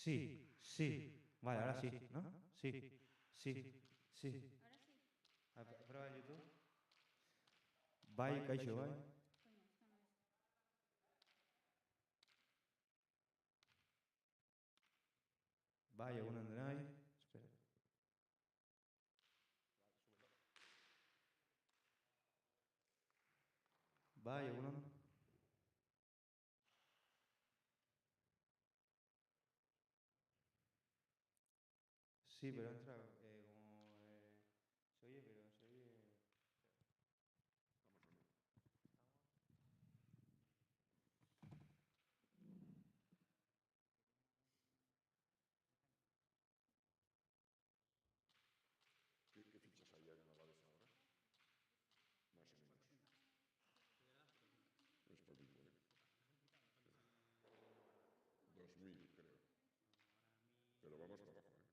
Sí, sí. Vale, ahora sí, ¿no? Sí, sí, sí. Prueba en YouTube. Bai, kaixo, bai. Bai, egunon denoi. Espera. Bai, egunon. Sí, pero entra se oye, pero se oye... ¿Qué fichas hay en Alavés ahora? Más o menos. Es poquito, ¿eh? 2000, creo. Pero vamos para abajo, ¿eh?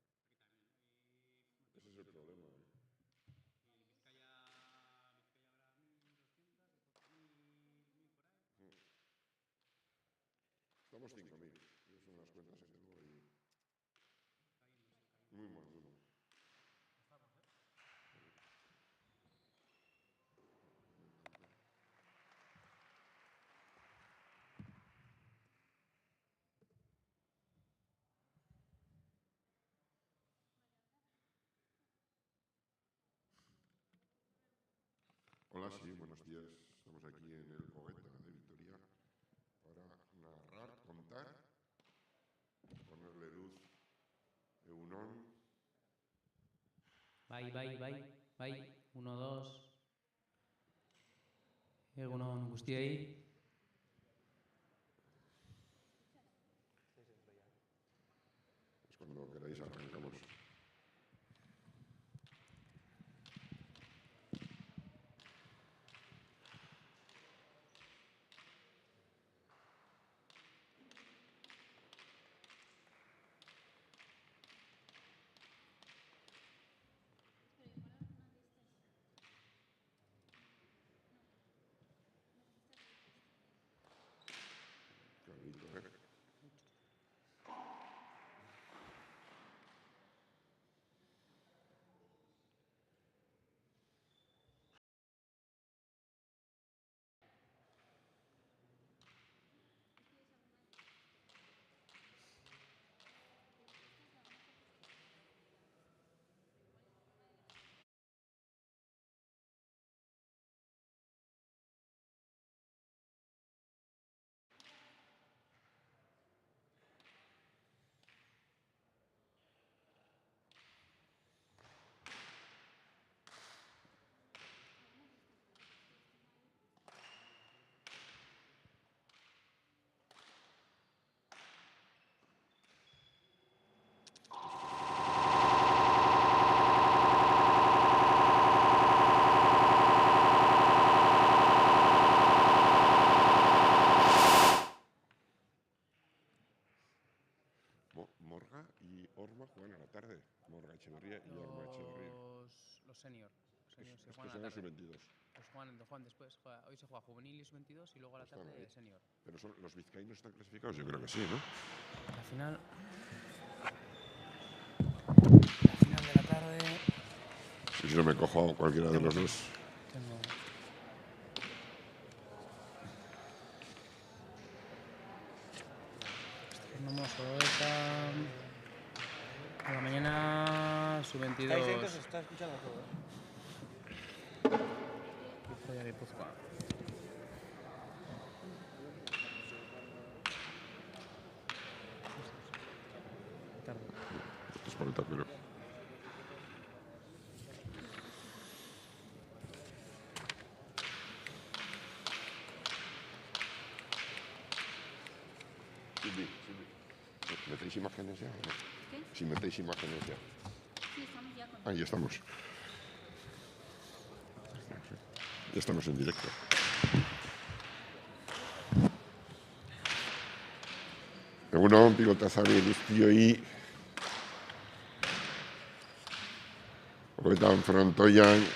Ese es el problema, ¿eh? Estamos 5000. Yo son unas cuentas que tengo y... Muy mal, muy mal. Hola, sí, buenos días. Estamos aquí en el Poeta de Vitoria para narrar, contar, ponerle luz. Egunon. Bai. 1, 2. Egunon guztiei. Pues cuando queráis arrancamos. Clarito, ¿eh? Morga y Orma juegan a la tarde. Morga Echeverría y Orma Echeverría. Los senior. Estos son los sub-22. Pues juegan después. Hoy se juega juvenil y sub-22 y luego a la tarde senior. Pero los vizcaínos están clasificados, yo creo que sí, ¿no? La final de la tarde. Si no me cojo a cualquiera de los dos. Vamos a la mañana sub-22. Se está escuchando todo, ¿eh? Guipúzcoa. Espectáculo. ¿Metéis imágenes ya? ¿Qué? Si metéis imágenes ya. Sí, estamos ya con... Ah, ya estamos. Ya estamos en directo. Egunon, pilotazari guztioi. Hogetan frontoian.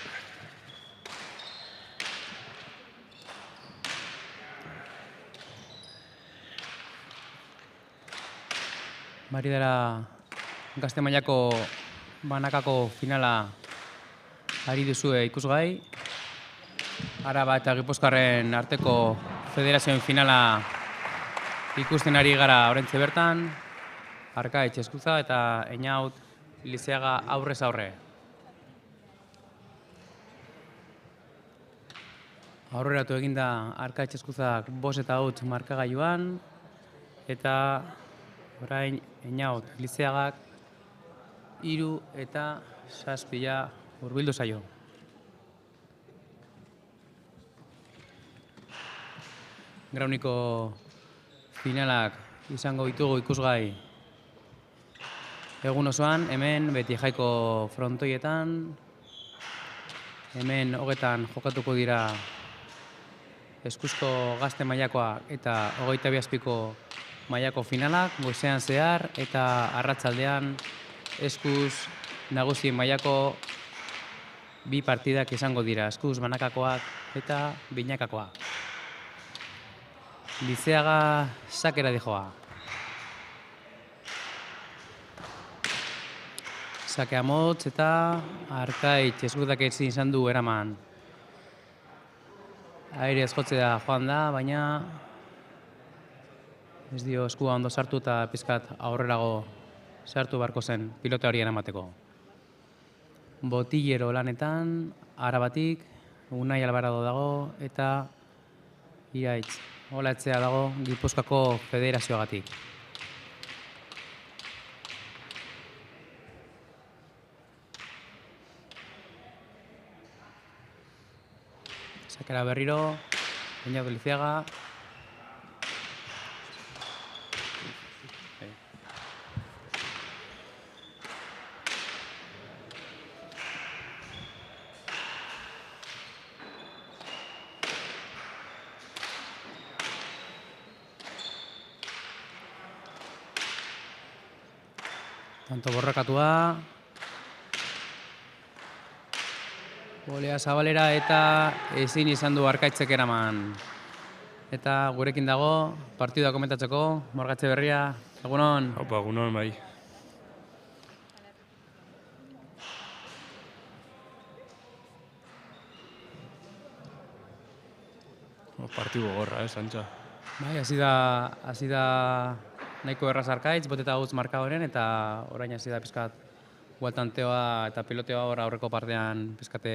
Bari dara gazte mailako banakako finala ari duzue ikusgai. Araba eta Gipuzkoarren arteko federazioen finala ikusten ari gara orentxe bertan. Arkaitz Eskuza eta Einaut Lizeaga aurrez aurre. Aurreratu eginda Arkaitz Eskuzak 5 eta 8 markagailuan eta orain Einaut Lizeagak 3 eta 7 hurbildu zaio. Grauniko finalak izango ditugu ikusgai egun osoan, hemen beti jaiko frontoietan, hemen hogetan jokatuko dira Eskuzko gazte mailakoa eta 22 mailako finalak, goizean zehar eta arratsaldean Eskuz nagusi mailako 2 partidak izango dira, Eskuz banakakoak eta binakakoak. Lizeaga sakera dijoa. Sakea motz eta Arkaitz Eskutak ezin izan du eraman. Airez jotzea joan da, baina ez dio eskua ondo sartu eta pizkat aurrerago sartu beharko zen pilota hori eramateko. Botillero lanetan, Arabatik, Unai Alvarado dago eta Iraitz Olaetzea dago Gipuzkoako federazioagatik. Sakera berriro, Einaut Lizeaga. Tanto borrakatua. Bolea zabalera eta ezin izan du Arkaitzek eraman. Eta gurekin dago, partidua komentatzeko, Morgatxe Berria, egunon. Opa, egunon, bai. Partidu gorra, Santxa. Bai, hasi da nahiko erraz Arkaitz, boteta gutz marka horren, eta orain hasi da pizkat gualtanteoa eta piloteoa hor aurreko partean pizkate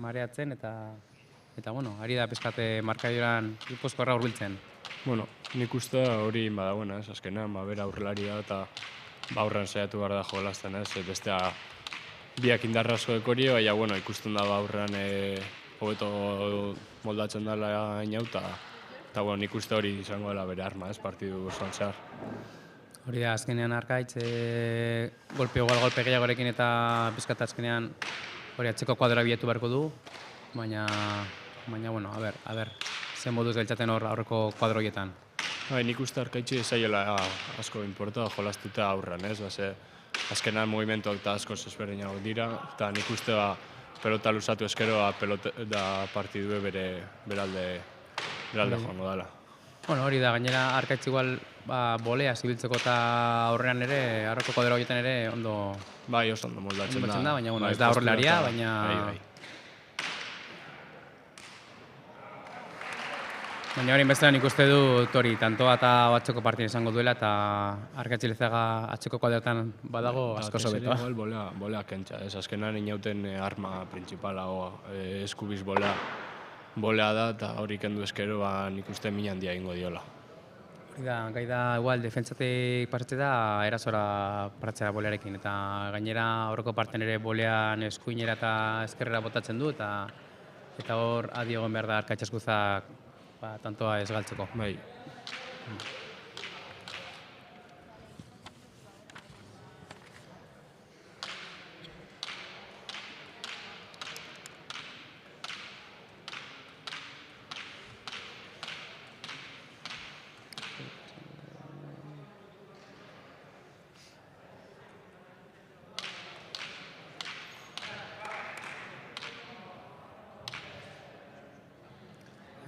mareatzen, eta bueno, ari da pizkate markaioan Gipuzkoarra hurbiltzen. Bueno, nik uste hori badagoena, azkenean, bera aurrelari da, eta aurrean saiatu behar da jolazten, bestea biak indarra asko dekori, baina, bueno, ikusten da aurrean hobeto moldatzen dela Einaut, eta, bueno, nik uste hori izango dela bere arma, partidu osoan zehar. Hori da, azkenean Arkaitz, golpe gehiagorekin eta pizkat azkenean hori atzeko kuadroa bilatu beharko du, baina, bueno, a ber, zen moduz geltzaten hor aurreko kuadroietan. Nik uste Arkaitzi zaiela asko importa jolastuta aurrean, azkenean movimentuak eta asko ezberdinak dira, eta nik uste pelota luzatu eskero da partidu bere alde joango dela. Bueno, hori da, gainera Arkaitz igual bolea zibiltzeko eta aurrean ere, aurreko kuadro horietan ere ondo... Bai, oso ondo moldatzen da. Baina, bueno, ez da aurrelaria, baina... Baina hori bezala nik uste dut hori, tantoa eta atzeko partida izango duela, eta Arkaitz Lizeaga atzeko kuadroetan badago asko sobetua. Igual bolea kentsa, azkenan Einauten arma principala, eskubiz bolea da, eta hori kendu eskero nik uste min handia egingo diola. Gai da, igual, defentsatik pasatzea da, erazora paratzea bolearekin, eta gainera aurreko parten ere bolean eskuinera eta eskerrera botatzen du, eta hor adi egon behar da Arkaitz Eskuzak tantoa ez galtzeko. Bai.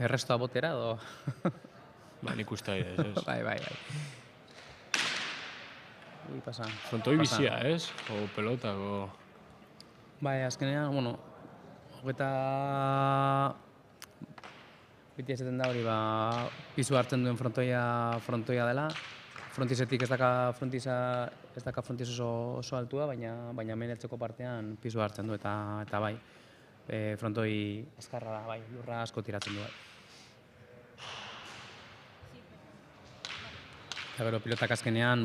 Errestoa botera, edo? Nik uste ez. Bai. pasa. Frontoi bizia, ez? O pelotako... Bai, azkenean, bueno, hogeita... Beti esaten da hori, pisu hartzen duen frontoia dela. Frontizetik ez daka frontiz oso altua, baina hemeretzeko partean pisu hartzen du eta bai. Frontoi azkarra da, bai, lurra asko tiratzen du, bai. Eta gero pilotak azkenean,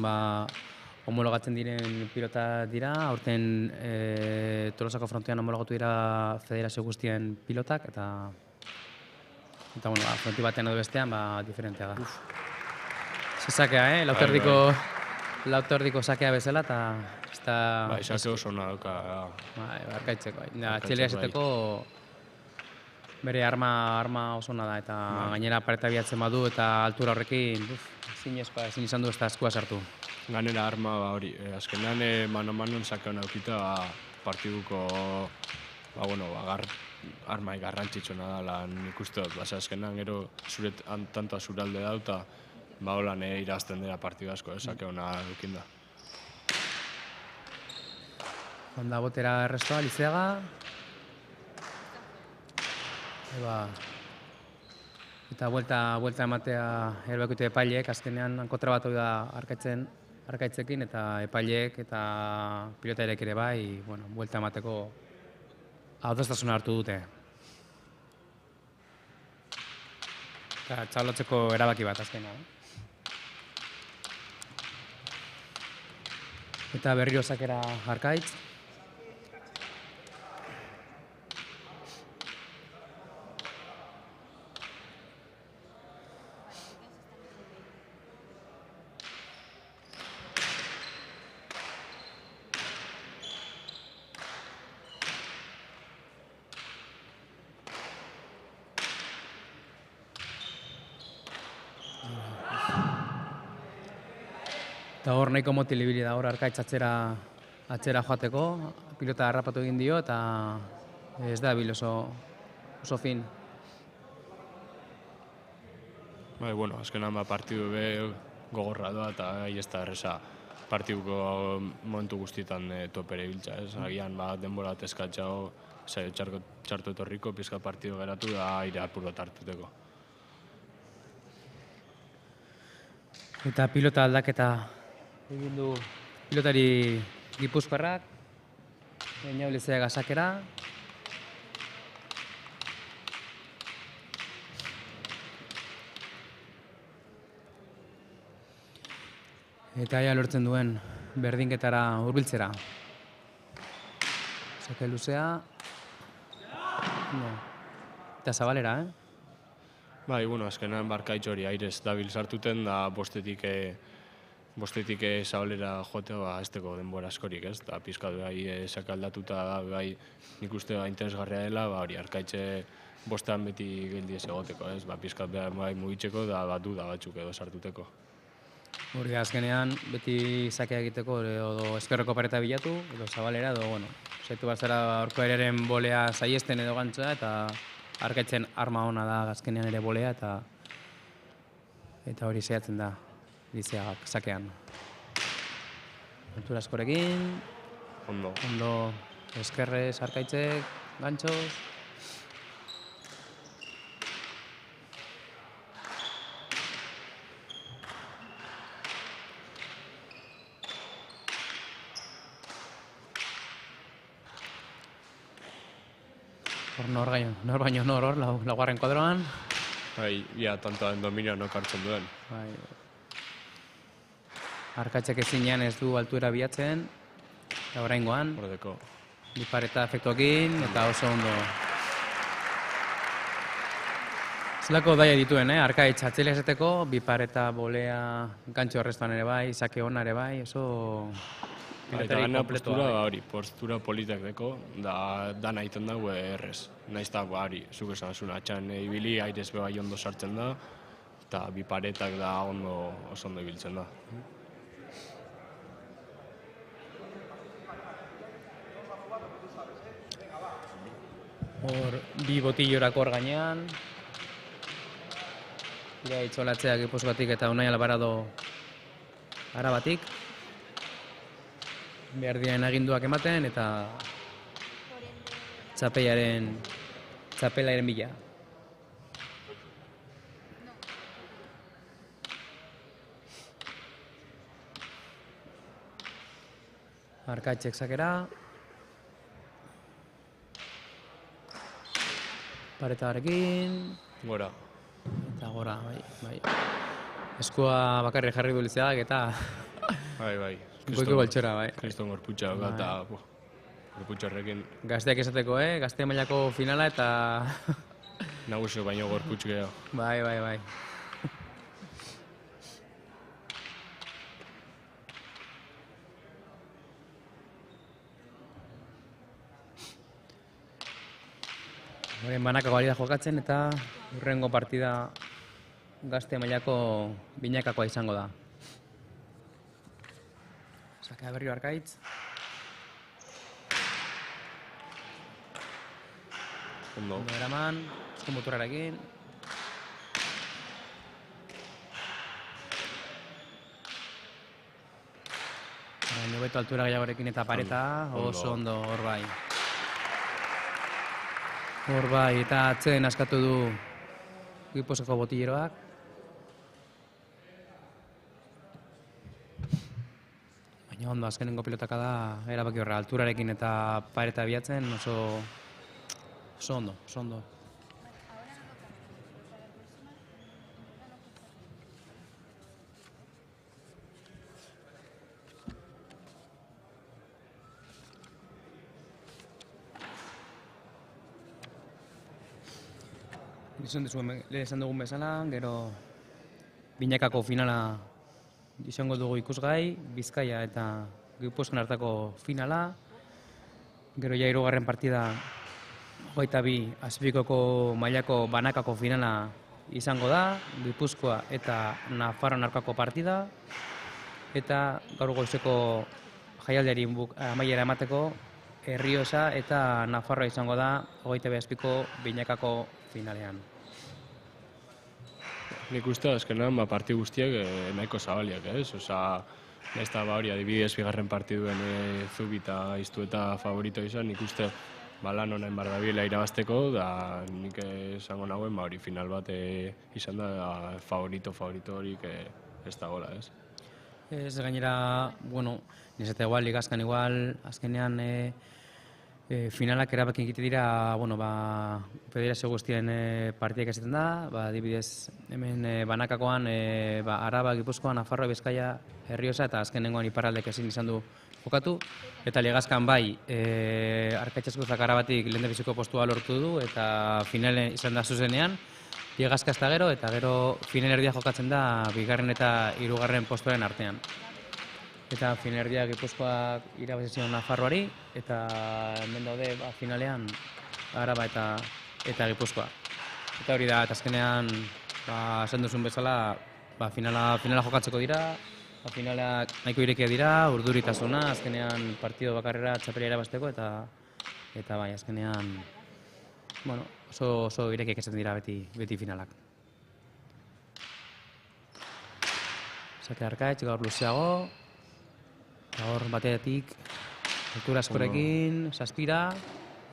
homologatzen diren pilota dira, aurten Tolosako frontoian homologatu dira federazio guztien pilotak, eta bueno, fronti batean edo bestean, diferentea da. Zesakea, lauterdiko sakea bezala, eta... Bai, sake oso ona dauka. Bai, arkaitzeko. Txilea esateko bere arma oso ona da, eta gainera pareta bihatzen badu, eta altura horrekin, ezin izan du ez da eskua sartu. Ganera arma hori, azkenean mano-manon sake hona aukita partiduko, armai garrantzitsuna da, lan ikuste dut, azkenean gero tantoa zuralde da, eta holan irazten dira partidu asko, sake hona eukin da. Honda botera errestoa, Lizeaga. Eta buelta ematea erbakute epaileek, azkenean kontra bat hori da arkaitzekin, eta epaileek eta pilotairek ere bai, buelta emateko adostasuna hartu dute. Eta txalotzeko erabaki bat azkenean. Eta berriro sakera Arkaitz. Eta hor nahiko motil ibili da hor Arkaitz atzera joateko, pilota harrapatu egin dio eta ez da bil oso fin. Bai, azkenan partidu gogorra doa eta ez da erreza partiduko momentu guztietan topere ibiltza, ez? Agian denbora bat eskatxao, txartu etorriko, pizka partidu geratu da aire apur bat hartuteko. Eta pilota aldaketa egin du pilotari Gipuzkoarrak, Eñau Lizeaga sakera. Eta aia lortzen duen berdinketara hurbiltzera. Sake luzea. Eta zabalera, Bai, azkenean Barkaitz hori airez dabil sartuten da bostetik zabalera joatea azteko denbora askorik, ez? Eta pizka du sake aldatuta da, nik uste interesgarria dela, hori Arkaitze bostean beti geldi ez egoteko, ez? Pizka mugitzeko da duda batzuk edo sartuteko. Hori azkenean beti sakea egiteko edo eskerreko pareta bilatu, edo zabalera, edo, saitu bazara aurko ereren bolea saiesten edo gantza, eta Arkaitzen arma ona da azkenean ere bolea, eta hori zehatzen da Lizeagak sakean. Altura askorekin. Ondo eskerrez Arkaitzek, gantxoz. Nor baino nor hor, laugarren kuadroan. Bai, tantoa dominioa nok hartzen duen. Arkaitzek ezinean ez du altuera bilatzen, eta oraingoan. Hordeko. Bi pareta efektuekin, eta oso ondo. Zelako daia dituen, Arkaitz atzela esateko, bi pareta bolea gantxo horreztan ere bai, sake ona ere bai, oso... Eta gana postura politak deko, da nahi ten dago errez. Naiz da, zuk esan zuen, atxan ibili, airez bai ondo sartzen da, eta bi paretak da oso ondo ibiltzen da. Hor, bi botillorako hor gainean. Ira itzolatzea Gipuzkoatik eta Unai Alvarado Arabatik. behar diren aginduak ematen eta txapelaren bila. Arkaitxek sakera. Paretarekin. Gora. Eta gora, bai. Eskua bakarri jarri du Lizeagak eta Bai. goiko baltxora, bai. Kriston gorputxa eta gorputxa horrekin Gazteak esateko, gazte mailako finala eta... nagusio baino gorputx gehiago. Bai. Horren banakako ari da jokatzen eta hurrengo partida gazte mailako binakakoa izango da. Sakea berriro Arkaitz. Ondo. Ondo eraman, esku muturrarekin. Hobeto altura gehiagorekin eta pareta, oso ondo, hor bai. Hor bai, eta atzeen askatu du Gipuzkoako botilleroak. Baina ondo, azkenengo pilotaka da, erabaki horra, alturarekin eta pareta biatzen oso ondo. Lehen esan dugun bezala, gero binakako finala izango dugu ikusgai, Bizkaia eta Gipuzkoan hartako finala. Gero ja hirugarren partida 22 Azpikoko mailako banakako finala izango da, Gipuzkoa eta Nafarroan hartako partida. Eta gaur goizeko jaialdiari amaiera emateko Errioxa eta Nafarroa izango da 22 Azpiko binakako finalean. Nik uste azkenean parti guztiak nahiko zabaliak, ez? Osa, ez da hori adibidez bigarren partiduen Zubi eta Iztueta favorito izan, nik uste lan honen bardabiela irabazteko, da nik esango nagoen hori final bat izan da favorito horik ez da gola, ez? Ez gainera, nizete igual, ligazkan igual, azkenean finalak erabaki egite dira, federazio guztien partiak esaten da, adibidez, hemen banakakoan, Araba, Gipuzkoa, Nafarroa, Bizkaia, Errioxa eta azkenengoan iparraldek ezin izan du jokatu. Eta ligazkan bai, Arkaitz-Eskuzak Arabatik lehendabiziko postua lortu du eta finale izan da zuzenean, ligazka ez da gero, eta gero finalerdia jokatzen da bigarren eta hirugarren postuaren artean. Eta finalerdia Gipuzkoak irabazizion Nafarroari, eta hemen daude finalean Araba eta Gipuzkoa. Eta hori da, eta azkenean, esan duzun bezala, finala jokatzeko dira, finalak nahiko irekia dira, urduritasuna, azkenean partido bakarrera txapela irabazteko, eta bai, azkenean, oso irekiak esaten dira beti finalak. Sake Arkaitz, gaur luzeago, hor batetik, altura askorekin, saspira,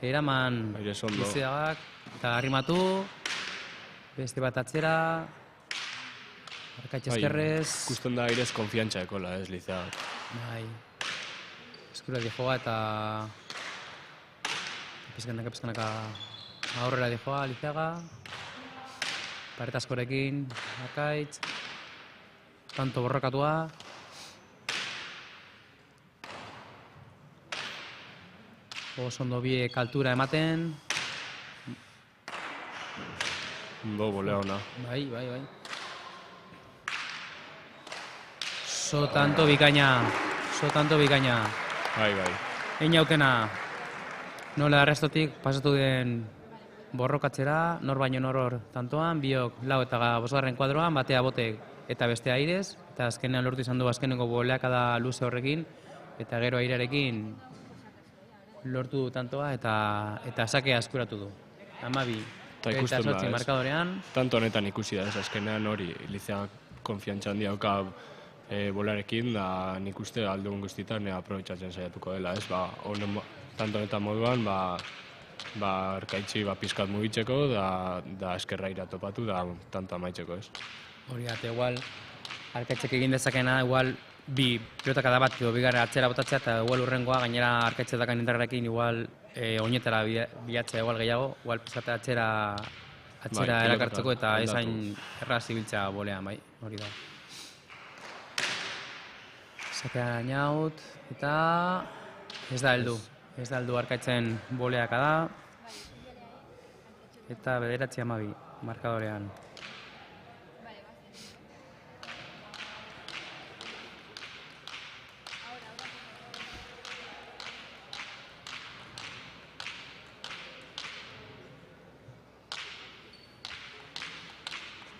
eraman Lizeagak, eta arrimatu, beste bat atzera, Arkaitz eskerrez. Ikusten da airez konfiantza ekola, ez Lizeagak. Bai, eskura dijoa eta pizkanaka aurrera dijoa Lizeaga, pareta askorekin, Arkaitz, tanto borrokatua, oso ondo biek altura ematen. Ondo, bolea ona. Bai. So tanto bikaina. Bai. Egin aukena, nola arrestotik pasatu den borrokatzera, nor baino nor tantoan, biok lau eta bosgarren kuadroan, batea botek eta bestea airez, eta azkenean lortu izan du azkeneko boleakada luze horrekin, eta gero airearekin lortu du tantoa eta sakea eskuratu du. 12 eta 8 markadorean. Tanto honetan ikusi da, ez azkenean hori Lizeagak konfiantza handia dauka bolarekin, da nik uste aldugun guztietan aprobetxatzen saiatuko dela, ez? Tanto eta moduan, Arkaitzi pizkat mugitzeko, da eskerra topatu, da tanto amaitzeko, ez? Hori da, igual, Arkaitzek egin dezakena, igual, bi pilotaka bat, bigarra atzera botatzea, eta igual urrengoa, gainera Arkaitzek dakan indarrarekin, igual, oinetara bilatzea igual gehiago, igual pizate atzera erakartzeko, eta ezain erraz ibiltzea bolean, bai, hori da. Sakea inaut, eta ez da heldu Arkaitzen boleaka da, eta 9-12 markadorean.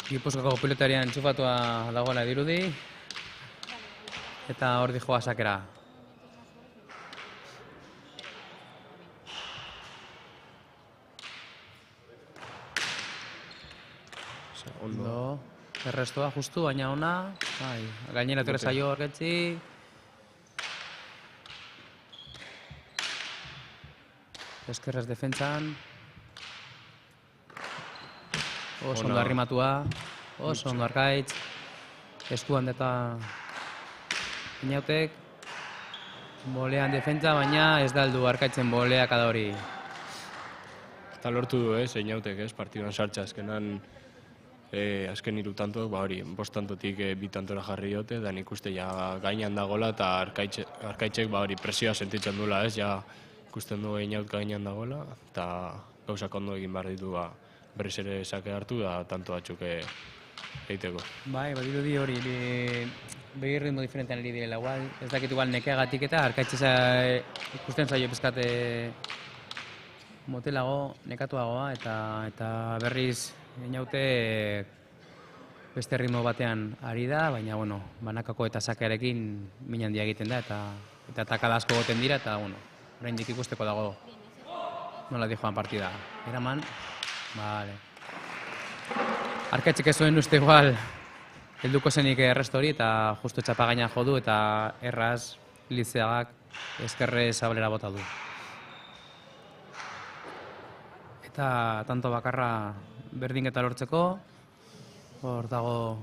Gipuzkoako pilotarian entxufatua dagoela dirudi, eta hor dijoa Sakera. Ondo, errestoa justu, baina ona, gainera etorri zaio Arkaitzi. Eskerrez defentsan. Oso ondo arrimatua, oso ondo Arkaitz. Eskuan eta inautek. Bolean defentsa, baina ez da heldu Arkaitzen boleak da hori. Eta lortu du, inautek, partiduan sartza azkenan. Azken 3 tantoak, hori, 5 tantotik 2 tantora jarri diote, da nik uste gainean dagoela, eta Arkaitzek presioa sentitzen duela, ja ikusten du inaut gainean dagoela, eta gauzak ondo egin behar ditu berriz ere sake hartu, da tanto batzuk egiteko. Bai, badirudi hori, behi ritmo diferentean ari direla, ez dakit igual nekeagatik eta Arkaitzeza ikusten zaio pizkate motelago, nekatuagoa, eta berriz inaute beste ritmo batean ari da, baina, banakako eta sakearekin min handia egiten da, eta takada asko goten dira, eta, oraindik ikusteko dago nola dijoan partida. Eraman, bale. Arkaitzek ez zuen uste igual helduko zenik erresto hori, eta justu txapagaina jo du, eta erraz Lizeagak eskerre sablera bota du. Eta tanto bakarra berdinketa lortzeko, hor dago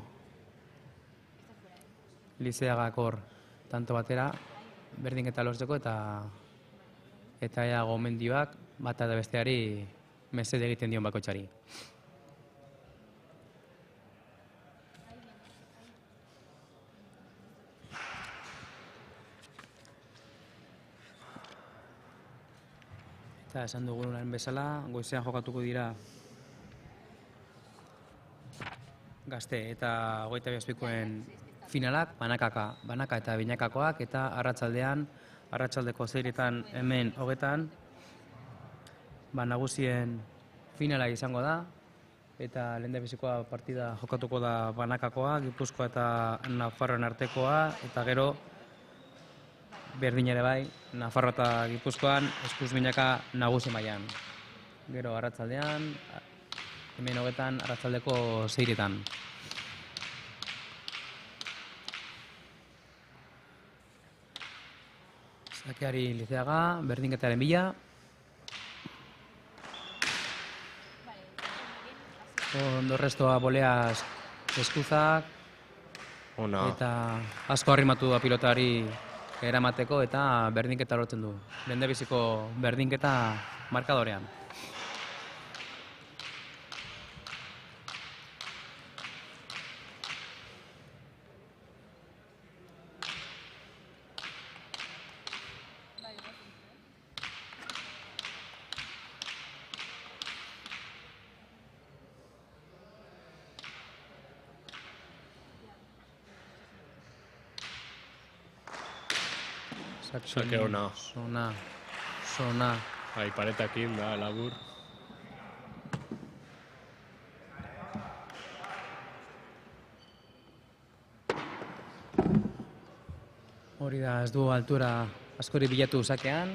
Lizeagak hor tanto batera berdinketa lortzeko, eta ea gomendioak bata da besteari mesede egiten dion bakoitzari. Eta esan dugunen bezala, goizean jokatuko dira Gazte eta 22koen finalak, banaka eta binakakoak, eta arratsaldeko 6etan hemen 20etan, nagusien finala izango da, eta lehendabizikoa partida jokatuko da banakakoa, Gipuzkoa eta Nafarroan artekoa, eta gero berdin ere bai, Nafarroa eta Gipuzkoan eskuz binaka nagusi mailan. Gero arratsaldean, hemen 20etan, arratsaldeko 6etan. Sakeari Lizeaga, berdinketaren bila. Ondo restoa boleaz eskuzak. Eta asko arrimatu da pilotari eramateko, eta berdinketa lortzen du. Lehendabiziko berdinketa markadorean. Sake ona. Sona. Paretakin da, labur. Hori da, ez du altura askori bilatu sakean.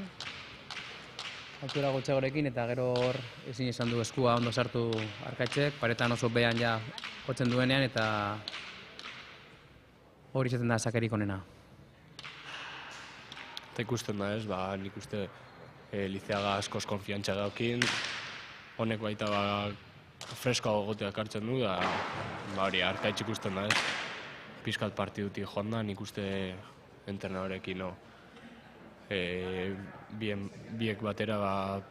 Altura gutxagorekin, eta gero hor ezin izan du eskua ondo sartu Arkaitzek, paretan oso behan ja jotzen duenean, eta hori izaten da sakerik onena. Eta ikusten da ez, nik uste Lizeaga askoz konfiantza daukin, honek baita freskoago goteak hartzen du, da hori Arkaitz ikusten da ez. Pizkat partidutik joan da, nik uste entrenadorekin biek batera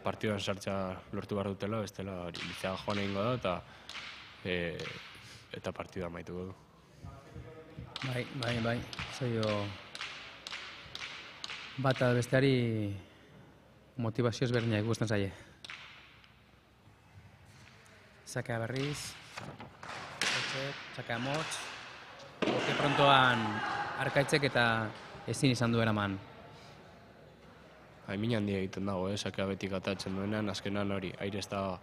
partiduan sartza lortu behar dutela, bestela hori Lizeaga joan egingo da, eta partidua amaituko du. Bai, zaio bata besteari motivazio ezberdinak ikusten zaie. Sakea berriz, sakea motz, bote prontoan Arkaitzek eta ezin izan du eraman. Min handia egiten dago, sakea betik atatzen duenean, azkenan hori, aire ez da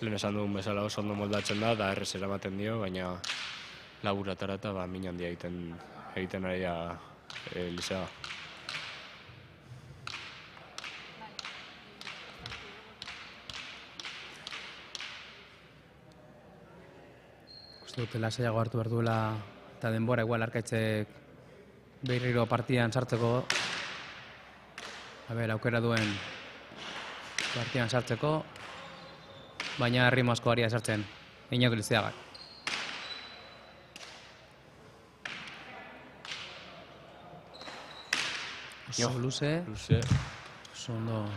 lehen esan dugun bezala oso ondo moldatzen da errez eramaten dio, baina laburatara eta min handia egiten ari da Lizeaga. Uste dute lasaiago hartu behar duela eta denbora igual Arkaitzek berriro partidan sartzeko. Aukera duen partidan sartzeko, baina ritmo asko ari da sartzen, Iñaki Lizeagak. Oso luze. Oso ondo.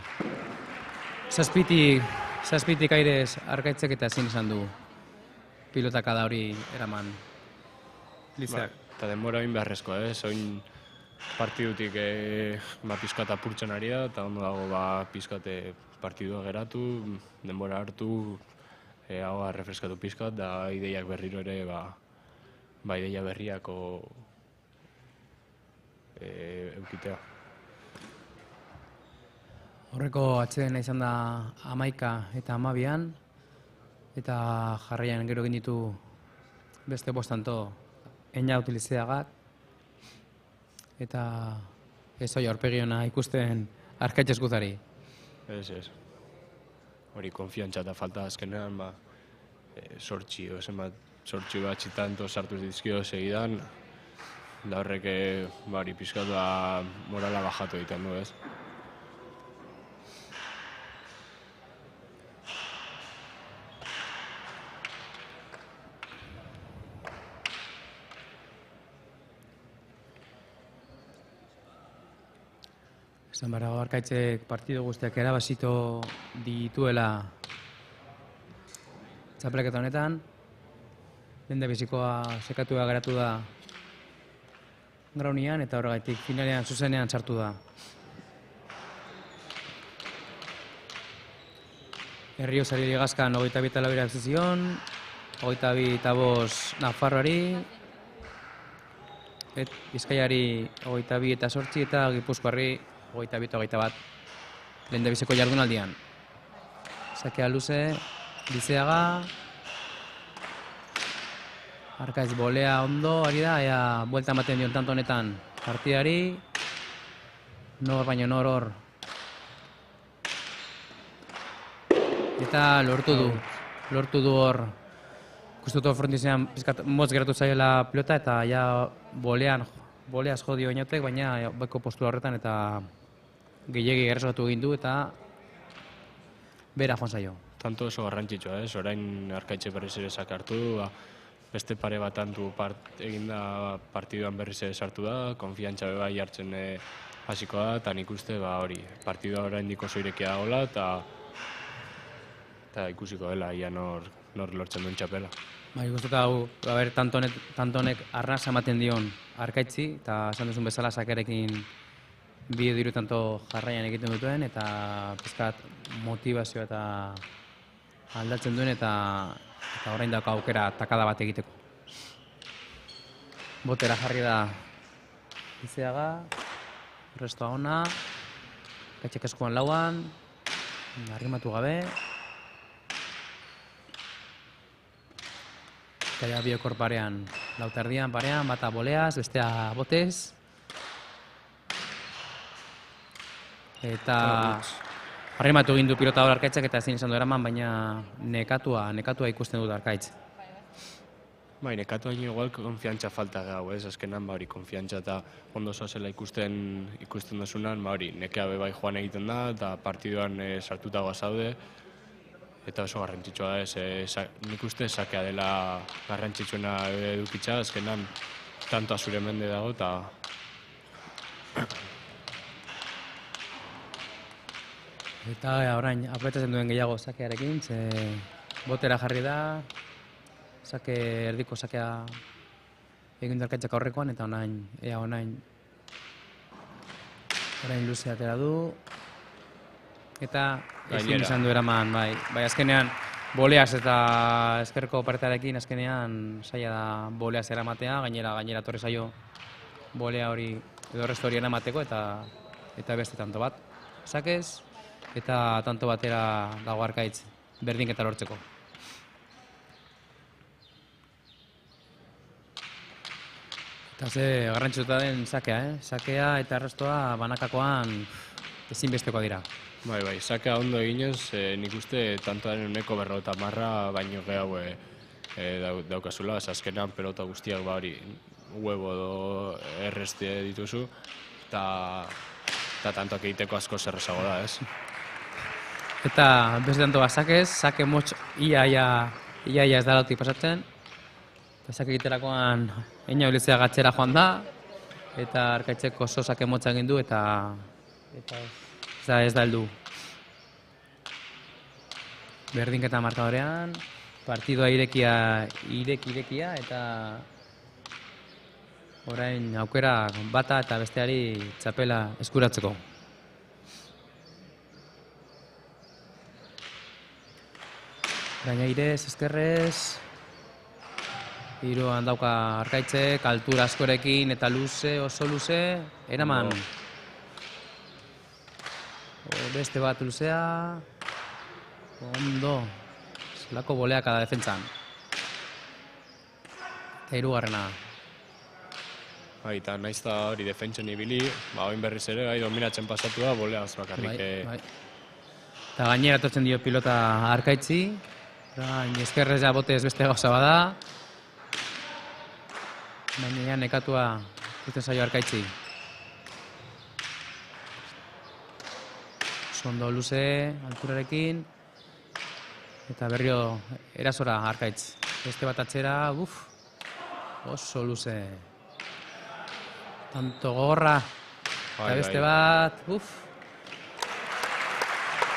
Zazpitik airez Arkaitzek eta ezin izan du pilotakada hori eraman Lizeagak. Eta denbora hain beharrezkoa, oin partidutik pizkat apurtzen ari da, eta ondo dago pizkat partidua geratu, denbora hartu, hau refreskatu pizkat, da ideiak berriro ere, ideia berriako eukitea. Horreko atsedena izan da 11 eta 12an, eta jarraian gero egin ditu beste bostanto Iñaki Lizeagak, eta ez hori aurpegi ona ikusten Arkaitz eskuzari. Ez. Hori konfiantza eta falta azkenean, sortxi bat txitanto sartu dizkio segidan, da horrek hori pizkat morala bajatu egiten du, ez? Esan barago Arkaitzek partidu guztiak erabazito dituela txapelketa honetan. Lehendabizikoa sekatua geratu da Graunian eta horregaitik finalean zuzenean sartu da. Erriozari ligazkan 22 labira zizion, 22 Nafarroari, Bizkaiari 22 eta 8 eta Gipuzkoarri 22 eta 21 lehendabiziko jardunaldian. Sakea luze, Lizeaga, Arkaitz bolea ondo, ari da, ea buelta ematen dion tanto honetan partidari, nor baino nor hor. Eta lortu du hor, ikustutu frontizean pizkat motz geratu zaiola pelota eta ja boleaz jodio Iñotek, baina beko postura horretan eta gehiegi erresatu egin du eta bera joan zaio. Tanto oso garrantzitsua, orain Arkaitze berriz ere sakartu, beste pare bat tantu eginda partiduan berriz ere sartu da, konfiantza bai hartzen hasiko da, eta nik uste hori, partidua oraindik oso irekia dagoela, eta ikusiko dela, ia nor lortzen duen txapela. Ikusten hau, tantonek arnaz ematen dion Arkaitzi, eta esan duzun bezala sakerekin bi diru tanto jarraian egiten dutuen, eta pizkat motivazioa eta aldatzen duen, eta orain dauka aukera takada bat egiteko. Botera jarri da Lizeaga, restoa ona, Arkaitz eskuan lauan, arrimatu gabe, eta biokor parean, lauterdian parean, bata boleaz, bestea botez. Eta arrimatu egin du pilota hor Arkaitzek eta ezin izan du eraman, baina nekatua ikusten dut Arkaitz. Bai, nekatu hain igual konfiantza falta gau, ez? Azkenan, hori, konfiantza eta ondo zoazela ikusten dozunan, hori, nekea bai joan egiten da, eta partiduan sartutagoa zaude, eta oso garrantzitsua da, ez? Nik uste sakea dela garrantzitsuena edukitza, azkenan, tantoa zure mende dago, eta Eta orain, apretatzen duen gehiago sakearekin, ze botera jarri da, erdiko sakea egin du Arkaitzak aurrekoan, eta orain luze atera du, eta ezin izan du eraman, bai azkenean, boleaz eta ezkerreko partearekin azkenean zaila da boleaz eramatea, gainera torre zaio bolea hori, edo resto hori eramateko, eta beste tanto bat. Sakez, eta tanto batera dago Arkaitz berdinketa lortzeko. Eta ze garrantzituta den sakea, sakea eta errestoa banakakoan ezinbestekoa dira. Bai, sakea ondo eginez, nik uste tantoaren 50% baino gehiago daukazula, azkenean pelota guztiak hori huevo edo erreste dituzu, eta tantoak egiteko asko zerrezago da, ez? Eta beste tanto bat sakez, sake motx ia ez da lautik pasatzen, eta sake egiterakoan eina bilizea gatzera joan da, eta Arkaitzek oso sake motxa egin du, eta ez da heldu. Berdinketa markadorean, partidua irekia, eta orain aukera bata eta besteari txapela eskuratzeko. Gaina irez, ezkerrez, hiruan dauka Arkaitzek, altura askorekin eta luze, oso luze, eraman. Beste bat luzea, ondo, zelako boleak da defentsan. Eta hirugarrena. Eta naiz da hori defentsen ibili, oin berriz ere, dominatzen pasatu da, boleaz bakarrik. Eta gainera etortzen dio pilota Arkaitzi, ezkerrez ja botez beste gauza bada, baina nekatua ikusten zaio Arkaitzi. Ondo luze, alturarekin, eta berrio erasora Arkaitz. Beste bat atzera, oso luze. Tanto gorra, eta beste bat,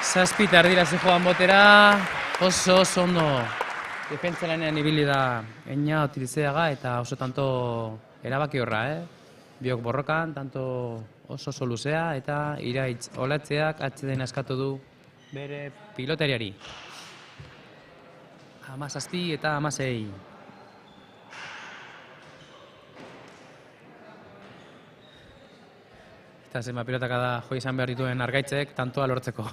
zazpita erdira joan botera, oso ondo. Defentzalanean ibili da eina utilizeaga eta oso tanto erabaki horra, biok borrokan, tanto oso luzea eta Iraitz Olatzeak atxeden askatu du bere pilotariari. 17 eta 16. Eta zenba pilotaka da jo izan behar dituen Arkaitzek tantoa lortzeko.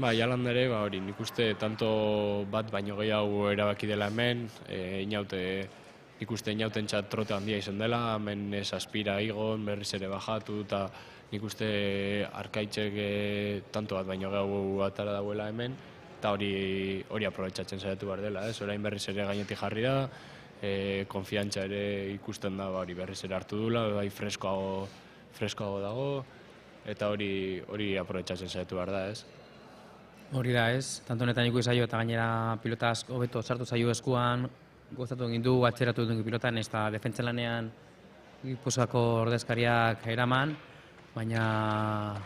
Jalan ere, hori, nik uste tanto bat baino gehiago erabaki dela hemen, nik uste inauten txat trote handia izan dela, hemen aspira igon, berriz ere bajatu, eta nik uste Arkaitzek tanto bat baino gehiago atara dauela hemen, eta hori aprobetxatzen saiatu behar dela, ez? Orain berriz ere gainetik jarri da, konfiantza ere ikusten da, berriz ere hartu dula, bai freskoago dago, eta hori aprobetxatzen saiatu behar da, ez? Hori da ez, tanto honetan ikusi zaio eta gainera pilota hobeto sartu zaio eskuan, gozatu egin du, atzeratu duen pilotan, ez da defentzen lanean Gipuzkoako ordezkariak eraman, baina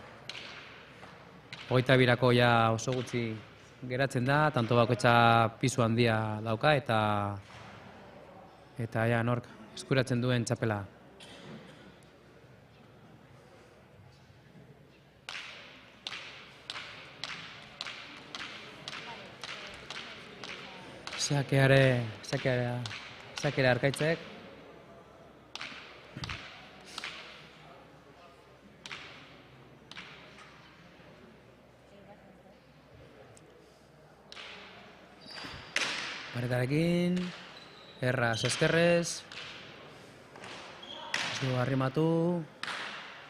22ko ja oso gutxi geratzen da, tanto bakoitza pisu handia dauka eta ja nork eskuratzen duen txapela. Sakera Arkaitzek. Paretarekin, erraz eskerrez, ez du arrimatu,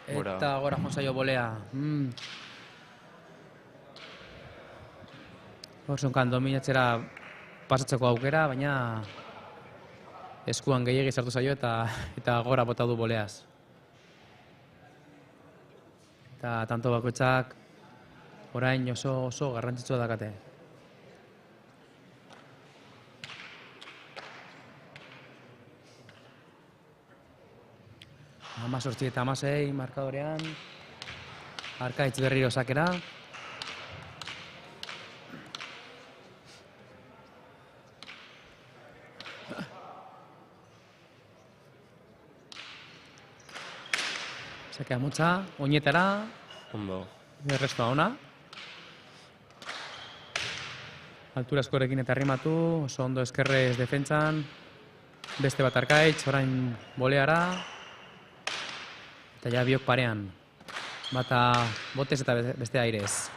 eta gora joan zaio bolea. Horzunkan dominatzera pasatzeko aukera, baina eskuan gehiegi sartu zaio eta gora bota du boleaz. Eta tanto bakoitzak orain oso garrantzitsua dakate. 18 eta 16 markadorean. Arkaitz berriro sakera. Sakea mutxa, oinetara. Ondo. Errestua ona. Altura askorekin eta arrimatu, oso ondo eskerrez defentsan. Beste bat Arkaitz, orain boleara. Eta ja biok parean. Bata botez eta beste airez.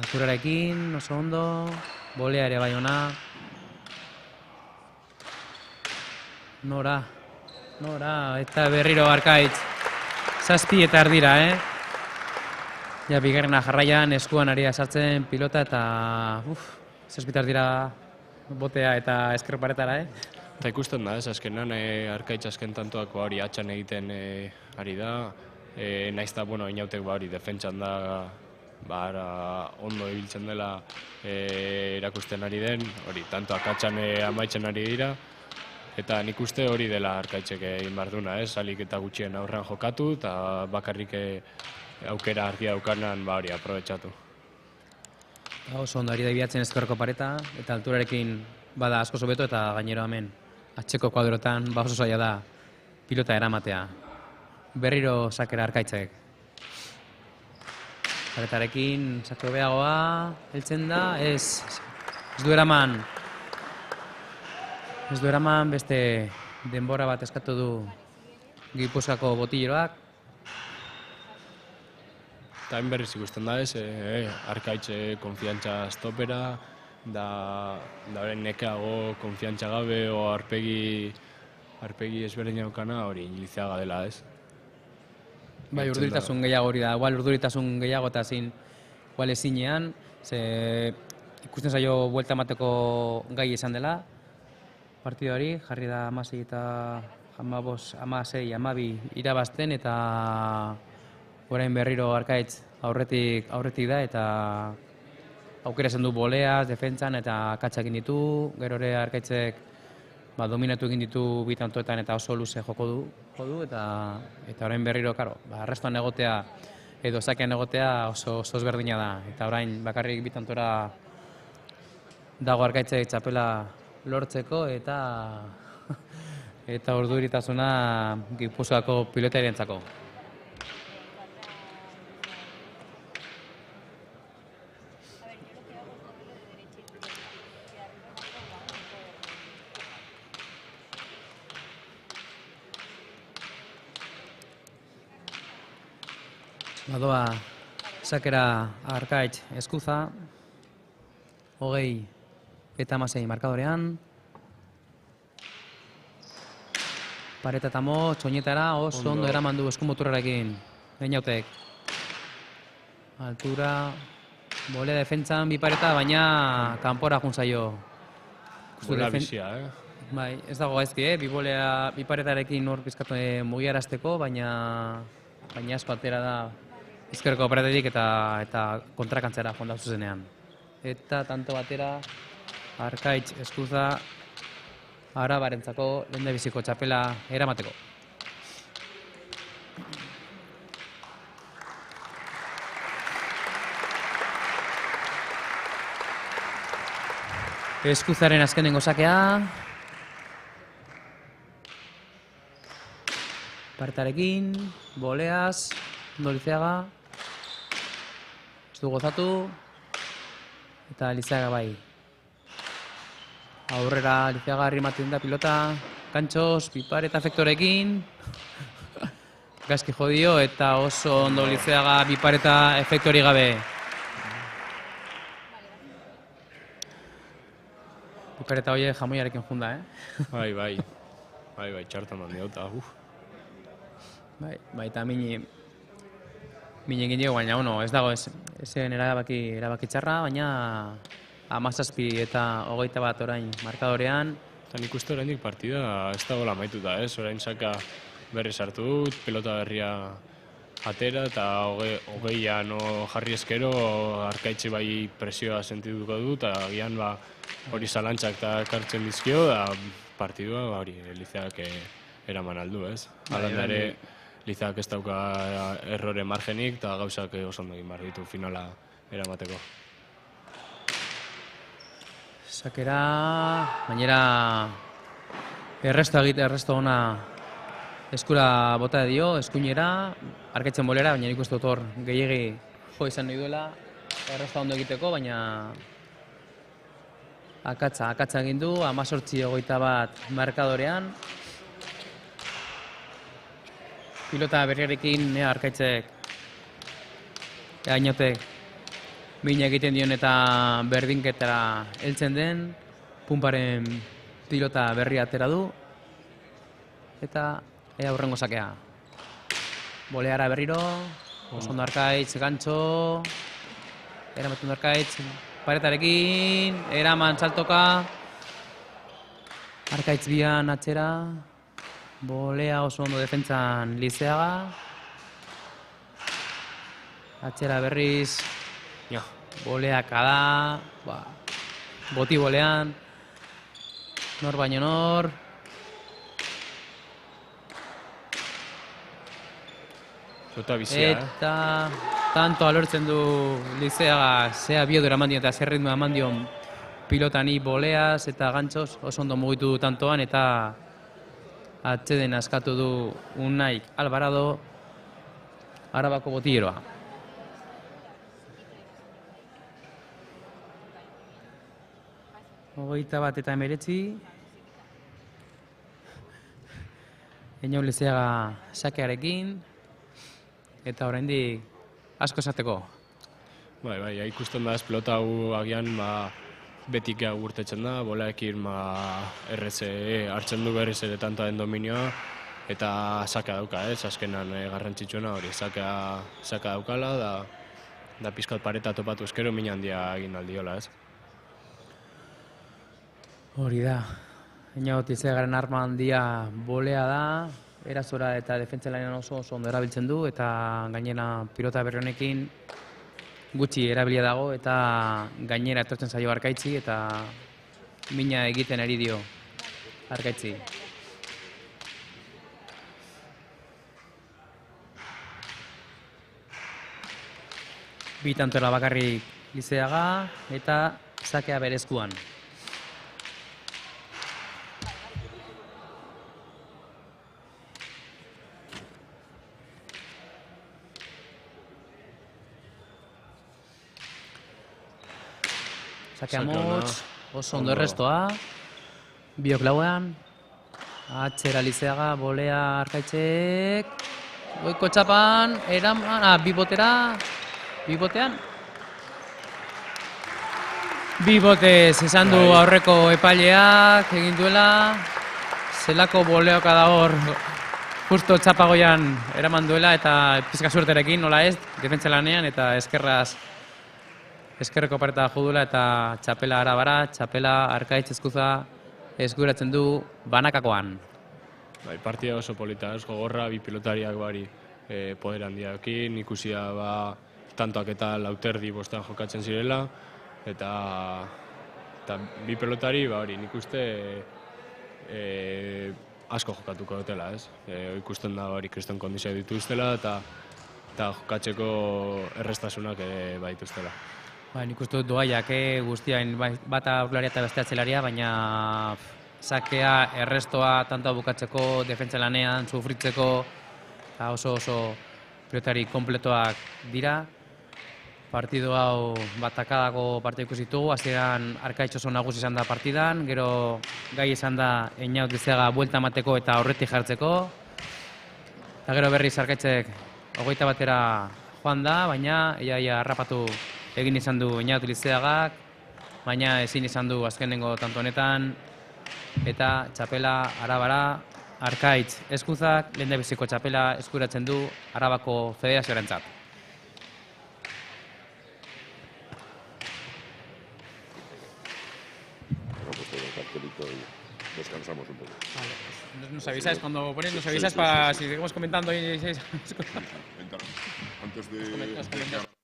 Alturarekin, oso ondo. Bolea ere bai ona. Nora, eta berriro Arkaitz. 7 eta erdira, Ja, bigarrena jarraian eskuan ari sartzen pilota eta 7 eta erdira botea eta esker paretara, Eta ikusten da, azkenan Arkaitz azken tantoak hori atxan egiten ari da. Naiz eta, inautek hori defentsan da, ondo ibiltzen dela erakusten ari den, hori tantoak atxan amaitzen ari dira. Eta nik uste hori dela Arkaitzek egin behar duna, salik eta gutxien aurrean jokatu eta bakarrik aukera argia daukanan hori aprobetxatu. Oso ondo ari da ibiatzen ezkerreko pareta eta alturarekin bada asko sobeto eta gainero hemen atxeko kuadrotan oso zaila da pilota eramatea. Berriro sakera Arkaitzek. Paretarekin sake hobeagoa heltzen da, ez du eraman. Ez du eraman beste denbora bat eskatu du Gipuzkoako botilleroak. Eta hain berriz ikusten da ez, Arkaitz konfiantza stopera, da horrein nekago konfiantza gabe o arpegi ezberdin jaukana hori Lizeaga dela ez. Bai, urduritasun gehiago hori da, igual urduritasun gehiago eta igual ezinean, ikusten zaio buelta emateko gai izan dela, partidu hori, jarri da 16 eta 16, 12 irabazten eta orain berriro Arkaitz aurretik da eta aukera esan du boleaz, defentsan eta akatsak egin ditu, gero ere Arkaitzek dominatu egin ditu bi tantoetan eta oso luze joko du eta orain berriro, arrestuan egotea edo sakean egotea oso ezberdina da eta orain bakarrik bi tantora dago Arkaitzek txapela lortzeko eta urduritasuna Gipuzkoako pilotarientzako. Badoa sakera Arkaitz eskuza, 20 eta 16 markadorean. Pareta eta motx, oinetara, oso ondo eraman du eskumoturrarekin. Einautek. Altura, bolea defentsan, bi pareta, baina kanpora jun zaio. Bola bizia, Bai, ez dago gaizki, bi paretarekin hor pizkatu mugiarazteko, baina asko atera da ezkerreko paretetik eta kontrakantzara joan da zuzenean. Eta tanto batera Arkaitz eskuza Arabarentzako lehendabiziko txapela eramateko. Eskuzaren azkenengo sakea. Paretarekin, boleaz, ondo Lizeaga. Ez du gozatu. Eta Lizeaga bai. Aurrera Lizeaga arrimatzen da pilota. Kantxos, pipar eta efektorekin. Gaizki jodio eta oso ondo Lizeaga pipar eta efektori gabe. Pipar eta hoie jamoiarekin junda, Bai, txartan handi dauta, Bai, eta minen egin dugu, baina ez dago, ez erabaki txarra, baina 17 eta 21 orain markadorean. Eta nik uste oraindik partida ez dagoela amaituta, ez? Orain Saka berriz hartu dut, pelota berria atera eta hogeian jarri eskero Arkaitz bai presioa sentituko du eta agian hori zalantzak eta ekartzen dizkio da partidua hori Lizeak eraman aldu, ez? Hala ere Lizeak ez dauka errore margenik eta gauzak oso ondo egin behar ditu finala eramateko. Sakera, gainera erresto ona eskura bota dio, eskuinera, Arkaitzen bolera, baina nik uste dut hor gehiegi jo izan nahi duela, erresto ondo egiteko, baina akatza egin du, 18-21 markadorean. Pilota berriarekin Arkaitzek Ainotek mina egiten dion eta berdinketara heltzen den, Pumparen pilota berria atera du, eta aurrengo sakea. Boleara berriro, oso ondo Arkaitz, gantxo, eramaten Arkaitz, paretarekin, eraman saltoka, Arkaitz bian atzera, bolea oso ondo defentsan Lizeaga, atzera berriz, boleaka da, boti bolean, nor baino nor. Eta bizia, Eta tanto alortzen du Lizeaga, zea biodera eman dion eta zer ritmoa eman dion pilotani boleaz eta gantxoz oso ondo mugitu du tantoan eta atzeden askatu du Unai Alvarado, Arabako botilleroa. Hogeita bat eta 19. Eñau Lizeaga sakearekin, eta oraindik asko esateko. Bai, ikusten da ez pelota hau agian betik agurtetzen da, bolaekin erreze hartzen du berriz ere tanta den dominioa, eta saka dauka, ez, azkenan garrantzitsuena hori, saka daukala, da pizkat pareta topatu eskero mina handia egin aldiola, ez. Hori da, Eñau Lizeagaren arma handia bolea da, erazora eta defentsa lanean oso ondo erabiltzen du, eta gainera pilota berri honekin gutxi erabilia dago, eta gainera etortzen zaio Arkaitzi, eta mina egiten ari dio Arkaitzi. Bi tantola bakarrik Lizeaga, eta sakea berezkuan. Sakea motz, oso ondo errestoa, biok lauean, atzera Lizeaga, bolea Arkaitzek, goiko txapan, bibotean. Bibotez esan du aurreko epaileak egin duela, zelako boleoka da hor, justo txapagoian eraman duela eta pizka suerterekin, nola ez, defentsa lanean eta eskerreko pareta jodula eta txapela Arabara, txapela Arkaitz Eskuza eskuratzen du banakakoan. Bai, partida oso polita, ez gogorra, bi pilotariak poder handiakin, ikusia tantoak eta lauterdi bostean jokatzen zirela, eta bi pelotari, nik uste asko jokatuko dutela, ez? Ikusten da kriston kondizioa dituztela eta jokatzeko errestasunak baituztela. Nik uste dut doaiak guztiain bata aurlaria eta beste atzelaria, baina sakea, errestoa, tantoa bukatzeko, defentsa lanean, sufritzeko, eta oso pilotari kompletoak dira. Partidu hau batakadako partidu ikusitugu, hasieran Arkaitz oso nagusi izan da partidan, gero gai izan da Eñau Lizeaga buelta emateko eta aurretik jartzeko. Eta gero berriz Arkaitzek 21 joan da, baina ia harrapatu egin izan du Eñau Lizeagak, baina ezin izan du azkenengo tanto honetan, eta txapela Arabara, Arkaitz Eskuzak, lehendabiziko txapela eskuratzen du Arabako Federazioarentzat. Nos avisáis cuando ponéis, nos avisáis para si seguimos comentando y Antes de Nos comentas. que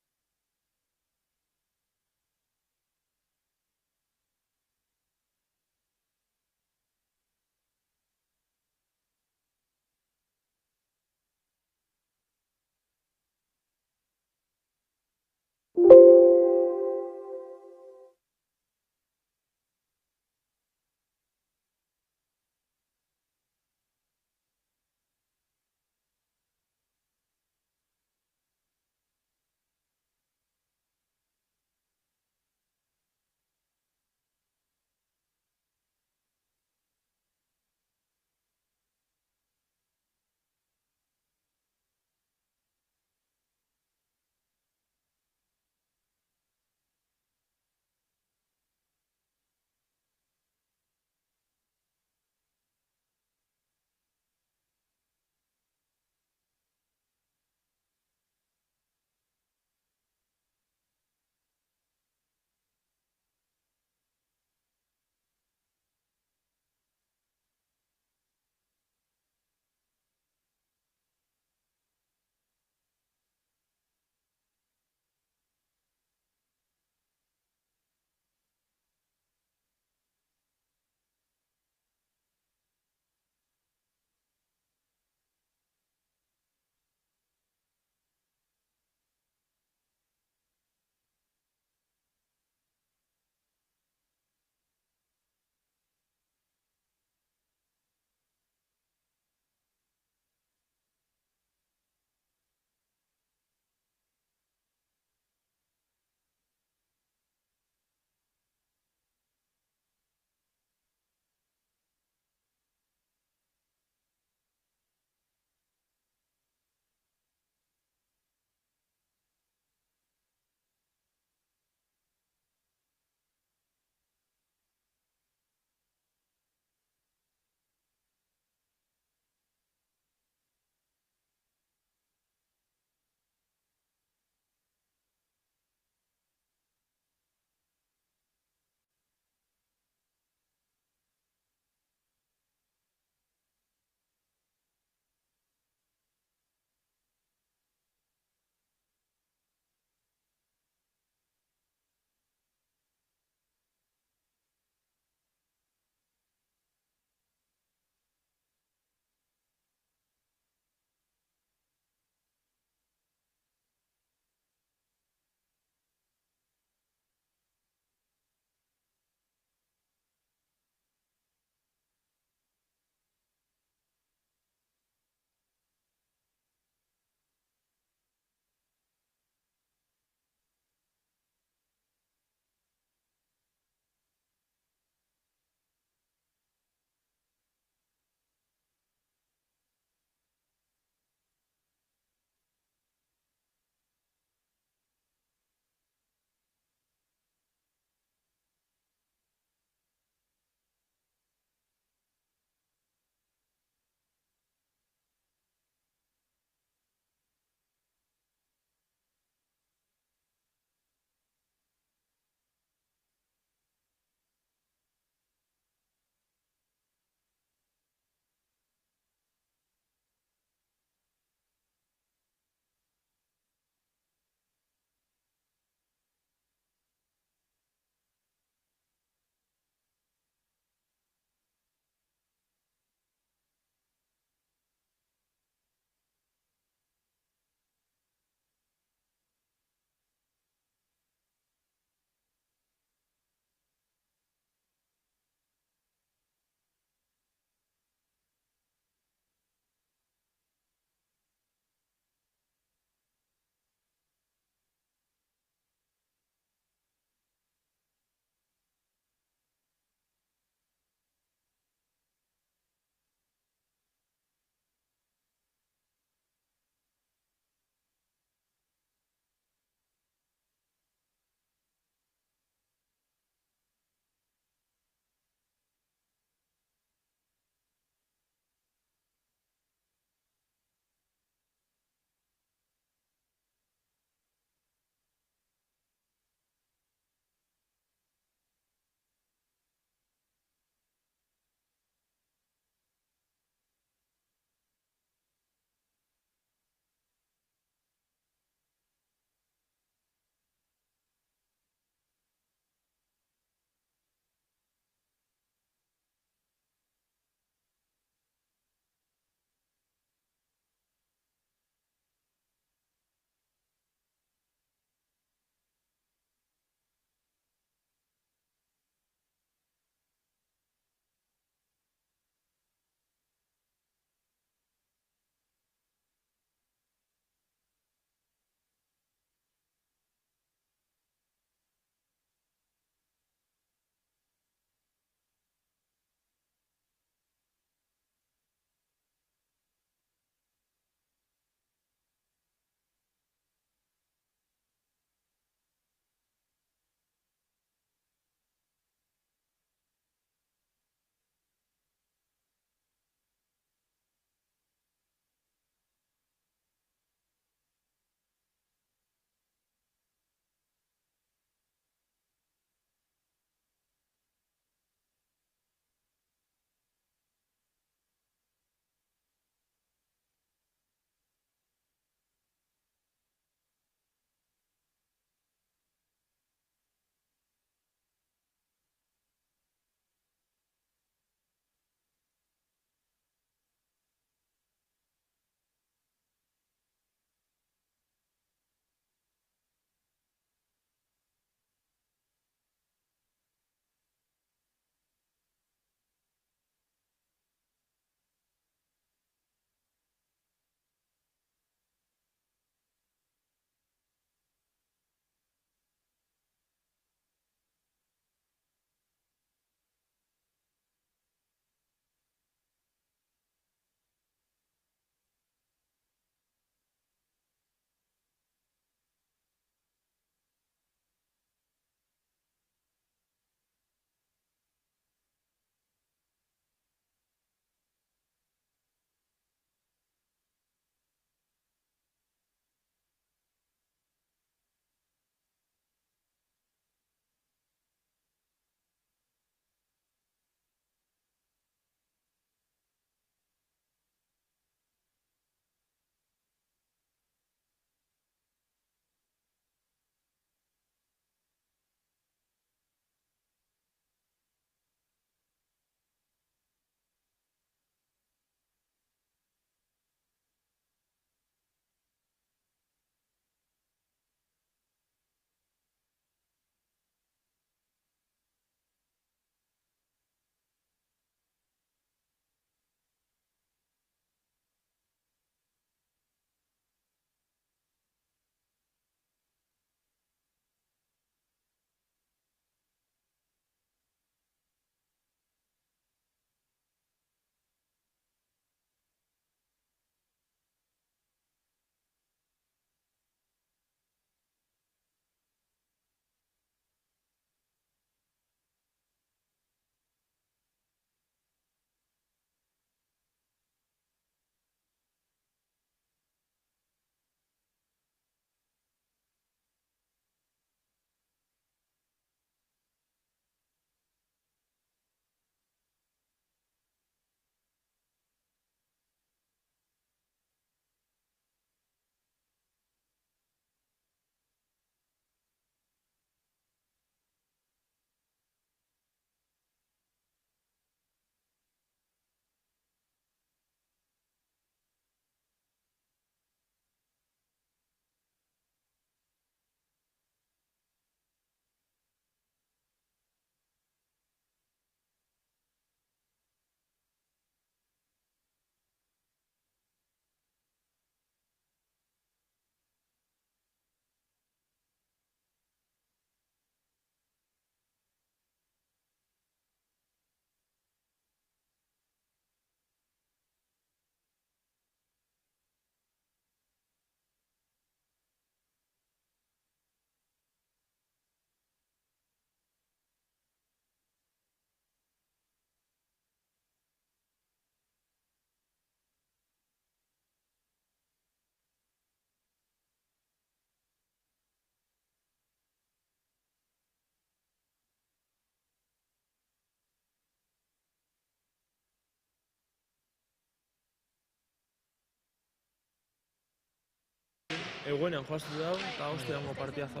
Eguenean joaztu dago, eta hoste dago partidazo.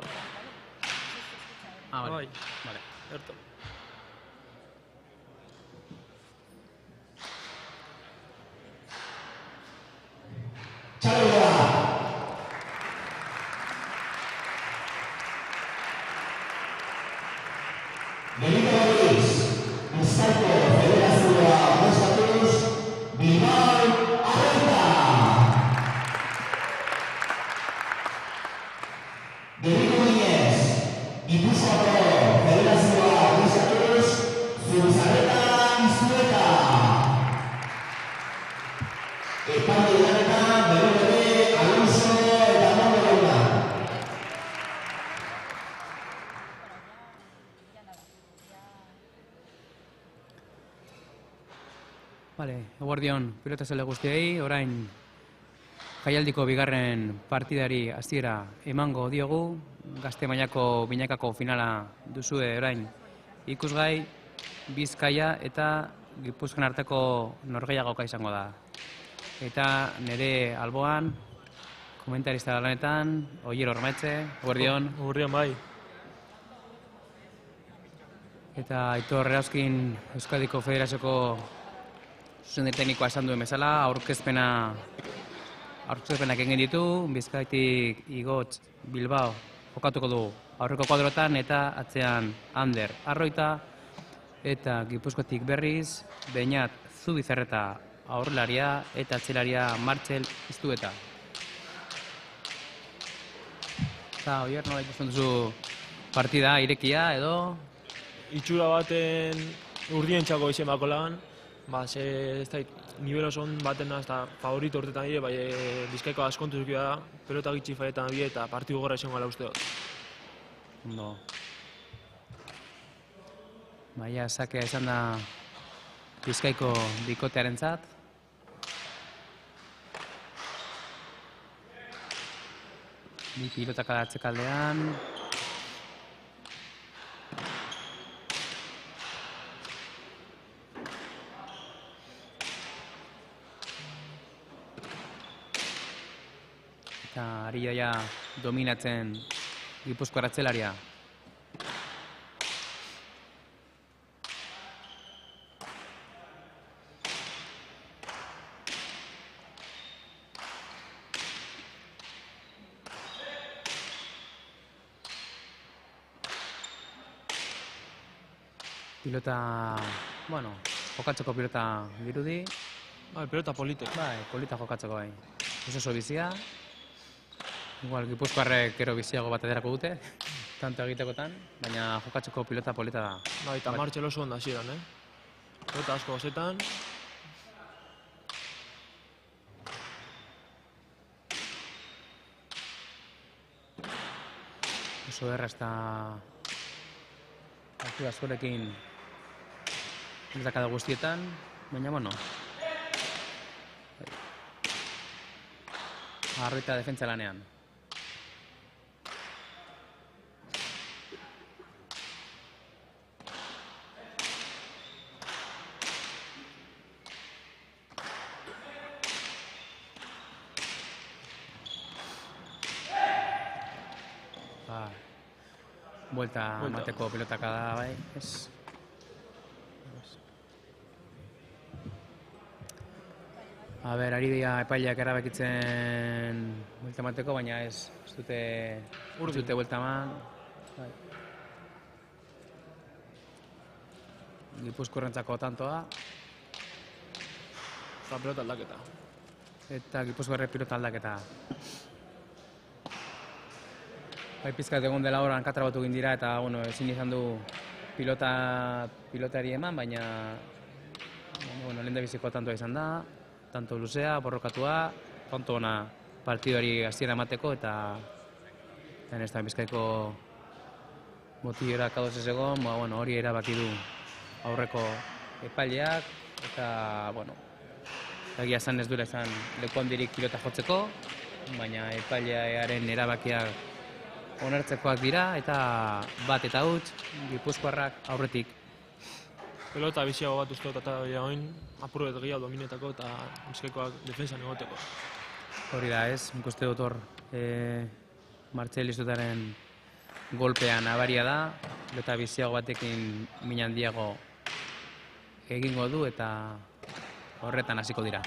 Ah, vale. Bai. Vale. Erto. Vale, eguerdion pilota zele guztiei, orain jaialdiko bigarren partidari hasiera emango diogu, gazte mailako binakako finala duzue orain ikusgai, Bizkaia eta Gipuzkoan arteko norgehiagoka izango da. Eta nire alboan, komentarista lanetan, Oier Ormaetxe, eguerdion. Eguerdion bai. Eta Aitor Erauzkin Euskadiko Federazioko zuzendari teknikoa esan duen bezala, aurkezpenak egin ditu, Bizkaitik Igotz Bilbao jokatuko du aurreko kuadrotan eta atzean Ander Arroita eta Gipuzkoatik berriz Beñat Zubizarreta aurrelaria eta atzelaria Martxel Iztueta. Eta Oier, nola ikusten duzu partida irekia edo? Itxura baten urdientzako izen bako lan, ez da, nivel oso baten eta favorito urtetan dire, bai Bizkaiko askontu zuki da, pelota gitxi faietan bie eta partidu gorra izango gala uste dut. Ondo. Baina, sakea izan da Bizkaiko bikotearentzat. Bi pilotak atzekaldean. Eta ari jaia dominatzen Gipuzkoar atzelaria. Pilota, bueno, jokatzeko pilota dirudi. Bai, pelota polite. Bai, polita jokatzeko bai. Oso bizia. Igual Gipuzkoarrek gero biziago bat aterako dute, tanto egitekotan, baina jokatzeko pilota polita da. Bai, eta Martxel oso onda hasieran, Pelota asko gozetan. Oso erraz eta altura askorekin hiltakada guztietan, baina bueno. Arroita defentsa lanean. Buelta emateko pilotaka da, bai, ez. A ber, ari dira epaileak erabakitzen buelta emateko, baina ez dute buelta eman. Gipuzkoarrentzako tantoa. Eta pelota aldaketa. Eta Gipuzkoarrek pilota aldaketa. Bai, pizkat egon dela horan katrabatu egin dira eta bueno, ezin izan du pilotari eman, baina bueno, lehen da biziko tantoa izan da, tanto luzea, borrokatua, tanto ona partiduari hasiera emateko eta ez da Bizkaiko motiora kadoz ez egon, bueno, hori erabaki du aurreko epaileak eta bueno, egia esan ez duela izan leku handirik pilota jotzeko, baina epailearen erabakiak onartzekoak dira eta bat eta huts Gipuzkoarrak aurretik. Pelota biziago bat uste dut eta oin apurret gehiago dominetako eta Bizkaikoak defensan egoteko. Hori da ez, nik uste dut hor Martxel Izutaren golpea nabaria da, eta biziago batekin min handiago egingo du eta horretan hasiko dira.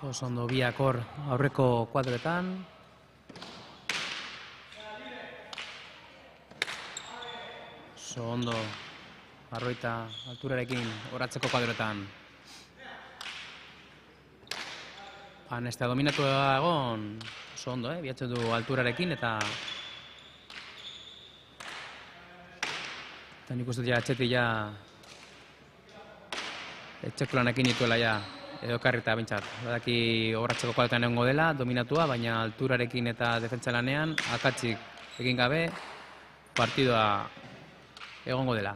Oso ondo biak hor aurreko kuadroetan. Oso ondo Arroita alturarekin horatzeko kuadroetan. Nestea dominatu egon oso ondo, bihatzen du alturarekin eta nik uste ja atxetik ja etxekulanekin dituela ja edo karrita bintzat. Badaki horatzeko kuadroetan egongo dela, dominatua, baina alturarekin eta defentsa lanean akatsik egin gabe partidua egongo dela.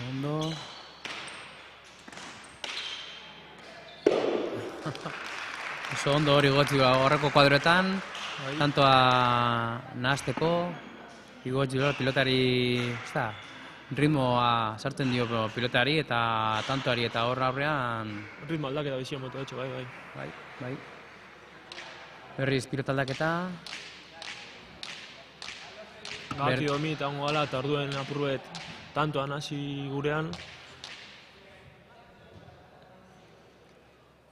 Ondo. Oso ondo hori gotzi horreko kuadroetan, tantoa nahazteko, igotzi pilotari, ritmoa sartzen dio pilotari eta tantoari eta horra aurrean... Ritmo aldaketa bizio moto etxo, bai. Bai. Berriz pilota aldaketa. Gaki domi eta ongo gala eta orduen apurruet tantoan hasi gurean.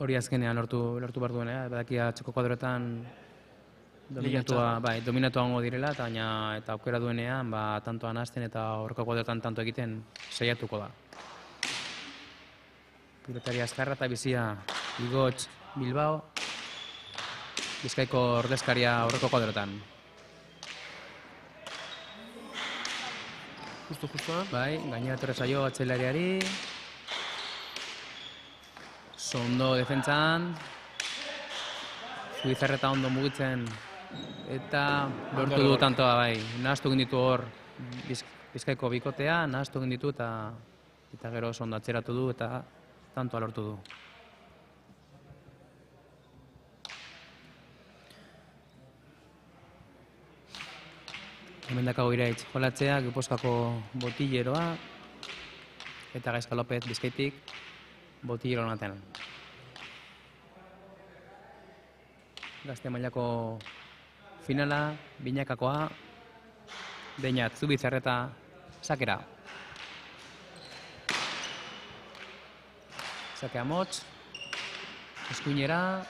Hori azkenean lortu behar duen, badaki atxeko kuadroetan dominatua ongo direla, eta aukera duenean tantoan hasten eta horreko kuadroetan tanto egiten saiatuko da. Pilotari azkarra eta bizia Igotz Bilbao, Bizkaiko ordezkaria horreko kuadroetan. Justo. Bai, gainera torre zaio atzelariari. Ondo defentsan. Zubizarreta ondo mugitzen. Eta lortu du tantoa, bai. Nahaztu egin ditu hor Bizkaiko bikotea, nahaztu egin ditu eta gero oso ondo atzeratu du eta tantoa lortu du. Hemen dakago Iraitz jolatzea, Gipuzkoako Botilleroa eta Gaizka Lopez Bizkaitik Botillero natean. Gazte mailako finala, binakakoa, Beñat Zubizarreta sakera. Sakea motz, eskuinera,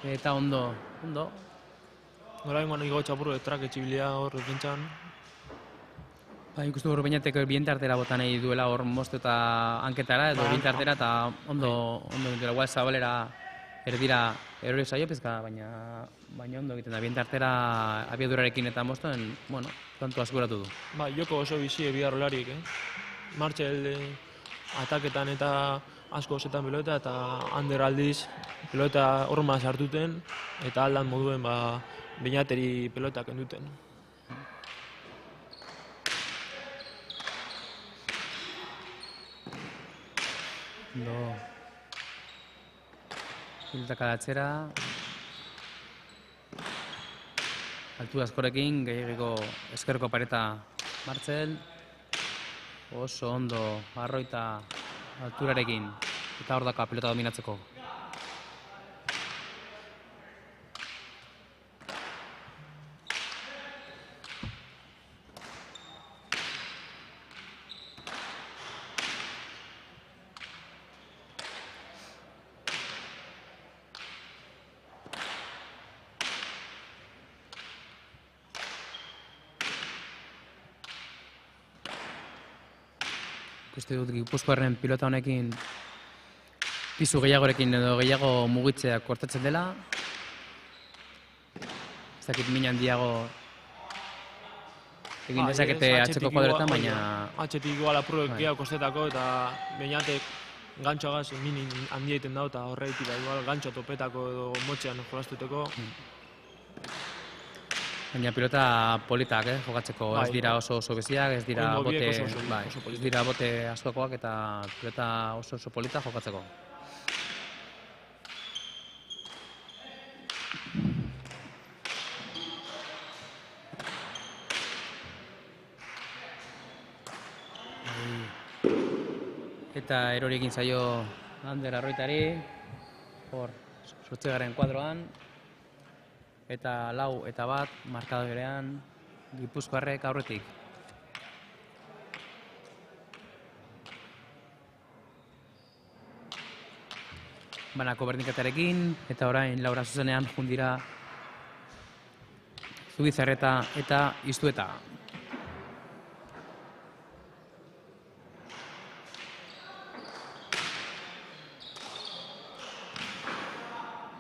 eta ondo. Gora ingoan Igotz apurruet trak etxibilia hor defentsan. Ikustu hor Beñatek bientartera bota nahi duela hor moztu eta hanketara edo bientartera eta ondo egiten duela. Zabalera erdira erori zaio pizka, baina ondo egiten da. Bientartera abiadurarekin eta moztuen, tanto askuratu du. Joko oso bizi bigarrolariek, Martxel ataketan eta asko zetan pelota eta Ander aldiz pelota horma sartuten eta aldan moduen Beñateri pelotak enduten. Pilotak adatzera. Altu askorekin, gehiagiko eskerko pareta Martxel. Oso ondo, Arroita alturarekin. Eta hor daka pelota dominatzeko. Uste dut Gipuzkoarren pilota honekin pisu gehiagorekin edo gehiago mugitzea kortatzen dela. Ez dakit min handiago egin dezakete atzeko kuadrotan, baina... Atxetik igual apurek gehiago kostetako, eta beinatek gantxoagaz minin handia egiten dau, eta horreitik igual gantxo topetako edo motxean jolastuteko. Baina pilota politak, jokatzeko, ez dira oso beziak, ez dira bote askokoak, eta pilota oso polita jokatzeko. Eta erori egin zaio Ander Arroitari, hor, 8. kuadroan, eta 4-1 markadorean Gipuzkoarrek aurretik. Banako berdinketarekin, eta orain Laura zuzenean jundira Zubizarreta eta Iztueta.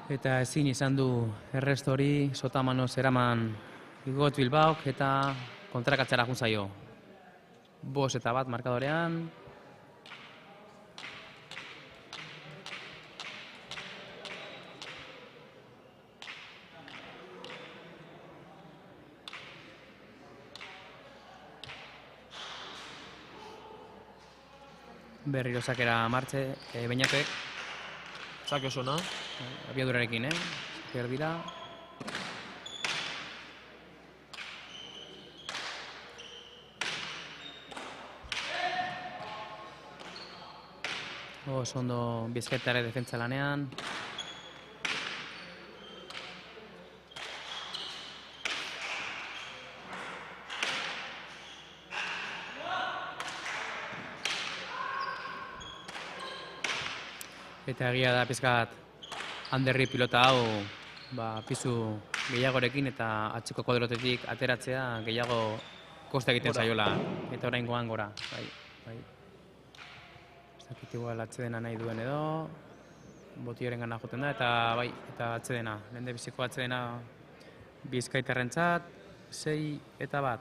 Eta ezin izan du erresto hori Sotamanoz eraman Igot Bilbaok eta kontrakatzera jun zaio. 5-1 markadorean. Berriro sakera martxe, Beñatek. Zake oso na. Abiadurarekin, Zer dira. Oso ondo Bizkaitare defentsa lanean. Eta egia da pizkat Anderri pilota hau pisu gehiagorekin eta atzeko kuadrotetik ateratzea gehiago kosta egiten zaiola. Eta oraingoan gora. Bai. Ez dakit igual atsedena nahi duen edo, Botioren gana joten da, eta atsedena. Lehendabiziko atsedena Bizkaitarrentzat, 6-1.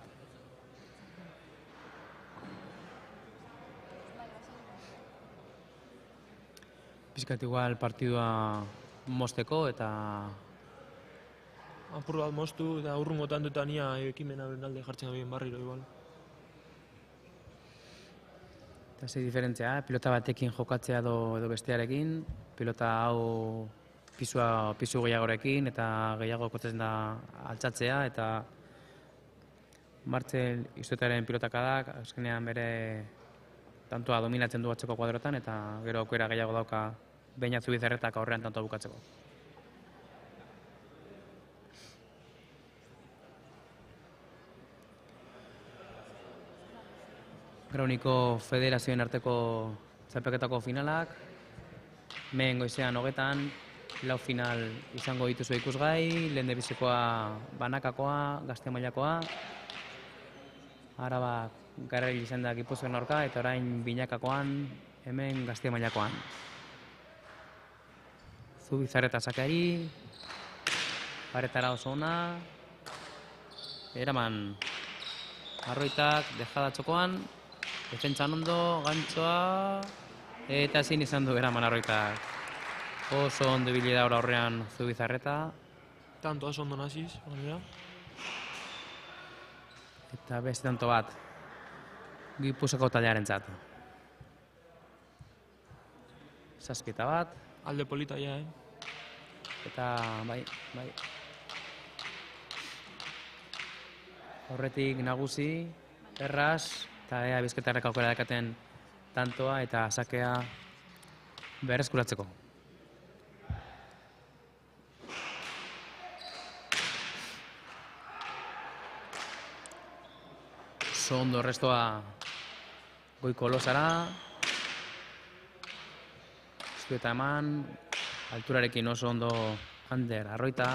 Pizkat igual partidua mozteko eta... Apur bat moztu eta urrungo tantuetan ia ekimena alde jartzen gabien barriro igual. Eta zei diferentzia, pilota batekin jokatzea edo bestearekin, pilota hau pisu gehiagorekin eta gehiago kotzen da altxatzea eta Martxel Iztuetaren pilotakadak azkenean bere tantoa dominatzen du atzeko kuadrotan eta gero aukera gehiago dauka Beñat Zubizarretak aurrean tantoa bukatzeko. Grauniko Federazioen arteko txapelketako finalak, mehen goizean 20, 4 final izango dituzu ikusgai, lehendabizikoa banakakoa, Gazte mailakoa, Araba Garrail izan da Gipuzkoan aurka eta orain binakakoan, hemen Gazte mailakoan. Zubizarreta sakeari, paretara oso ona, eraman Arroitak dejada txokoan, defentsan ondo, gantzoa, eta ezin izan du eraman Arroitak. Oso ondo ibili da aurrean Zubizarreta. Tanto oso ondo naziz, gainera. Eta beste tanto bat, Gipuzkoako taldearentzat. 7-1. Alde polita ja, Eta bai. Horretik nagusi, erraz, eta ea Bizkaitarrek aukera dakaten tantoa eta sakea berreskuratzeko. Oso ondo restoa goiko losara. Iztueta eman, alturarekin oso ondo Ander Arroita.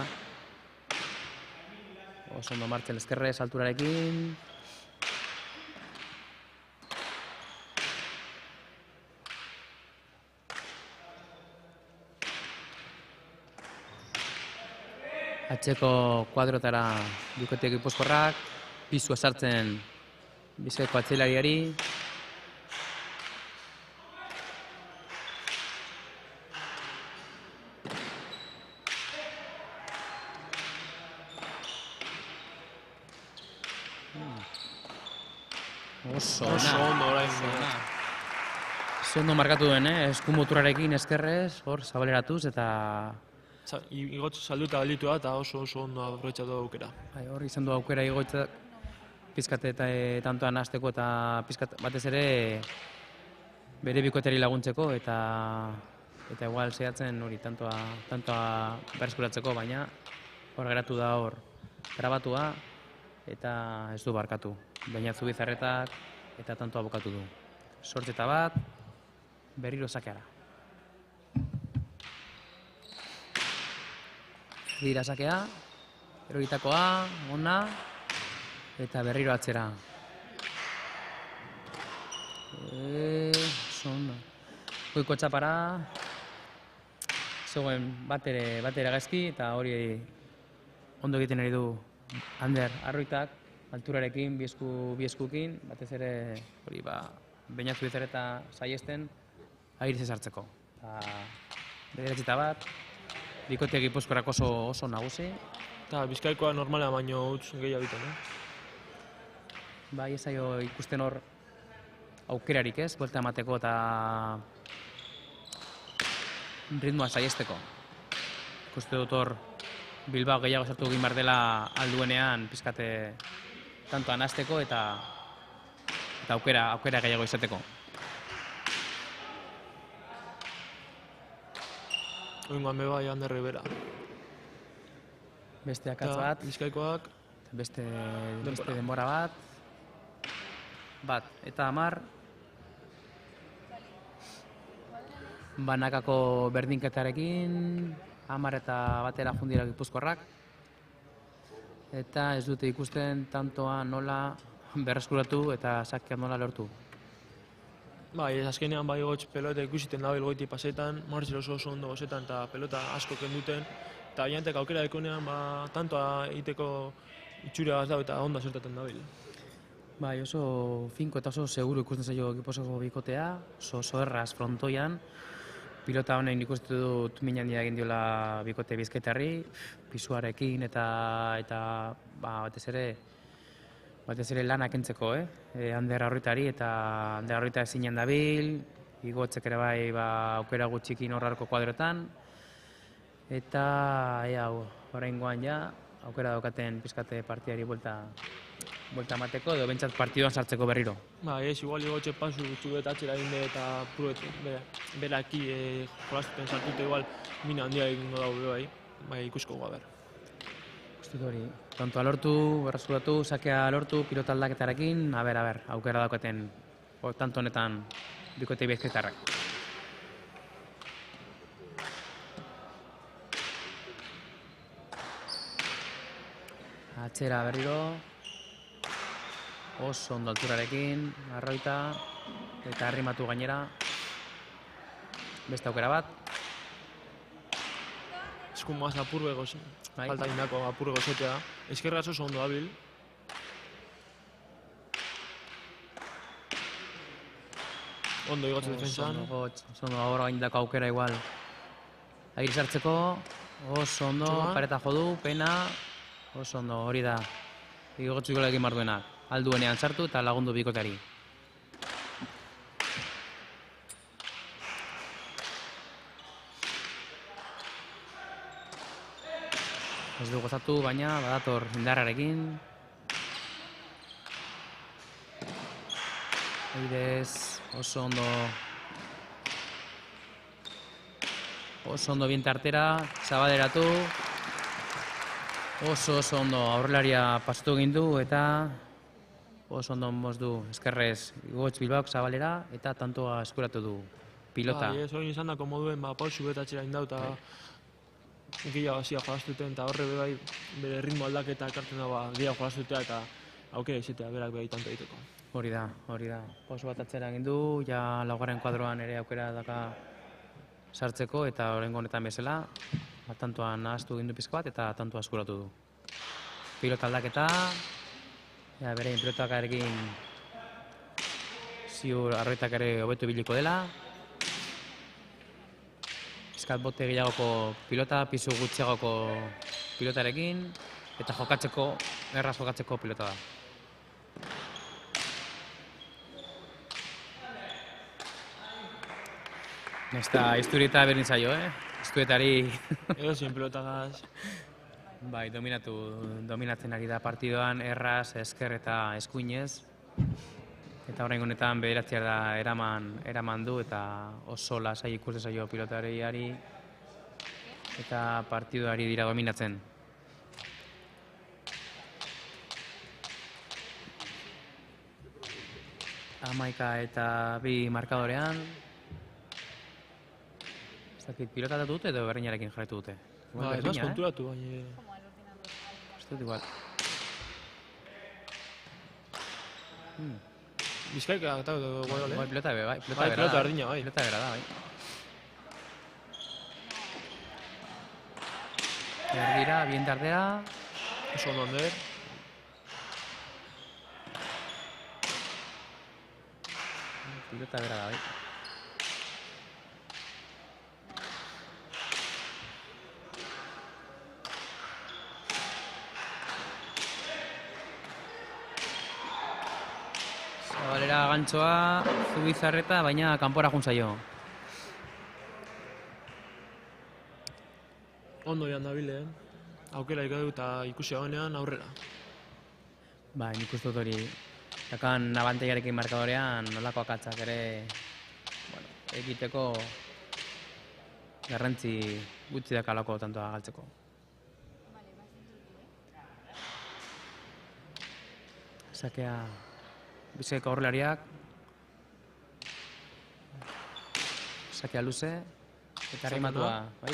Oso ondo Martxel Ezkerrez alturarekin. Atzeko kuadrotara bikote Gipuzkoarrak. pisua sartzen Bizkaiko atzelariari. Oso ondo orain. Ondo markatu duen, eskumoturarekin eskerrez, hor zabaleratuz eta Igotz salduta galditua eta oso ondo aprobetxatu aukera. bai, hor izan du aukera igoitzak pizkat eta tantoan hasteko eta pizkat batez ere bere bikoteari laguntzeko eta igual zehatzen hori tantoa berreskuratzeko, baina hor geratu da hor grabatua eta ez du barkatu. Baina Zubizarretak eta tantoa bukatu du. 8-1, berriro sakeara. Dira sakea, eroritakoa, ona, eta berriro atzera. Goiko txapara, zegoen bat ere gaizki, eta hori ondo egiten ari du Ander Arroitak, alturarekin, bi eskukin, batez ere hori Beñat Zubizarreta saiesten airiz ezartzeko. Bederatzi bat, bikote Gipuzkoarak oso nagusi. Eta Bizkaikoa normala baino utz gehiago egiten, Bai, ez zaio ikusten hor aukerarik ez, buelta emateko eta ritmoa saiesteko. Ikuste dut hor Bilbao gehiago sartu egin behar dela alduenean pizkate tantoan hasteko eta aukera gehiago izateko. Oingoan bai Ander Ribera. Beste akatz bat, Bizkaikoak beste denbora bat eta 10. Banakako berdinketarekin 10 eta batera jundira Gipuzkoarrak. Eta ez dute ikusten tantoa nola berreskuratu eta sakea nola lortu. Bai, azkenean bai gotz pelota ikusiten dabil goiti pasetan, Marcel oso ondo gozetan eta pelota asko kenduten. Eta biantek aukera dekonean tantoa egiteko itxura gaz dago eta ondo zertaten dabil. Bai, oso finko eta oso seguru ikusten zaio Gipuzkoako bikotea, oso erraz frontoian. Pilota honen ikusten dut min handia egin diola bikote bizkaitarri, pisuarekin eta batez ere lanak entzeko, Ander Arroitari eta Ander Arroita ezinen dabil, igotzek ere bai aukera gutxikin horrarko kuadrotan, eta oraingoan ja aukera daukaten pizkate partiari buelta emateko edo bentsat partiduan sartzeko berriro. Ez igual igotxe pasu gutxu eta atxera egin eta beraki jolastuten sartute igual mina handia egingo dago bai ikusko gaber. Guztut hori, tantoa lortu, berreskuratu, sakea lortu, pilota aldaketarekin, aukera daukaten tanto honetan bikote bizkaitarrak. Atzera berriro, oso ondo alturarekin, Arroita, eta arrimatu gainera. Beste aukera bat. Eskumaz apurbe goze, falta indako apurbe gozetea. Eskerraz oso ondo dabil. Ondo igotze defensan. Oso ondo ahora indako aukera igual. Aire sartzeko, oso ondo, pareta jodu, pena, oso ondo, hori da. Igotzu ikola egin marduenak. Alduenean sartu eta lagundu bikoteari. Ez du gozatu, baina badator indarrarekin. Aidez, oso ondo bien tartera, zabaderatu. Oso ondo aurrelaria pasatu egin du eta oso ondo mozdu eskerrez Igotz Bilbaok zabalera eta tantoa eskuratu du pilota. Ez hori izan dako moduen pausu betatxera indau eta gehiago hasia jolastuten eta horre bai bere ritmo aldaketa ekartzen da gehiago jolastutea eta aukera izatea berak beha tanto egiteko. Hori da. Pausu bat atzera egin du, ja laugarren kuadroan ere aukera daka sartzeko eta oraingo honetan bezala tantoan nahaztu egin du pizka bat eta tantoa eskuratu du. Pilota aldaketa Ja, bere pilotakarekin ziur arroitak ere hobetu biliko dela. Eskat bote gehiagoko pilota, pisu gutxiagoko pilotarekin, eta jokatzeko, erraz jokatzeko pilota da. Nesta Izturieta berdin zaio, Iztuetari Edo zin pelotagaz. bai, dominatzen ari da partidoan, erraz, esker eta eskuinez. Eta orain honetan bederatzea da eraman du eta oso lasai ikuste zaio pilotariari eta partidoari dira dominatzen. Hamaika eta 2 markadorean. Ez dakit pilota datu dute edo berdinarekin jarraitu dute? Ba, ez naz konturatu, baina... Ez dut igual. Bizkaika eta goiole. Bai, pilota be, bai. Bai, pilota berdina, bai. Pilota bera da, bai. Erdira, bien tardea. Oso ondo Ander. Pilota bera da, bai. Zabalera gantxoa, Zubizarreta, baina kanpora jun zaio. Ondo joan dabile, aukera ikadu eta ikusi dagoenean aurrera. Bai, nik uste dut hori. Dakan abanteiarekin markadorean nolako akatzak ere egiteko garrantzi gutxi dakalako tantoa galtzeko. Sakea Bizkaiko aurrelariak. Sakea luze eta arrimatua, bai.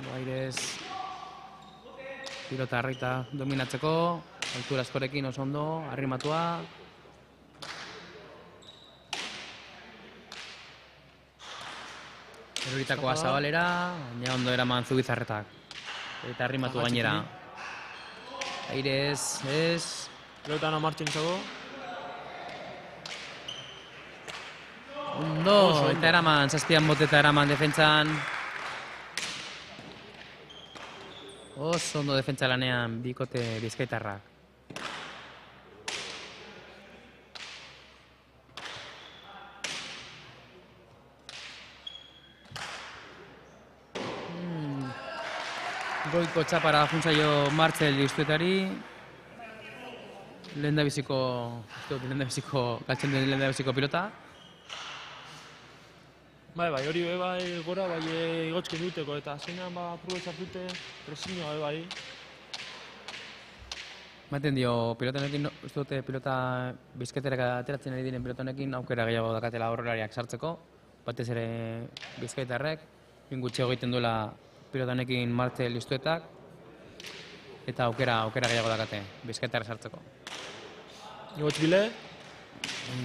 Bairez pilota harrita dominatzeko, altura askorekin oso ondo, arrimatua. Eroritakoa Zabalera, baina ondo eraman Zubizarretak. Eta arrimatu gainera. Airez, ez. Pelota no martxen zago. Ondo, eta eraman, zazpian boteta eraman defentsan. Oso ondo defentsa lanean bikote bizkaitarrak. Goiko txapara funtzaio Martzel Iztuetari. Lehendabiziko galtzen duen lehendabiziko pilota. Bai, hori bai gora, bai igotzken duteko eta zeinan aprobetxat dute presinioa bai. Maten dio pilotanekin, uste dute pilota bizkaiterak ateratzen ari diren pilotanekin aukera gehiago dakatela aurrelariak sartzeko. Batez ere bizkaitarrek, ingutxeo egiten duela pilotanekin Martzel Iztuetak eta aukera gehiago dakate bizkaitarra sartzeko. Igotz bile?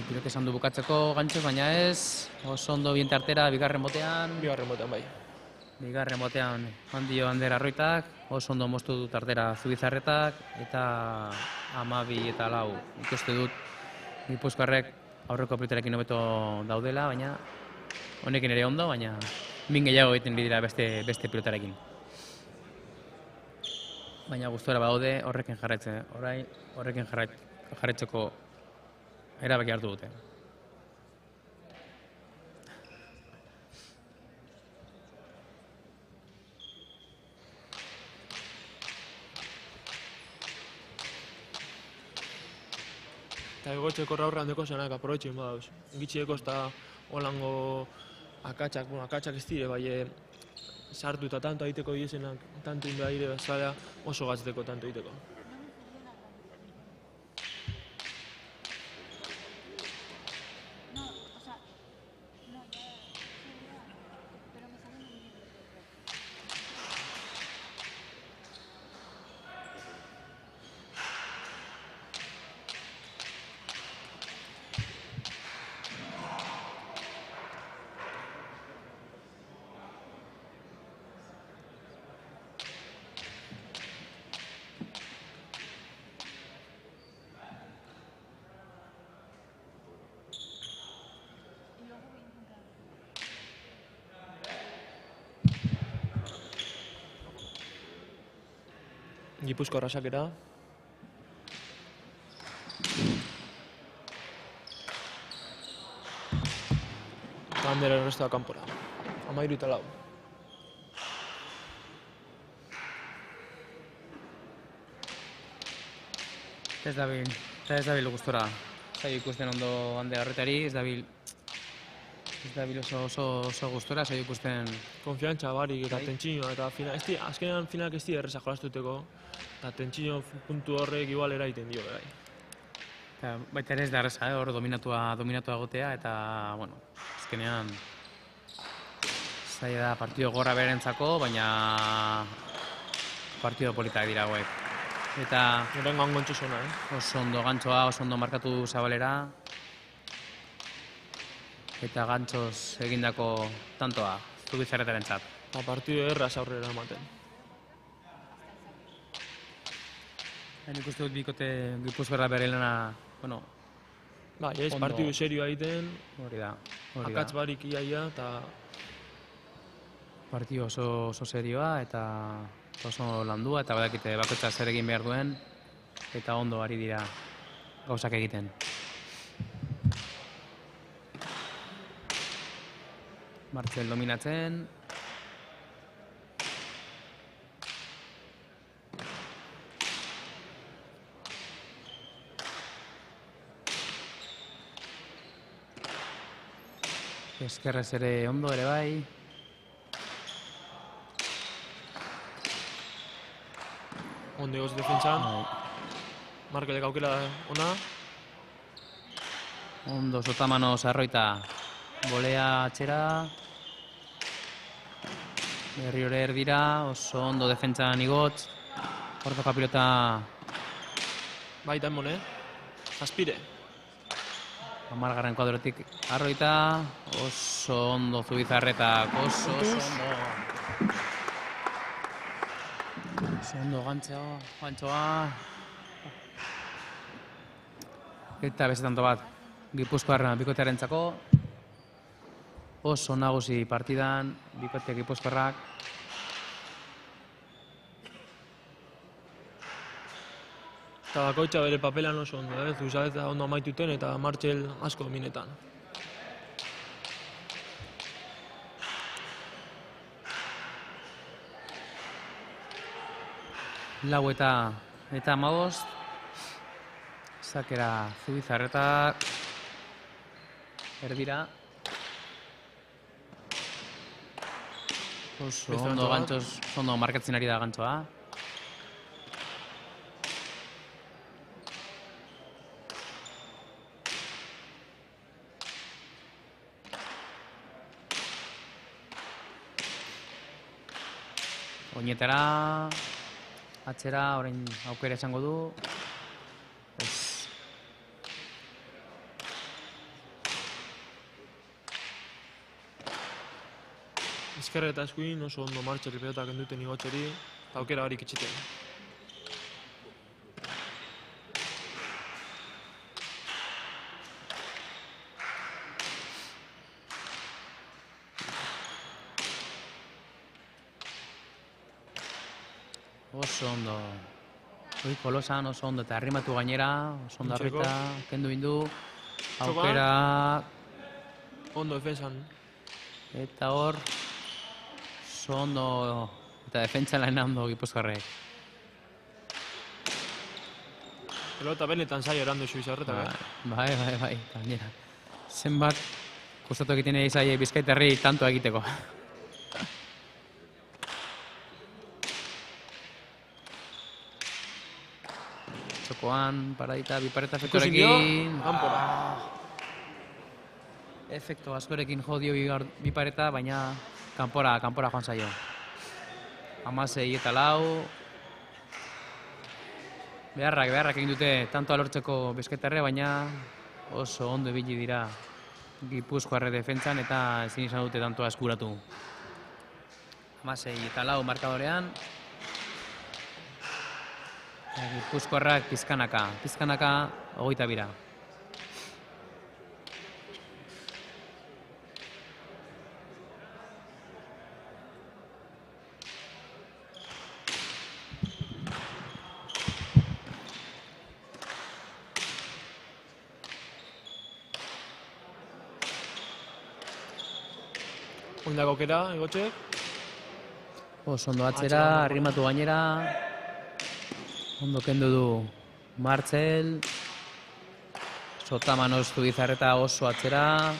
Pilote esan du bukatzeko gantxoz, baina ez. Oso ondo bien tartera, bigarren botean. Bigarren botean bai. Bigarren botean handio Ander Arroitak, oso ondo moztu du tartera Zubizarretak, eta 12 eta 4. Ikuste dut Gipuzkoarrek aurreko pilotarekin hobeto daudela, baina honekin ere ondo, baina min gehiago egiten dira beste pilotarekin. Baina gustora badaude horrekin jarraitzeko erabaki hartu dute. Eta egotzeko aurrean deko zenak aprobetxen badauz. Gitxieko eta holango akatsak ez dire, bai sartu eta tanto egiteko diesenak, tanto inda aire bezala oso gatzteko tanto egiteko. Gipuzko arrasakera. Eta handera errestoa kanpora. 13-4. Ez dabil gustora. Zai ikusten ondo hande horretari, ez dabil oso gustora, zai ikusten... Konfiantza barik eta Bai. tentsinoa eta azkenean finalak ez dira erreza jolastuteko. Eta tentsino puntu horrek igual eraiten dio, bai. Eta baita ere ez da erreza, hor dominatua egotea, eta, bueno, azkenean... Zaila da partido gorra berentzako, baina... Partido politak dira hauek. Eta Noren gangontxo zona, oso ondo gantxoa, oso ondo markatu Zabalera. Eta gantxoz egindako tantoa, Zubizarretarentzat. Eta partido erraz aurrera ematen. Nik uste dut bikote Gipuzkoarra bere lana, bueno, Bai, ez, Ondo. partidu serioa egiten, hori da. akats barik iaia, eta Partio oso serioa eta oso landua eta badakite bakoitza zer egin behar duen eta ondo ari dira gauzak egiten. Martxel dominatzen. Eskerrez ere ondo ere bai. ondo egoz defentsan, Bai. Markelek aukera ona, Ondo sotamano Sarroita. Bolea atxera. Berriore erdira, oso ondo defentsan igotz. Hortoko pilota baita emone, Aspire, Amargarren kuadrotik Arroita, oso ondo Zubizarretak, oso ondo. Oso ondo gantxoa. Eta beste tanto bat, Gipuzkoarra bikotearentzako. Oso nagusi partidan, bikote Gipuzkoarrak. eta bakoitza bere papelan oso ondo, Zubizarreta ondo amaituten eta Martxel asko minetan. Lau eta 15. Zakera Zubizarretak. Erdira. Oso Beste ondo gantxo bat. gantxoz, ondo markatzen ari da gantxoa. Oinetara, atzera, orain aukera esango du. Ez. Ezkerre eta eskuin oso ondo Martxel pelotak enduten igotxeri, eta aukera barik itxiten. Oso ondo. Ui, kolosan oso ondo eta arrimatu gainera, oso ondo Intzeko. Arroita, kendu indu. Txokoan. Aukera, Ondo defensan, eta hor, oso ondo, eta defentsa lana ondo Gipuzkoarrek. pelota benetan zaila erandu Zubizarretak, Bai, gainera. Zenbat, gustatu egiten ari zaie Bizkaitarri tanto egiteko. Txokoan, paradita, bipareta Ikusi dio, efektorekin. kanpora. Efekto askorekin jo dio bipareta, baina kanpora joan zaio. 16 eta 4. Beharrak egin dute tanto alortzeko Bizkaitarre, baina oso ondo ibili dira Gipuzkoarre defentsan eta ezin izan dute tantoa eskuratu. 16 eta 4 markadorean. Eta Gipuzkoarrak pizkanaka 22. Oindako aukera, egotxek. Oso ondo atzera, Atzera, arrimatu gainera. Ondo kendu du Martzel. Sotamanoz Zubizarreta oso atzera.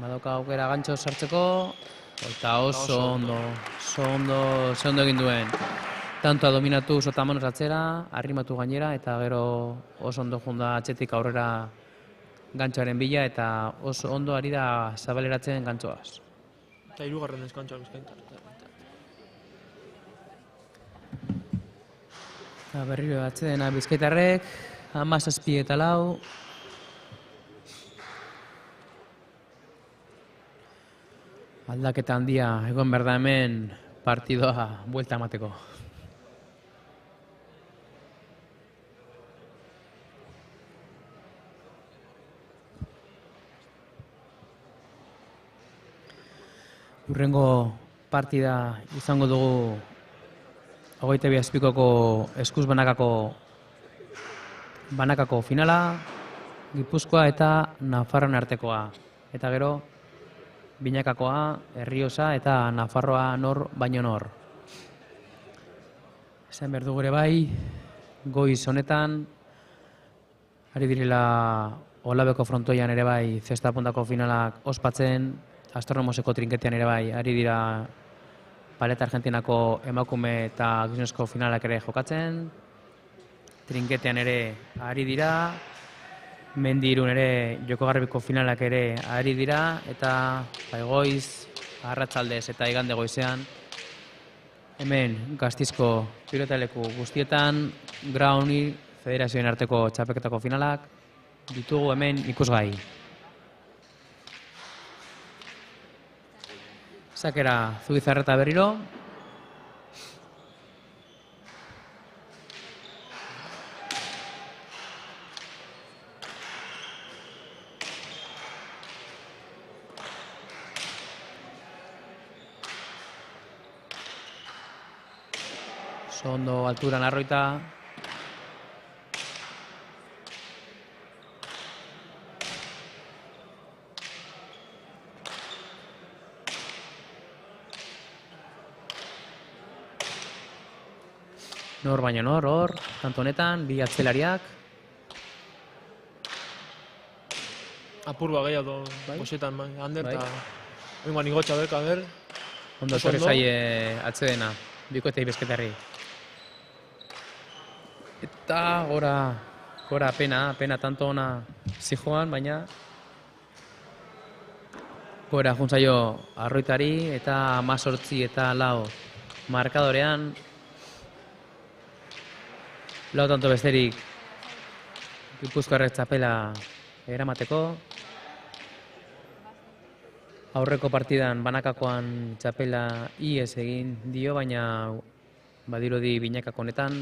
Badoka aukera gantxo sartzeko. Eta oso ondo egin duen. Tantoa dominatu Sotamanoz atzera, arrimatu gainera, eta gero oso ondo junda atzetik aurrera gantxoaren bila, eta oso ondo ari da zabaleratzen gantxoaz. Eta hirugarren deskantzoa bizkaintar. Eta berriro atzedena Bizkaitarrek, 17-4. Aldaketa handia egon behar da hemen partidoa buelta emateko. Hurrengo partida izango dugu 22 azpikoko eskuz banakako finala, Gipuzkoa eta Nafarroan artekoa. Eta gero, binakakoa, Errioxa eta Nafarroa nor baino nor. Esan behar dugu ere bai, goiz honetan, ari direla Olabeko frontoian ere bai zesta puntako finalak ospatzen, Astornomoseko trinketean ere bai, ari dira Paleta Argentinako emakume eta gizonezko finalak ere jokatzen. Trinketean ere ari dira. Mendi Irun ere Joko Garbiko finalak ere ari dira. Eta goiz, arratsaldez eta igande goizean. Hemen Gasteizko pilotaleku guztietan, Grauni federazioen arteko txapelketako finalak ditugu hemen ikusgai. Sakera Zubizarreta berriro. Ondo alturan Arroita. Nor baino nor, hor, tanto honetan, bi atzelariak. Apur bat gehiago, bosetan, Ander, Bai. eta bengoan igotxa beka, ber. Ondo Oso etorri ondo. zaie atzedena, bikoetei bezketarri. Eta gora pena tanto ona zijoan, baina gora juntzaio Arroitari eta 18 eta 4 markadorean. Lau tanto besterik Gipuzkoarrek txapela eramateko. Aurreko partidan banakakoan txapela ies egin dio, baina badirudi binakako honetan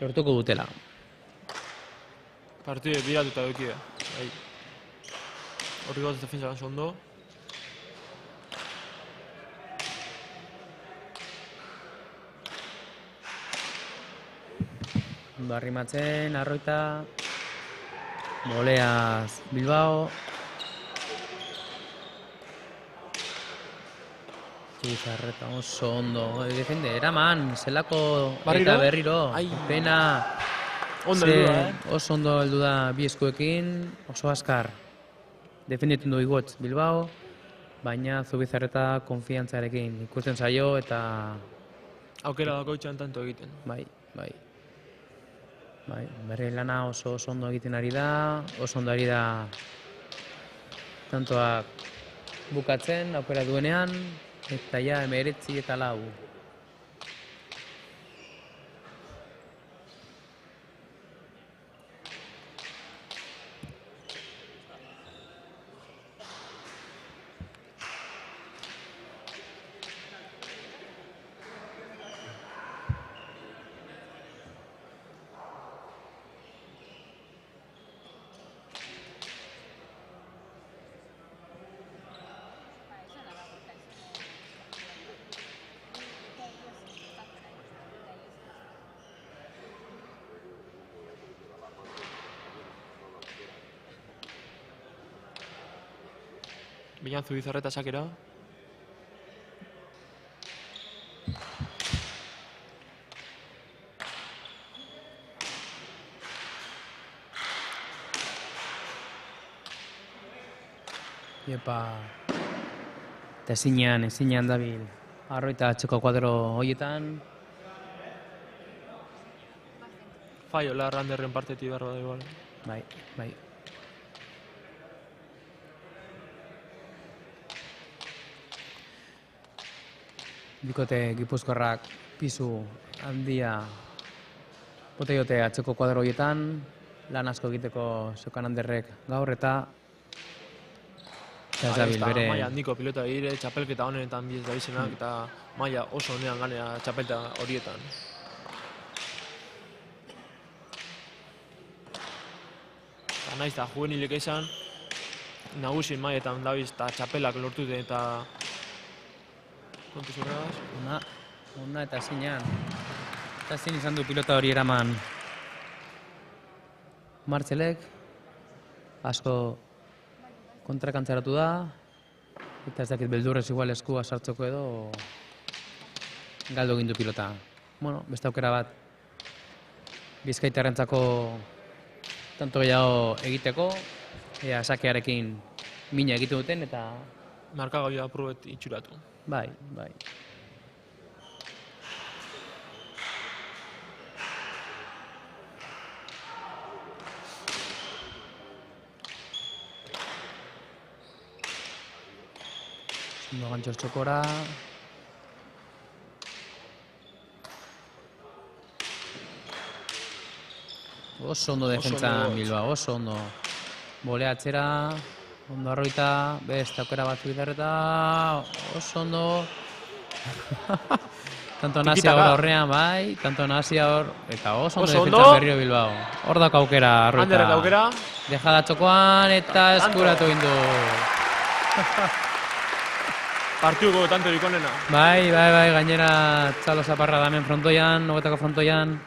lortuko dutela. Partide biratuta dukide. Horri gotz defensa ganso ondo. Barrimatzen, Arroita, Boleaz, Bilbao. Zubizarreta oso ondo, defende, eraman, zelako Barriro? eta berriro. Ai. Pena, Ondo ze heldu da, oso ondo heldu da bi eskuekin, oso azkar. Defenditzen du Igotz Bilbao, baina Zubizarreta konfiantzarekin ikusten zaio eta Aukera dakoitzean tanto egiten. bai. Bere lana oso ondo egiten ari da, oso ondo ari da tantoak bukatzen, aukera duenean, eta ja 19 eta 4. Bilan Zubizarreta sakera. Iepa. Eta ezinean dabil. Arroita atxeko kuadro horietan. Fallo, la Randerren partetik behar bada igual. Bai. Bikote Gipuzkoarrak pisu handia bota diote atzeko kuadro horietan, lan asko egiteko zeukan Anderrek gaur eta ez dabil bere... Maia handiko pilota dire, txapelketa honetan bidez dabizenak eta maia oso honean ganea txapelta horietan. Eta naiz eta juvenilek izan, nagusin maietan dabiz eta txapelak lortu den eta kontu zurregaz. Ona eta zinean. Eta zin izan du pilota hori eraman Martzelek. Asko kontrakantzaratu da. Eta ez dakit beldurrez igual eskua sartzeko edo galdu egin du pilota. Bueno, beste aukera bat Bizkaitarrentzako tanto gehiago egiteko. Ea sakearekin mina egiten duten eta... Markagabia aprobet itxuratu. Bai. Ondo Gantxor txokora. Oso ondo defentsa Bilbao, oso ondo. Bolea atzera, ondo Arroita, beste aukera bat Zubizarreta, oso ondo. Tanto nazia hor aurrean, bai, tanto nazia hor, eta oso ondo defentsa berriro Bilbao. Hor dako aukera Arroita. Anderrek aukera. Dejada txokoan eta eskuratu egin du. Partiuko tanto ikonena. Bai, gainera Txalo Zaparra da hemen frontoian, nogetako frontoian.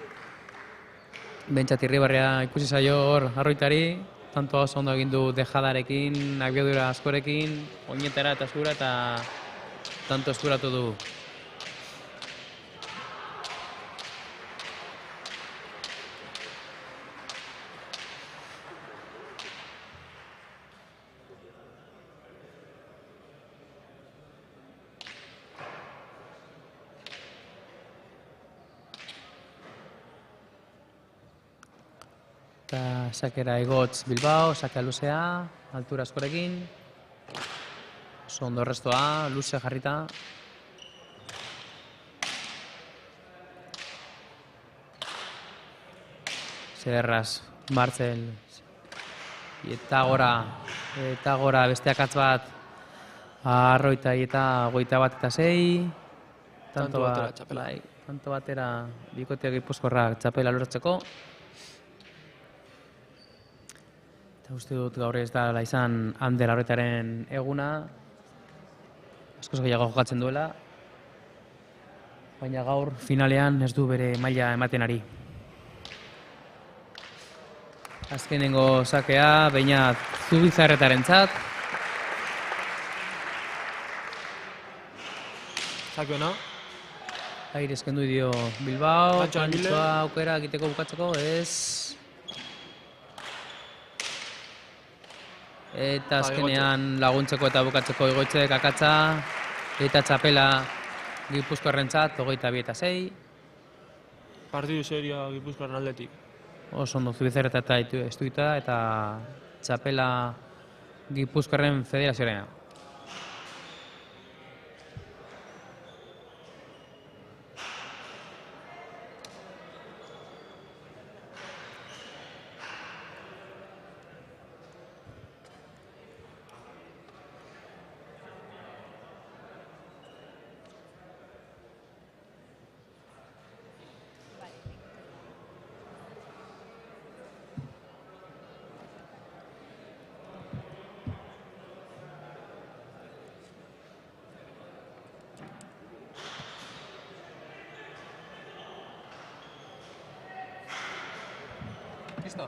Bentsat Irribarria ikusi zaio hor Arroitari. Tanto oso ondo egin du dejadarekin, abiadura askorekin, oinetara eta eskura eta tanto eskuratu du. Eta sakera egotz Bilbao, sakea luzea, altura askorekin. Oso ondo restoa, luze jarrita. Zerraz, Martzel. Eta gora beste akatz bat. Arroita eta 21-6. Tanto batera bikoteak Gipuzkoarrak txapela loratzeko. Uste dut gaur ez da izan Ander Arroitaren eguna. Askoz gehiago jokatzen duela. Baina gaur finalean ez du bere maila ematen ari. Azkenengo sakea, baina Zubizarretarentzat. Sake ona. Aire eskendu dio Bilbao. Kantxoa aukera egiteko bukatzeko, ez... Eta azkenean laguntzeko eta bukatzeko Igoitzek akatza eta txapela Gipuzkoarrentzat 22-6. Partidu serioa Gipuzkoaren aldetik. Oso ondo Zubizarreta eta estuita eta txapela Gipuzkoarren federazioarena. Listo.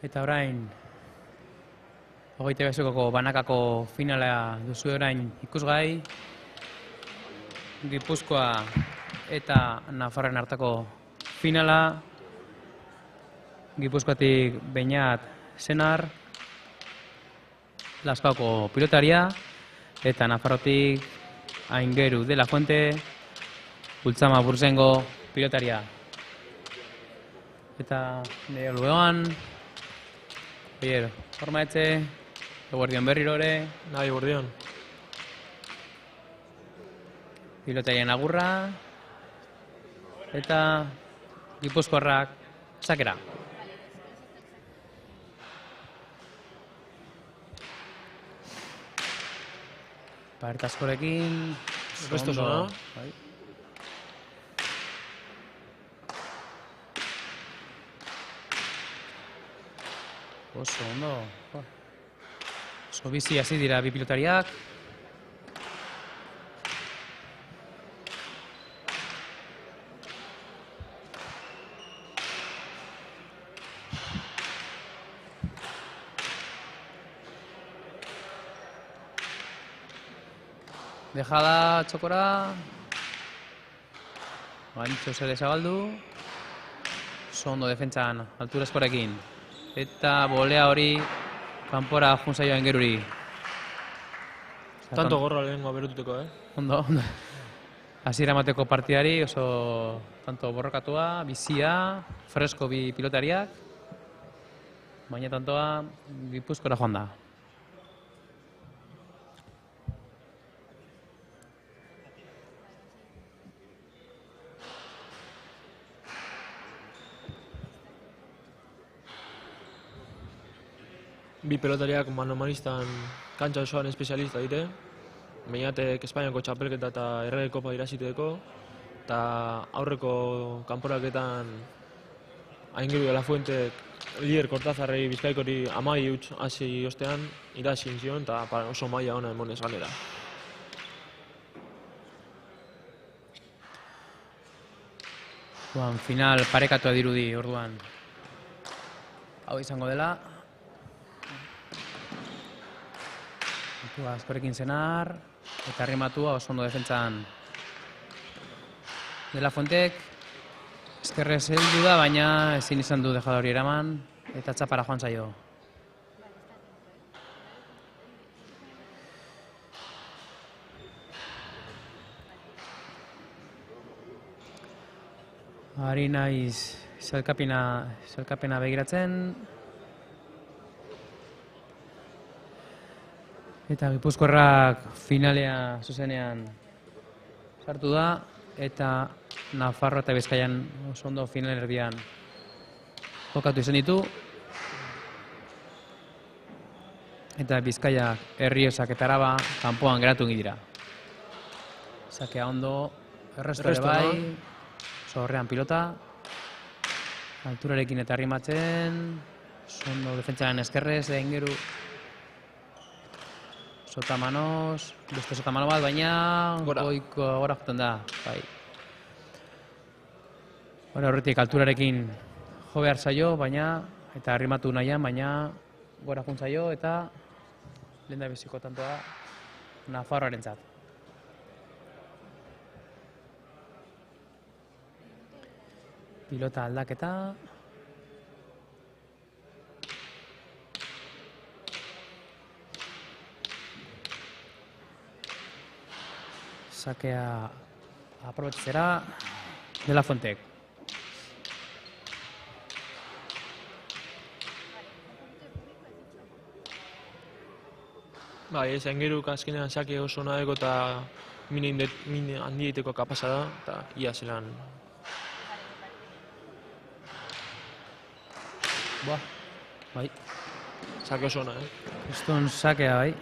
Eta orain, hogeita bezokoko banakako finala duzu orain ikusgai. Gipuzkoa eta Nafarren hartako finala. Gipuzkoatik Beñat Senar, Lazkaoko pilotaria, eta Nafarrotik Aingeru de la Fuente, Ultzama Burzengo pilotaria. Eta nire luean, Oier, forma etxe, eguerdion berriro ere, Nahi, gordion. pilotarien agurra, eta Gipuzkoarrak sakera. Paretaskorekin, Resto zona. Bai. Oso ondo. Oso bizi hasi dira bi pilotariak. Dejada txokora. Gantxo zer desabaldu. Oso ondo defentsan altura eskorekin. Eta bolea hori kanpora junzaioa Aingeruri. Tanto gorra lehenengoa berututeko, Ondo, ondo. Hasiera emateko partidari oso tanto borrokatua, bizia, fresko bi pilotariak. Baina tantoa Gipuzkoara joan da. Bi pelotariak manomanistan kantxa osoan espezialista dite. Beñatek Espainiako txapelketa eta errege kopa irasiteko. Eta aurreko kanporaketan Aingeru de la Fuentek lider Kortazarrei Bizkaikori 12 huts hasi ostean irasin zion eta oso maila ona emonez ganera. Final parekatua dirudi orduan. Hau izango dela. Askorekin Senar, eta arrimatua oso ondo defentsan De la Fuentek. Eskerrez heldu da, baina ezin izan du dejada hori eraman, eta txapara joan zaio. Ari naiz sailkapena begiratzen. Eta Gipuzkoarrak finalea zuzenean sartu da, eta Nafarro eta Bizkaian oso ondo finalerdian jokatu izan ditu. Eta Bizkaia, Errioxak eta Araba kanpoan geratu dira. Sakea ondo, erresto ere bai, oso horrean pilota. Alturarekin eta arrimatzen, oso ondo defentsaren eskerrez, Aingeru. Sotamanos, beste sotamano bat, baina goiko gora joten da. Bai. Horretik alturarekin jo behar zaio, baina, eta arrimatu nahian, baina gora juntzaio eta lehen da biziko tantoa Nafarroaren zat. Pilota aldaketa. Sakea aprobetxera De la Fuentek. Bai, ez Aingeruk azkenean sake oso nahiko eta min handi egiteko kapasa da, eta ia zelan. Bai. Sake oso ona, Kriston sakea, bai.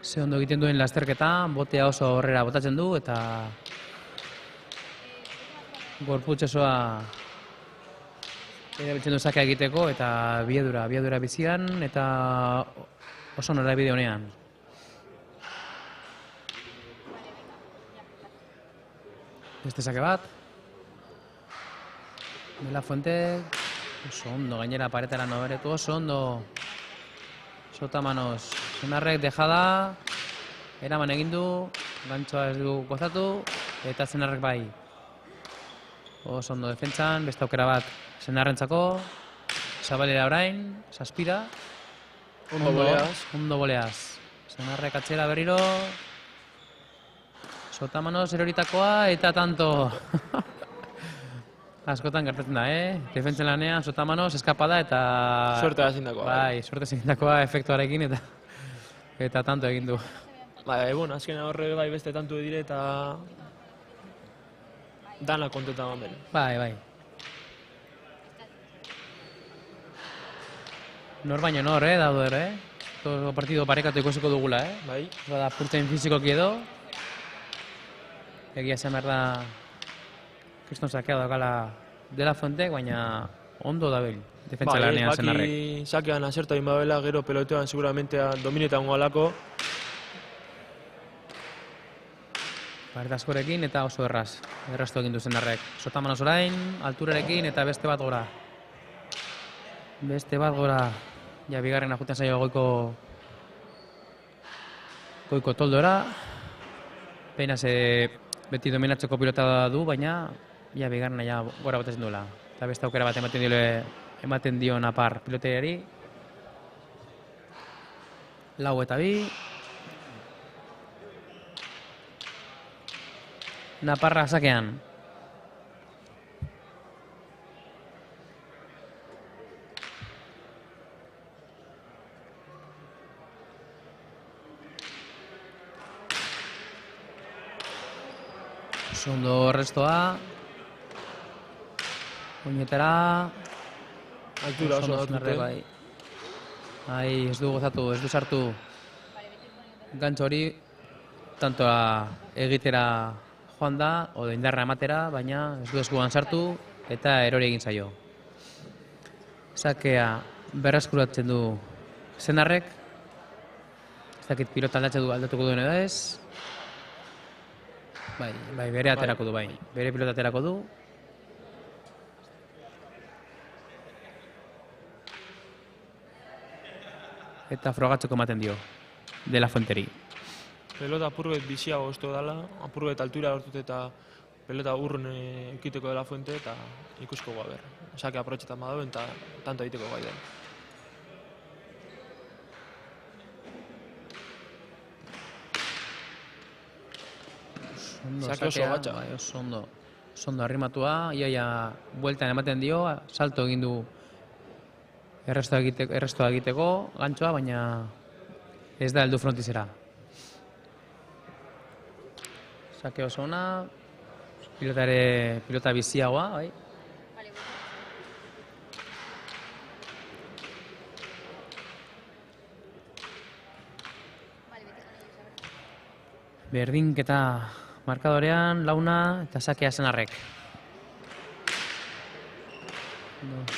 Ze ondo egiten duen lasterketa, botea oso horrera botatzen du, eta gorputzesoa erabiltzen du sakea egiteko, eta biadura bizian, eta oso norabide honean. Beste sake bat. De La Fuente oso ondo, gainera paretara noberetu oso ondo. Sotamanos, Senarrek dejada, eraman egin du, gantzoa ez du gozatu, eta Senarrek bai. Oso ondo defentsan, beste aukera bat Senarrentzako, Zabalera orain, Zazpira. Ondo boleaz. Ondo boleaz. Senarrek atzera berriro. Sotamanos eroritakoa eta tanto. Askotan gertatzen da, Defentsen lanean, Sotamanos, eskapada eta... Suerte azindakoa. Bai, suerte azindakoa efektuarekin eta tanto egin du. Bai, bueno, azken horre bai beste tantu dire eta... Dana kontenta gamen. Bai. Nor baino nor, daude, Todo partido parekatu ikusiko dugula, Bai. Da, purtzen fizikoki edo. Egia esan behar da... Kriston sakea daukala De La Fuente, baina ondo dabil. Defentsa lanean Senarrek. Baki sakean aserta inbabela, gero pelotean seguramente domineta ongo alako. Pareta askorekin eta oso erraz. Erraztu egin du Senarrek. Sotamanos orain, alturarekin eta beste bat gora. Ja, bigarren ajuten zaio goiko toldora. Peinaz beti dominatzeko pilota du, baina ja, bigarren ja gora bat ezin duela. Eta beste aukera bat ematen dio Napar piloteriari. 4-2. Naparra sakean. Ondo restoa. Oinetara. Altura oso dutute. Bai. Ez du gozatu, ez du sartu. Gantzo hori, tantoa egitera joan da, o indarra ematera, baina ez du eskuan sartu eta erori egin zaio. Sakea berreskuratzen du Senarrek. Ez dakit pilota aldatuko duen edo ez. Bai, bere aterako du, bai. Bere pilota aterako du. Eta frogatzeko ematen dio, De La Fuenteri. Pelota apurbet biziago esto dala, apurbet altura hortut eta pelota urrun ekiteko De La Fuente eta ikusko ber. Sake aprotxetan badauen eta tanto egiteko gai den. Sake oso gatxa. Bai, oso ondo arrimatua, iaia bueltan ematen dio, salto egin du errestoa egiteko gantxoa, baina ez da heldu frontizera. Sake oso ona, pilota biziagoa, bai. Berdinketa markadorean, 4 eta sakea Senarrek.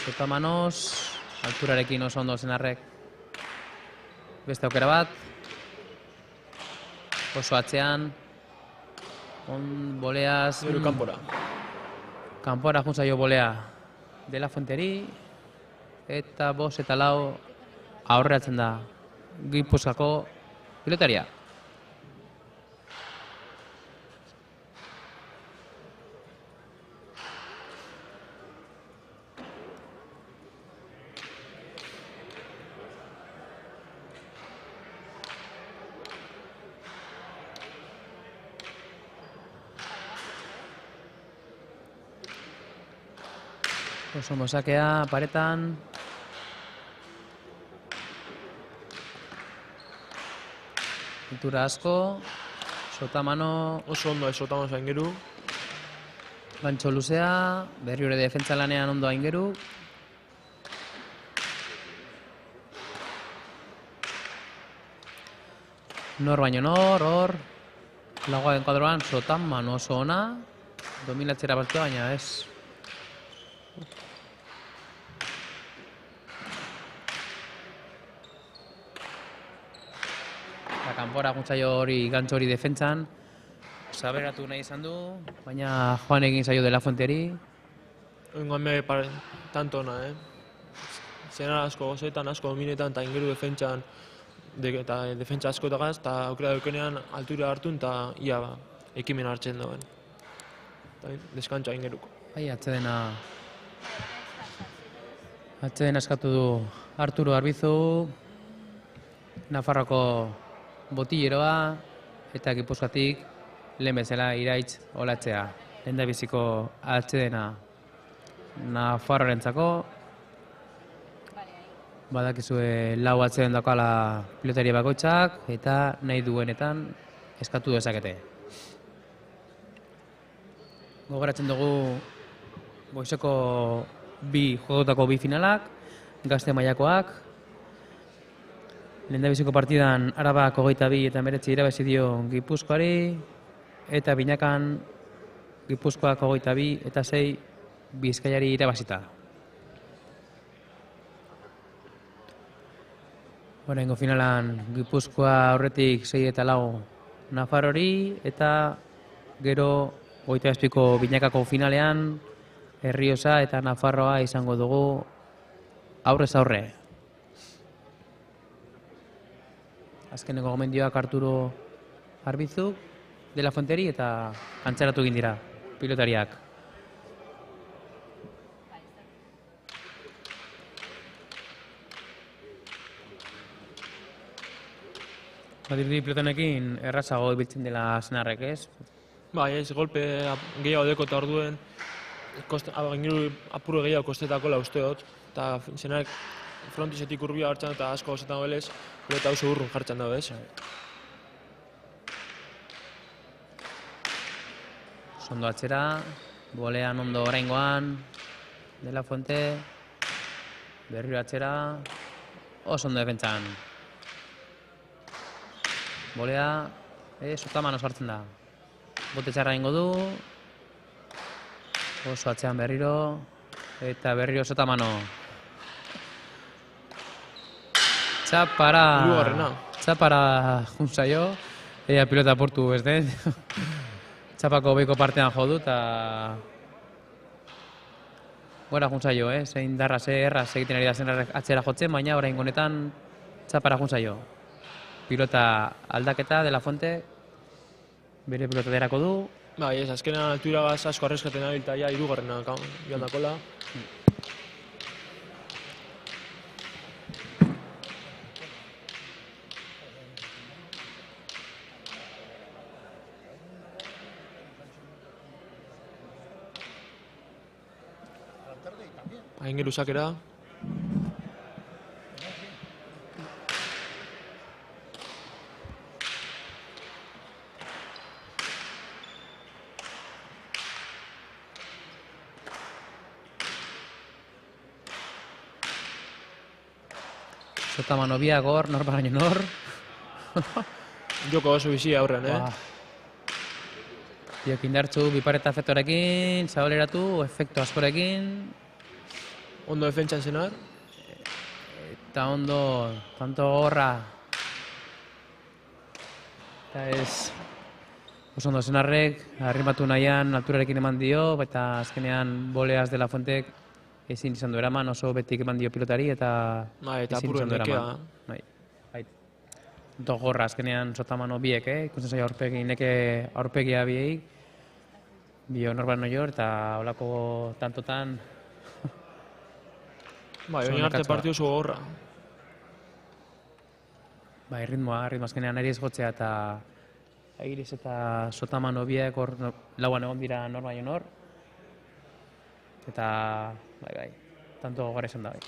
Sotamanos, alturarekin oso ondo Senarrek. Beste aukera bat. Oso atzean. Boleaz... Gero kanpora. Kanpora juntzaio bolea De La Fuenteri. Eta 5 eta 4 aurreatzen da Gipuzkoako pilotaria. Oso ondo sakea paretan. Altura asko. Sotamano. Oso ondo Sotamanos aingeru. Gantxo luzea. Berri hori defentsa lanean ondo aingeru. Nor baino nor, hor. Lagoa enkuadroan Sotamano oso ona. Dominatzera baltea, baina ez. Kanpora guntzaio hori gantzo hori defentsan. Saberatu nahi izan du, baina joan egin zaio De La Fuenteri. Oingoan tanto ona, Zeran asko gozetan, asko minetan, eta ingeru defentsan, eta defentsa askotagaz, eta aukera dukenean altura hartu eta ia ekimen hartzen duen. Deskantzoa ingeruko. Bai, atsedena eskatu du Arturo Arbizu, Nafarroko botileroa, eta Gipuzkoatik lehen bezala Iraitz Olatzea. Lehendabiziko atsedena Nafarroarentzako. Badakizue lau atzeden daukala pilotari bakoitzak, eta nahi duenetan eskatu dezakete. Gogoratzen dugu goizeko jokotako bi finalak, Gazte mailakoak. Lehendabiziko partidan Arabak 22 eta 19 irabazi dio Gipuzkoari, eta binakan Gipuzkoak 22 eta 6 Bizkaiari irabazita. Oraingo finalan Gipuzkoa aurretik 6 eta 4 Nafarrori, eta gero 27ko binakako finalean Errioxa eta Nafarroa izango dugu aurrez aurre. Azkeneko gomendioak Arturo Arbizu, De La Fuenteri, eta kantzeratu egin dira pilotariak. Badirudi pilotanekin errazago ibiltzen dela Senarrek, ez? Bai, golpe gehiago deko eta orduen, ingeru apuro gehiago kostetakola usteot, eta Senarrek frontizetik urbia hartzen eta asko gozetan belez, eta oso urrun jartzen dago, ez? Ondo atzera, bolean ondo oraingoan, De La Fuente, berriro atzera, oso ondo defentsan. Bolea, sotamano sartzen da. Bote txarra ingo du, oso atzean berriro, eta berriro sotamano. Txapara junzaio, ea pilota portu ez den. Txapako beiko partean jo du, eta gora junzaio, zein darra erraz egiten ari da zen atzera jotzen, baina orain honetan txapara junzaio. Pilota aldaketa De La Fuente, bere pilota derako du. Bai, ez, azkenean altura gaz asko arrezkaten abilta ja, irugarrena joan dakola. Aingeru sakera. Sotamano biak hor, nor bagaino nor. Joko oso bizi aurrean, Biok indartzu, bipareta efektorekin, zaboleratu, efektu askorekin. Ondo defentsan Senar. Eta ondo, tanto gorra. Eta ez, oso ondo Senarrek, arrimatu nahian alturarekin eman dio, eta azkenean boleaz De La Fuentek ezin izan du eraman, oso betik eman dio pilotari, eta eta ezin apuruen izan du nekea. eraman. Tanto gorra azkenean sotamano biek, ikusten zaio aurpegia biei, bio norbait noior, eta holako tantotan Bai, oin arte partiu oso gorra. Bai, ritmoa azkenean ari ez jotzea, eta Airiz eta sotamano biek hor lauan egon dira nor baino nor. Eta, bai, tanto gora izan da, bai.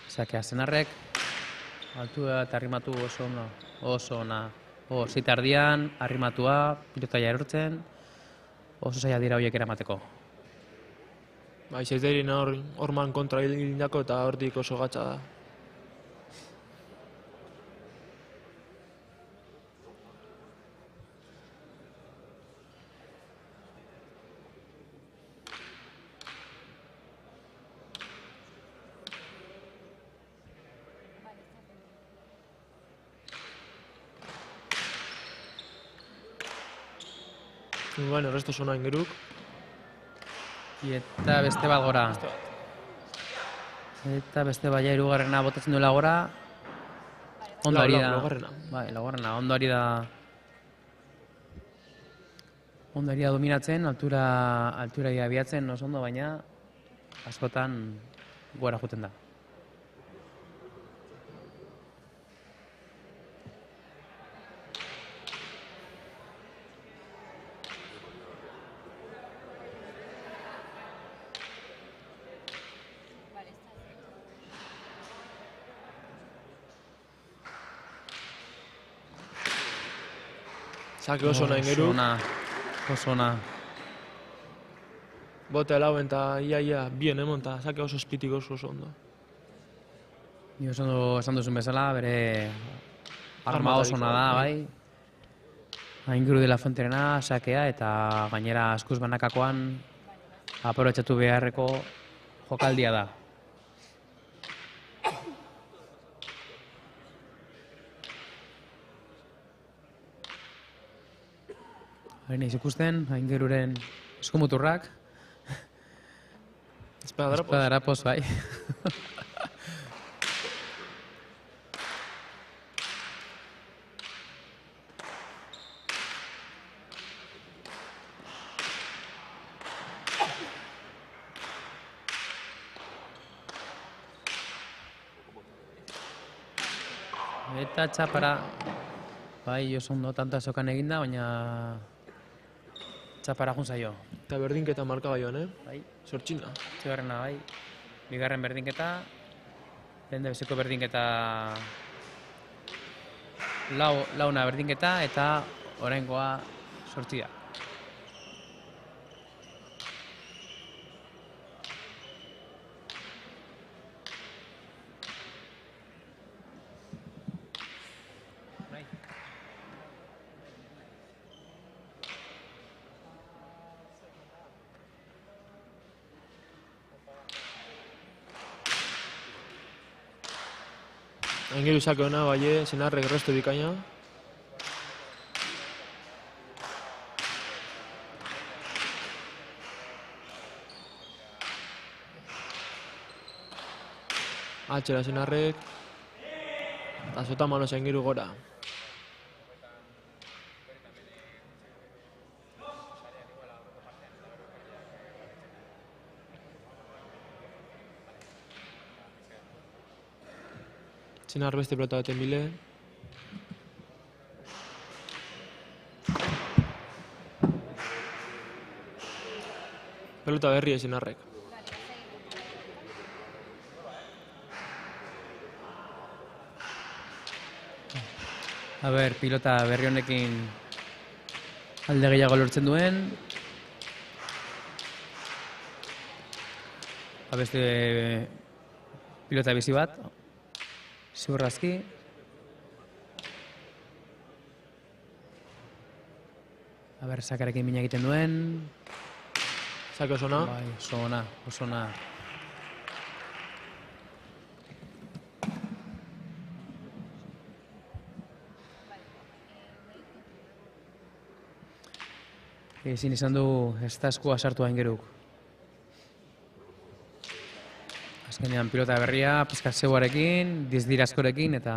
Sakea Senarrek, altua eta arrimatu oso ona. Zitardian, arrimatua, pilotaia erortzen, oso zaila dira horiek eramateko. Bai, zeiterin horman kontra hildako eta hortik oso gatsa da. Igual, erresto zona ingeruk. Eta beste bat gora. Eta beste baia hirugarrena botatzen duela gora. Ondo ari da. Laugarrena. Bai, laugarrena. Ondo ari da. Ondo ari da dominatzen, altura abiatzen oso ondo, baina askotan gora joten da. Sake oso nahi ingeruk. Oso ona. Bote lauen eta ia bien emon, eta sake oso espitik oso ondo. Ni oso ondo esan duzun bezala, bere arma oso ona da, bai. Aingeru de la Fuenterena, sakea, eta gainera askuz banakakoan aprobetxatu beharreko jokaldia da. Hori nahiz ikusten, Aingeruren eskumuturrak. Espadarapoz, bai. Eta txapara, bai, oso ondo tanto azokan eginda, baina txapara jun zaio. Eta berdinketa marka baioan, Bai, Zortxina. txigarrena, bai. Bigarren berdinketa, lehen da beziko berdinketa, launa berdinketa, eta oraingoa sortzia. Aingeru sake ona, bai, Senarrek erresto bikaina. Atxera Senarrek. Eta zota manos Aingeru gora. Senar beste pelota baten bile. Pelota berri Senarrek. A ber, pilota berri honekin alde gehiago lortzen duen. Beste pilota bizi bat. Ziurrazki. A ber, sakarekin mina egiten duen. Sake oso ona. Bai, oso ona, oso ona. Ezin izan du ez da eskua sartu Aingeruk. Azkenean pilota berria, pizka zeuarekin, dizdirazkorekin eta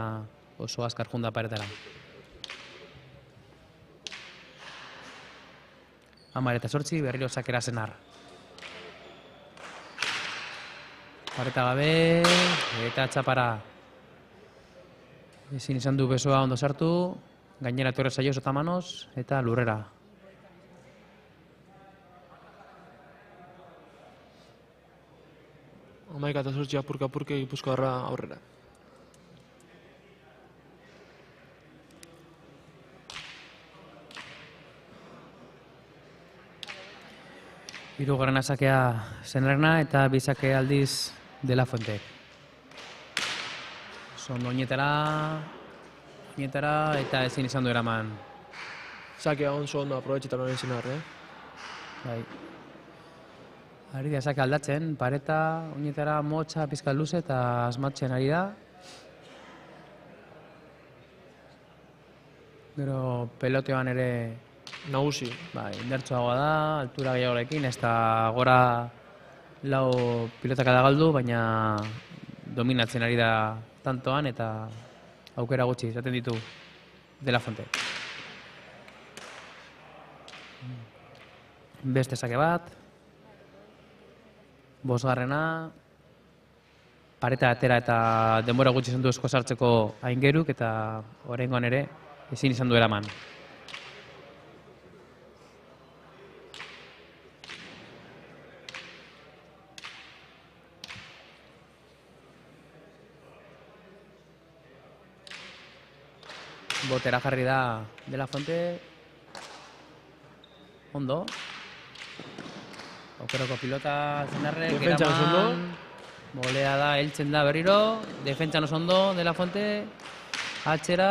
oso azkar junda paretara. 10-8 berriro sakera Senar. Pareta gabe eta txapara. Ezin izan du besoa ondo sartu, gainera torre zaio sotamanos eta lurrera. Amaika eta Zortzi apurka-apurke Gipuzkoarra aurrera. Hirugarrena sakea Senarrena eta bi sake aldiz De La Fuente. Ondo oinetara eta ezin izan du eraman. Sakea oso ondo aprobetxetan hori Senar, Bai. Ari da sake aldatzen, pareta, oinetara, motxa, pizka luze eta asmatzen ari da. Gero peloteoan ere nagusi. Bai, indartsuagoa da, altura gehiagorekin, ez da gora lau pilotak da galdu, baina dominatzen ari da tantoan eta aukera gutxi izaten ditu De La Fuente. Beste sake bat, bosgarrena, pareta atera eta denbora gutxi izan du esko sartzeko Aingeruk eta oraingoan ere ezin izan du eraman. Botera jarri da De La Fuente. Ondo. Aukerako pilota Zenarrek Defentsan oso ondo. Molea da, heltzen da berriro. Defentsan oso ondo De La Fuente. Atxera.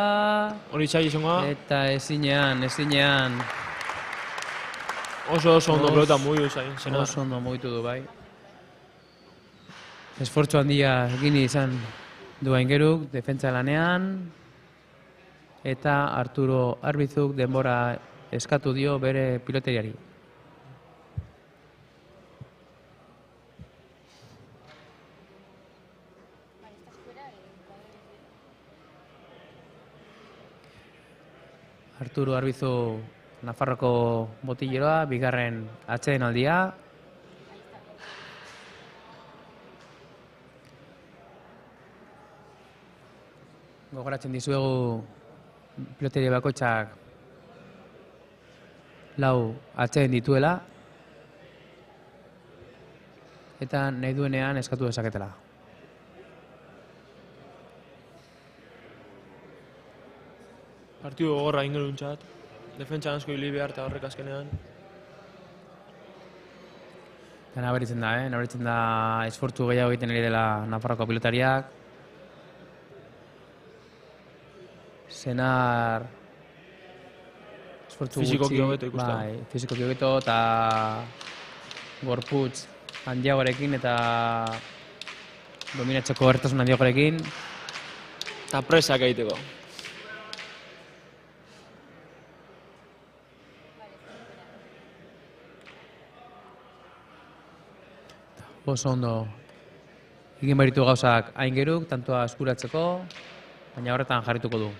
Hori txai izangoa, Eta ezinean. oso ondo Os- pelota mugiu zain, Senar. Oso ondo mugitu du, bai. Esfortzu handia egin izan du Aingeruk, defentsa lanean. Eta Arturo Arbizuk denbora eskatu dio bere piloteriari. Arturo Arbizu Nafarroko botilleroa, bigarren atsedenaldia. Gogoratzen dizuegu piloteria bakoitzak lau atseden dituela eta nahi duenean eskatu dezaketela. Partidu gogorra Aingeruntzat. Defentsan asko hili behar eta horrek azkenean. Eta nabaritzen da esfortzu gehiago egiten ari dela Nafarroko pilotariak. Senar esfortzu Fisikoki gutxi, hobeto ikusten. bai, fisikoki hobeto eta gorputz handiagorekin eta dominatzeko gertasun handiagorekin. Eta presak egiteko. Oso ondo egin beritu gauzak Aingeruk, tantoa eskuratzeko, baina horretan jarrituko du.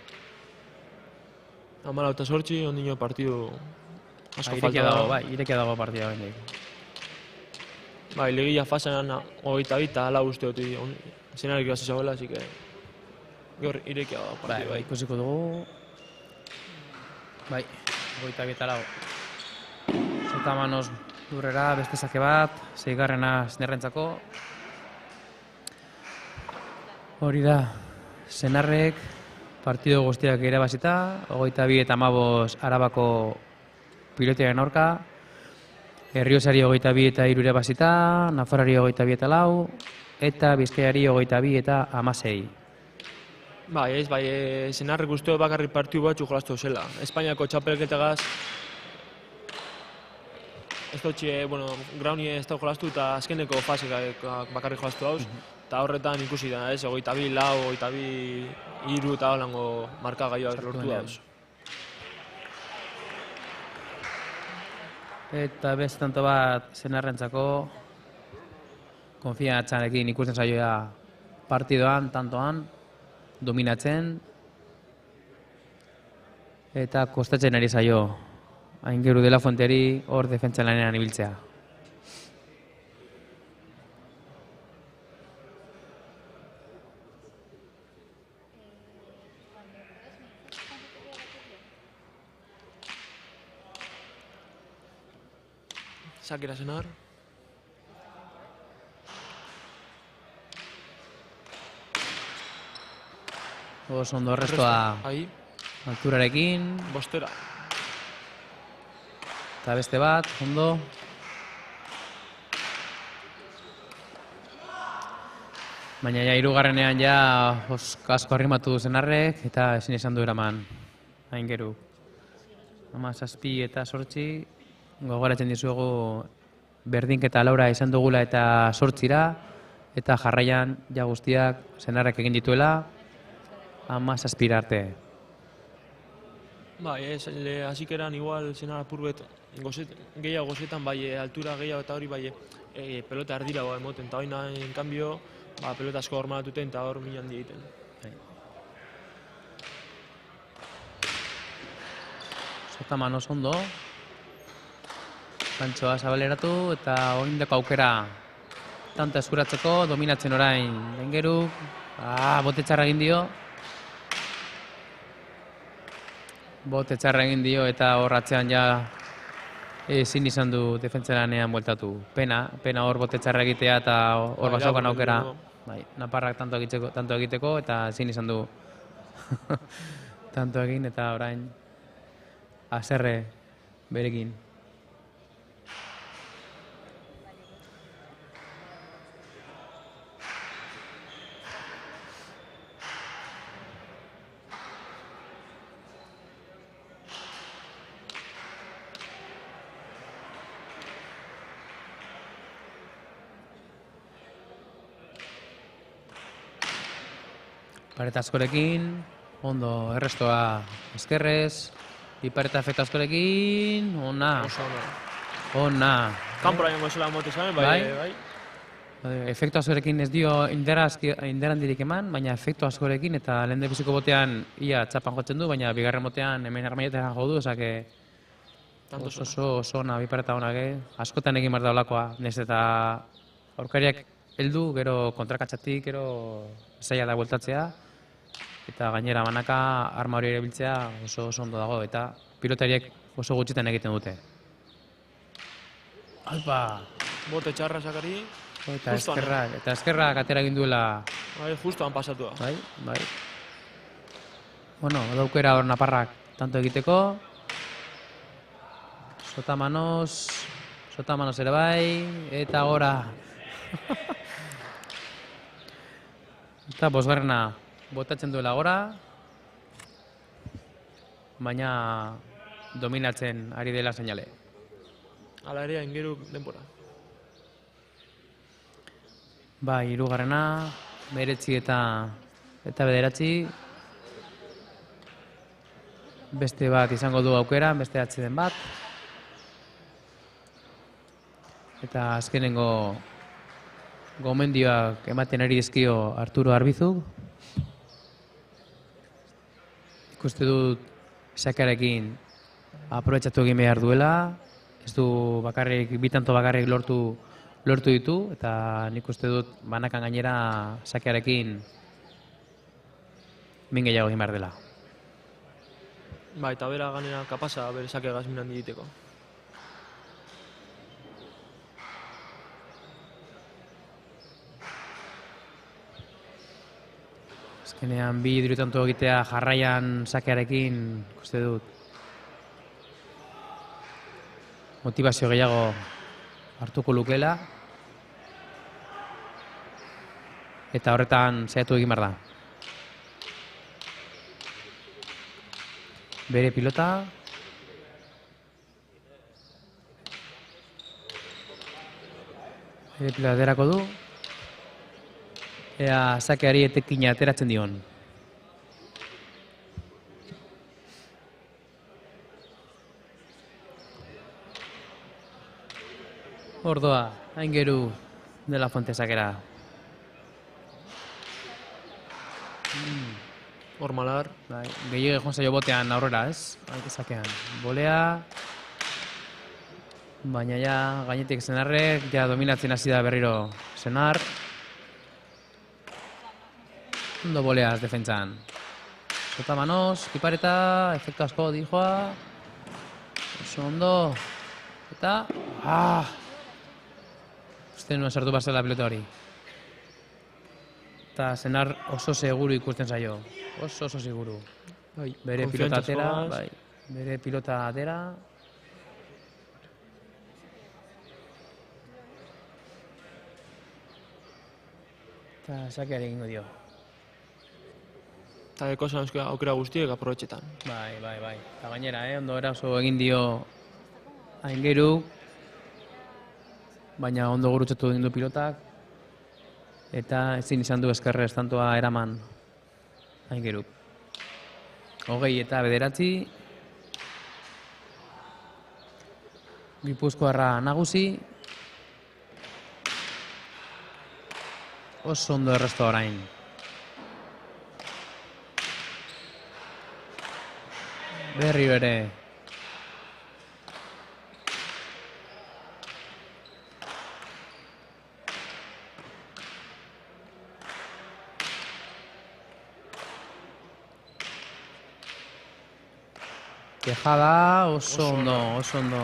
14, ondino partidu asko falta Irekia dago, dago. bai, irekia dago partida bendik. Bai, legilla fasean 22 eta 4 uste dut Zenarik hasi zagoela, así que gaur irekia dago Bai, partidu bai. ikusiko dugu. Bai, 22 Zeta manos lurrera, beste sake bat, 6garrena Senarrentzako. Hori da, Senarrek partido guztiak irabazita, 22 eta 15 Arabako pilotearen aurka, Erriosari 22 eta 3 irabazita, Nafarrari 22 eta 4, eta Bizkaiari 22 eta 16. Bai, ez, bai, Senarrek uste dut bakarrik partidu batzu jolastu zela. Espainiako txapelketegaz ez dutxe, grauni ez da jolastu eta azkeneko fasek bakarrik jolastu dauz. Eta horretan ikusi da, ez, 22, 4, 22, 3 eta holango markagailoak Sartu lortu denean. dauz. Eta beste tanto bat Senarrentzako konfiantzarekin ikusten zaioa partidoan, tantoan, dominatzen, eta kostatzen ari zaio Aingeru De La Fuenteri hor defentsa lanean ibiltzea. Sakira Senar. Oso ondo restoa Ahi, alturarekin, bostera. eta beste bat, ondo. Baina ja, hirugarrenean ja asko arrimatu du Senarrek eta ezin izan du eraman Aingeru. 17 eta 8 gogoratzen dizuegu berdinketa laura izan dugula eta 8ra eta jarraian ja guztiak Senarrek egin dituela 17 arte. Bai, ez, hasikeran igual zenar apurbet gehiago gozetan, bai, altura gehiago eta hori, bai, pelota erdira emoten, eta hori en cambio, pelota asko hormalatuten eta hor min handi egiten. Sotaman oso ondo. Pantsoa zabaleratu eta oindako aukera tanta eskuratzeko, dominatzen orain Aingeruk. Bote txarra egin dio. Bote txarra egin dio eta hor atzean ja ezin izan du defentzeranean bueltatu. Pena hor bote txarra egitea eta hor basaukan aukera. Bai, Naparrak tanto egiteko eta ezin izan du tanto egin eta orain haserre berekin. Pareta askorekin, ondo errestoa eskerrez, ipareta efektu askorekin, ona. Kanpora jongo zela mote zamen, bai. Efektu askorekin ez dio inderandirik eman, baina efektu askorekin eta lehen defiziko botean ia txapan jotzen du, baina bigarren botean hemen armaietara jo du, osake oso ona, bipareta onak, askotan egin behar da olakoa, nez eta aurkariak heldu, gero kontrakatxatik, gero zaila da bueltatzea, eta gainera banaka arma hori erabiltzea oso ondo dago, eta pilotariek oso gutxitan egiten dute. Alpa! Bote txarra sakari. Eta eskerrak atera egin duela. Bai, justuan pasatua. Bai. Bueno, daukera hor Naparrak tanto egiteko. Sotamanos ere bai, eta gora. Eta bosgarrena botatzen duela gora, baina dominatzen ari dela seinale. Hala ere, Aingeruk denbora. Bai, hirugarrena, 9 eta 9. Beste bat izango du aukera, beste atzeden bat. Eta azkenengo gomendioak ematen ari dizkio Arturo Arbizuk. Ikuste dut sakarekin aprobetxatu egin behar duela. Ez du bi tanto bakarrik lortu ditu, eta nik uste dut banakan gainera sakearekin min gehiago egin behar dela. Bai, eta bera ganera kapasa bere sakeagaz min handi egiteko. Azkenean bi dirutanto egitea jarraian sakearekin ikuste dut motivazio gehiago hartuko lukela, eta horretan saiatu egin behar da. Bere pilota. Bere pilota aterako du. Ea sakeari etekina ateratzen dion. Ordoa, Aingeru de la Fuente sakera. Hormalar. Gehiago egon zaio botean aurrera, ez? Sakean. Bolea. Baina ja, gainetik Senarrek, ja dominatzen hasi da berriro Senar. Ondo boleaz defentsan. Sotamanos, ipareta, efektu asko dijoa. Oso ondo. Eta... Uste nuen sartu bazela pilota hori. Eta Senar oso seguru ikusten zaio. Oso seguru. Bere pilota atera. Bere pilota atera. Eta sakeari egingo dio. Eta ekosan aukera guztiek aprobetxetan. Bai. Eta gainera, ondo eraso egin dio Aingeru. Baina ondo gurutzatu egin du pilotak. Eta ezin izan du eskerrez tantoa eraman Aingeruk. 20 eta 9. Gipuzkoarra nagusi. Oso ondo errestu orain. Berri bere. Tejada oso ondo, oso ondo.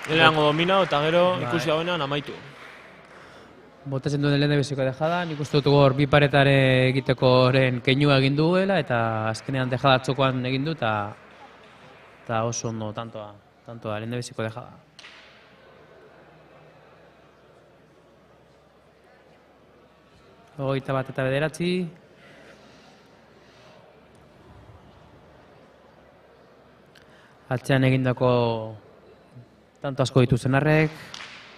Lehenengo domina eta gero Bai. ikusi dauenean amaitu. Botatzen duen lehen beziko dejada, nik uste dut hor bi paretare egiteko horren keinua egin duela eta azkenean dejada txokoan egin du eta oso ondo tantoa lehen beziko dejada. Hogeita bat eta bederatzi. Atzean egindako tanto asko ditu zenarrek,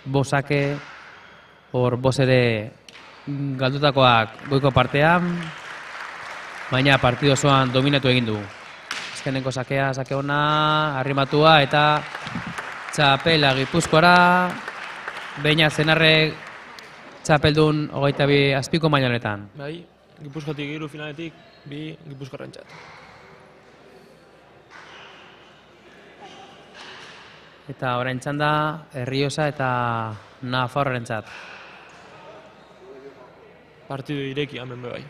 bosake, hor bos ere galdutakoak goiko partean, baina partidu osoan dominatu egin du. Azkeneko sakea, sake ona, arrimatua eta txapela Gipuzkoara, baina zenarrek txapeldun 22 azpiko maila honetan. Bai, Gipuzkoatik 3 finaletik 2 Gipuzkoarrentzat. Eta orain txanda, Errioxa eta Nafarroarentzat. Partidu ireki hemen bai.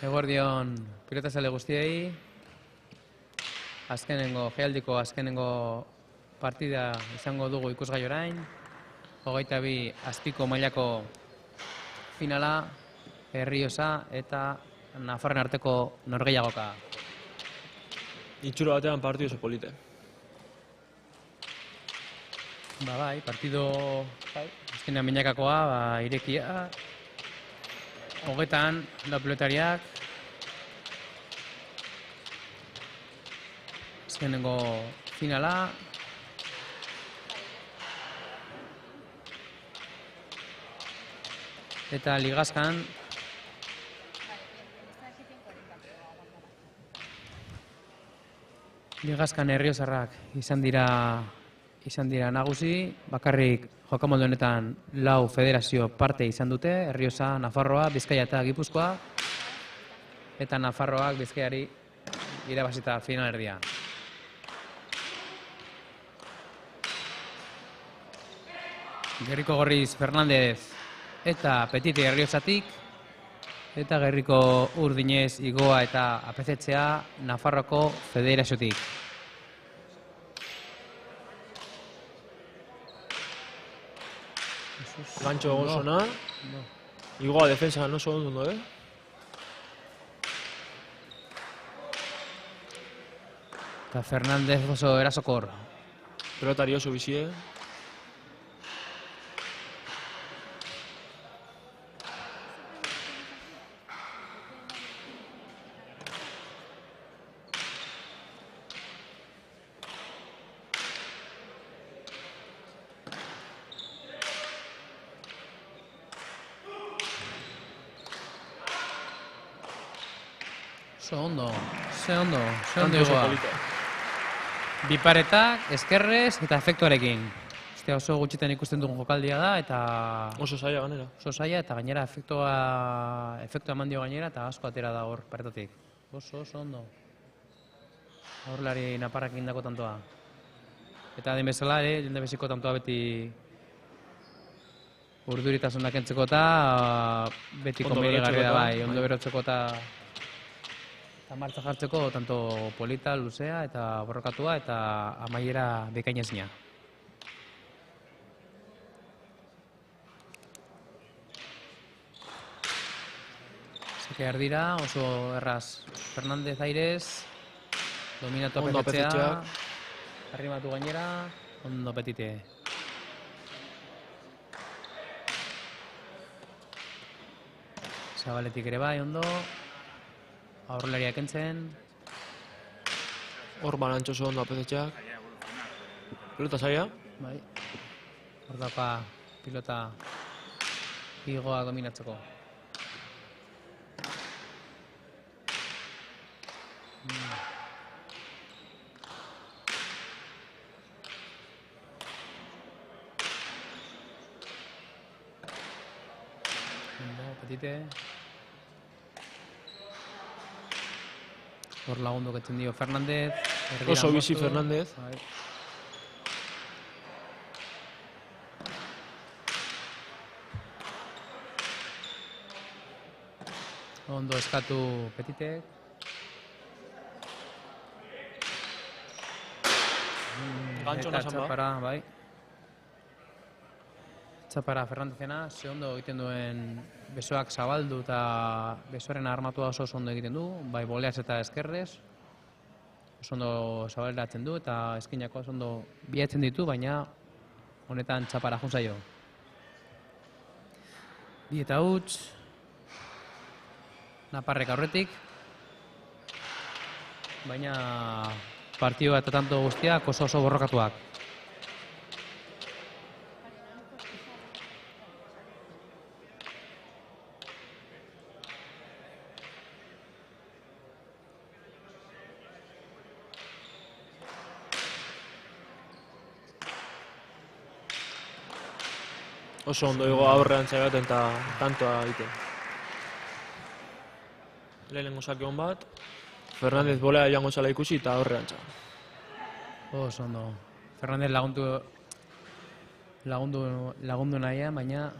Eguerdion pilotazale guztiei. Jaialdiko azkenengo partida izango dugu ikusgai orain. 22 azpiko mailako finala, Errioxa eta Nafarren arteko norgehiagoka. Itxuro batean partidu oso polite. Bai, partido azkenean binakakoa, irekia. 20 lau pilotariak. Azkenengo finala. Eta ligazkan Erriozarrak izan dira nagusi, bakarrik jokamolde honetan 4 federazio parte izan dute, Errioxa, Nafarroa, Bizkaia eta Gipuzkoa, eta Nafarroak Bizkaiari irabazita finalerdia. Gerriko Gorriz Fernandez eta Petite Errioxatik, eta Gerriko Urdinez Igoa eta Apezetzea Nafarroko federaziotik. Gantxo gozona. Igoa defensa oso ondo, Eta Fernandez oso erasokor. Pelotari oso bizie. Ze ondo Igoa. Biparetak, eskerrez eta efektuarekin. Oso gutxitan ikusten dugun jokaldia da, eta Oso zaila ganera. oso zaila, eta gainera efektua eman dio gainera, eta asko atera da hor paretatik. Oso ondo. Aurrelari naparrak indako tantoa. Eta den bezala, jende beziko tantoa beti urduritasunak entzeko eta beti Ondo komenigarria da, berotzeko eta, bai, ondo berotzeko eta martza jartzeko tanto polita, luzea eta borrokatua eta amaiera bekainezina. Zekear dira, oso erraz Fernandez Aires, dominatu Ondo Apezetzea, Apezetxeak. arrimatu gainera, ondo Petite. Zabaletik ere bai, ondo. Aurrelariak entzen. Hor balantxo oso ondo Apezetxeak. Pelota zaila. Bai. Hor dauka pilota Igoa dominatzeko. Petite. Hor lagundu ketzen dio Fernandez. Oso bizi Fernandez. Bai. Ondo eskatu Petitek. Gantxo Eta nasan ba. txapara, bai. Txapara Fernandezena, ze ondo egiten duen besoak zabaldu eta besoaren armatua oso ondo egiten du, bai boleaz eta eskerrez. Oso ondo zabaleratzen du eta eskinako oso ondo bilatzen ditu, baina honetan txapara jun zaio. Bi eta huts. Naparrek aurretik. Baina partidua eta tanto guztiak oso borrokatuak. Oso ondo Igoa aurrean zaigaten eta tantoa egiten. Lehenengo sake on bat. Fernandez bolea joango zala ikusi eta aurrean txan. Oso ondo. Fernandez lagundu nahian, baina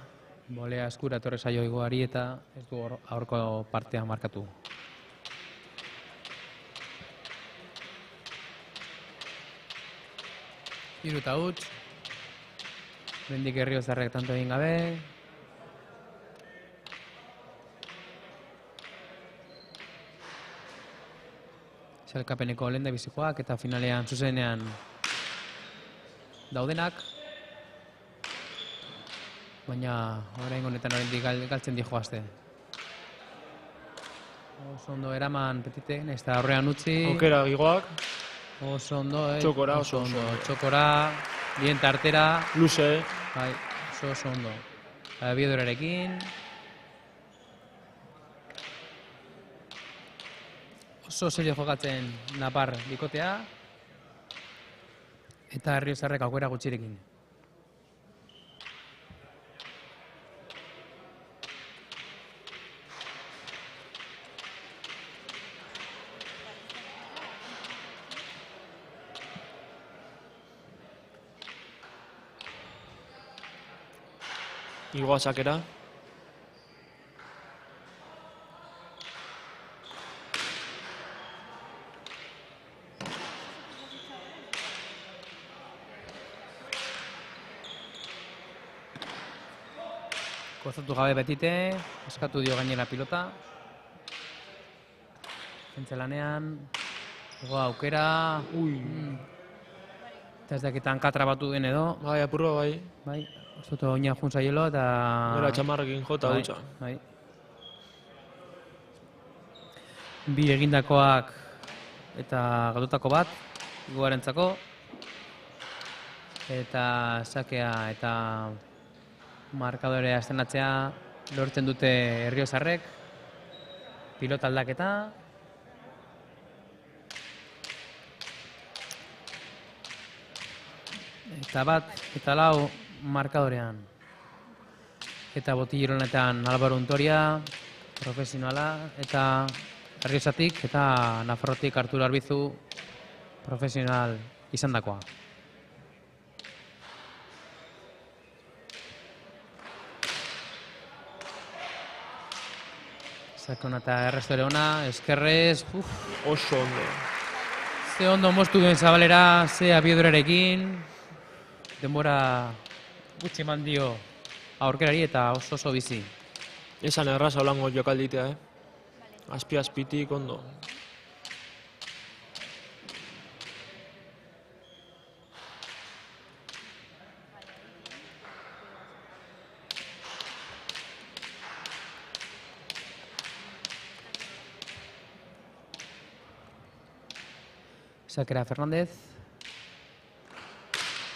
bolea eskura torre zaio Igoari eta ez du aurko partean markatu. Hiru eta huts. Bendik Erriozarrek tanto egin gabe. Sailkapeneko lehen da bizikoak eta finalean zuzenean daudenak. Baina orain honetan oraindik galtzen di joazte. Oso ondo eraman Petite, ez da aurrean utzi. Aukera gigoak, Oso ondo, Txokora, oso oso ondo. ondo. Txokora, bien tartera. luze, Bai, oso ondo. Abiedorarekin. Oso serio jokatzen Napar bikotea. Eta Erriozarrek aukera gutxirekin. igoa sakera. Kozatu gabe Petite, eskatu dio gainera pilota. Entzelanean, goa aukera. Eta ez dakitan katra batu den edo. Bai, apurra bai. Bai, ez dut oina juntzaielo eta... Era txamarrekin jota Bai, dutxa. bai. Bi egindakoak eta galdutako bat, igoarentzako. Eta sakea eta markadorea estenatzea lortzen dute Erriozarrek. Pilota aldaketa. Eta bat, eta lau markadorean. Eta Botilleronetan Álvaro Untoria, profesionala, eta Erriozatik eta Nafarrotik Arturo Arbizu, profesional izandakoa. Sakona eta errestore ona, eskerrez, Oso ondo. ze ondo moztu duen Zabalera, ze abiedorarekin, denbora gutxi eman dio aurkerari eta oso bizi. Esan erraza holango jokalditea, Azpi-azpitik ondo. Sakera Fernández.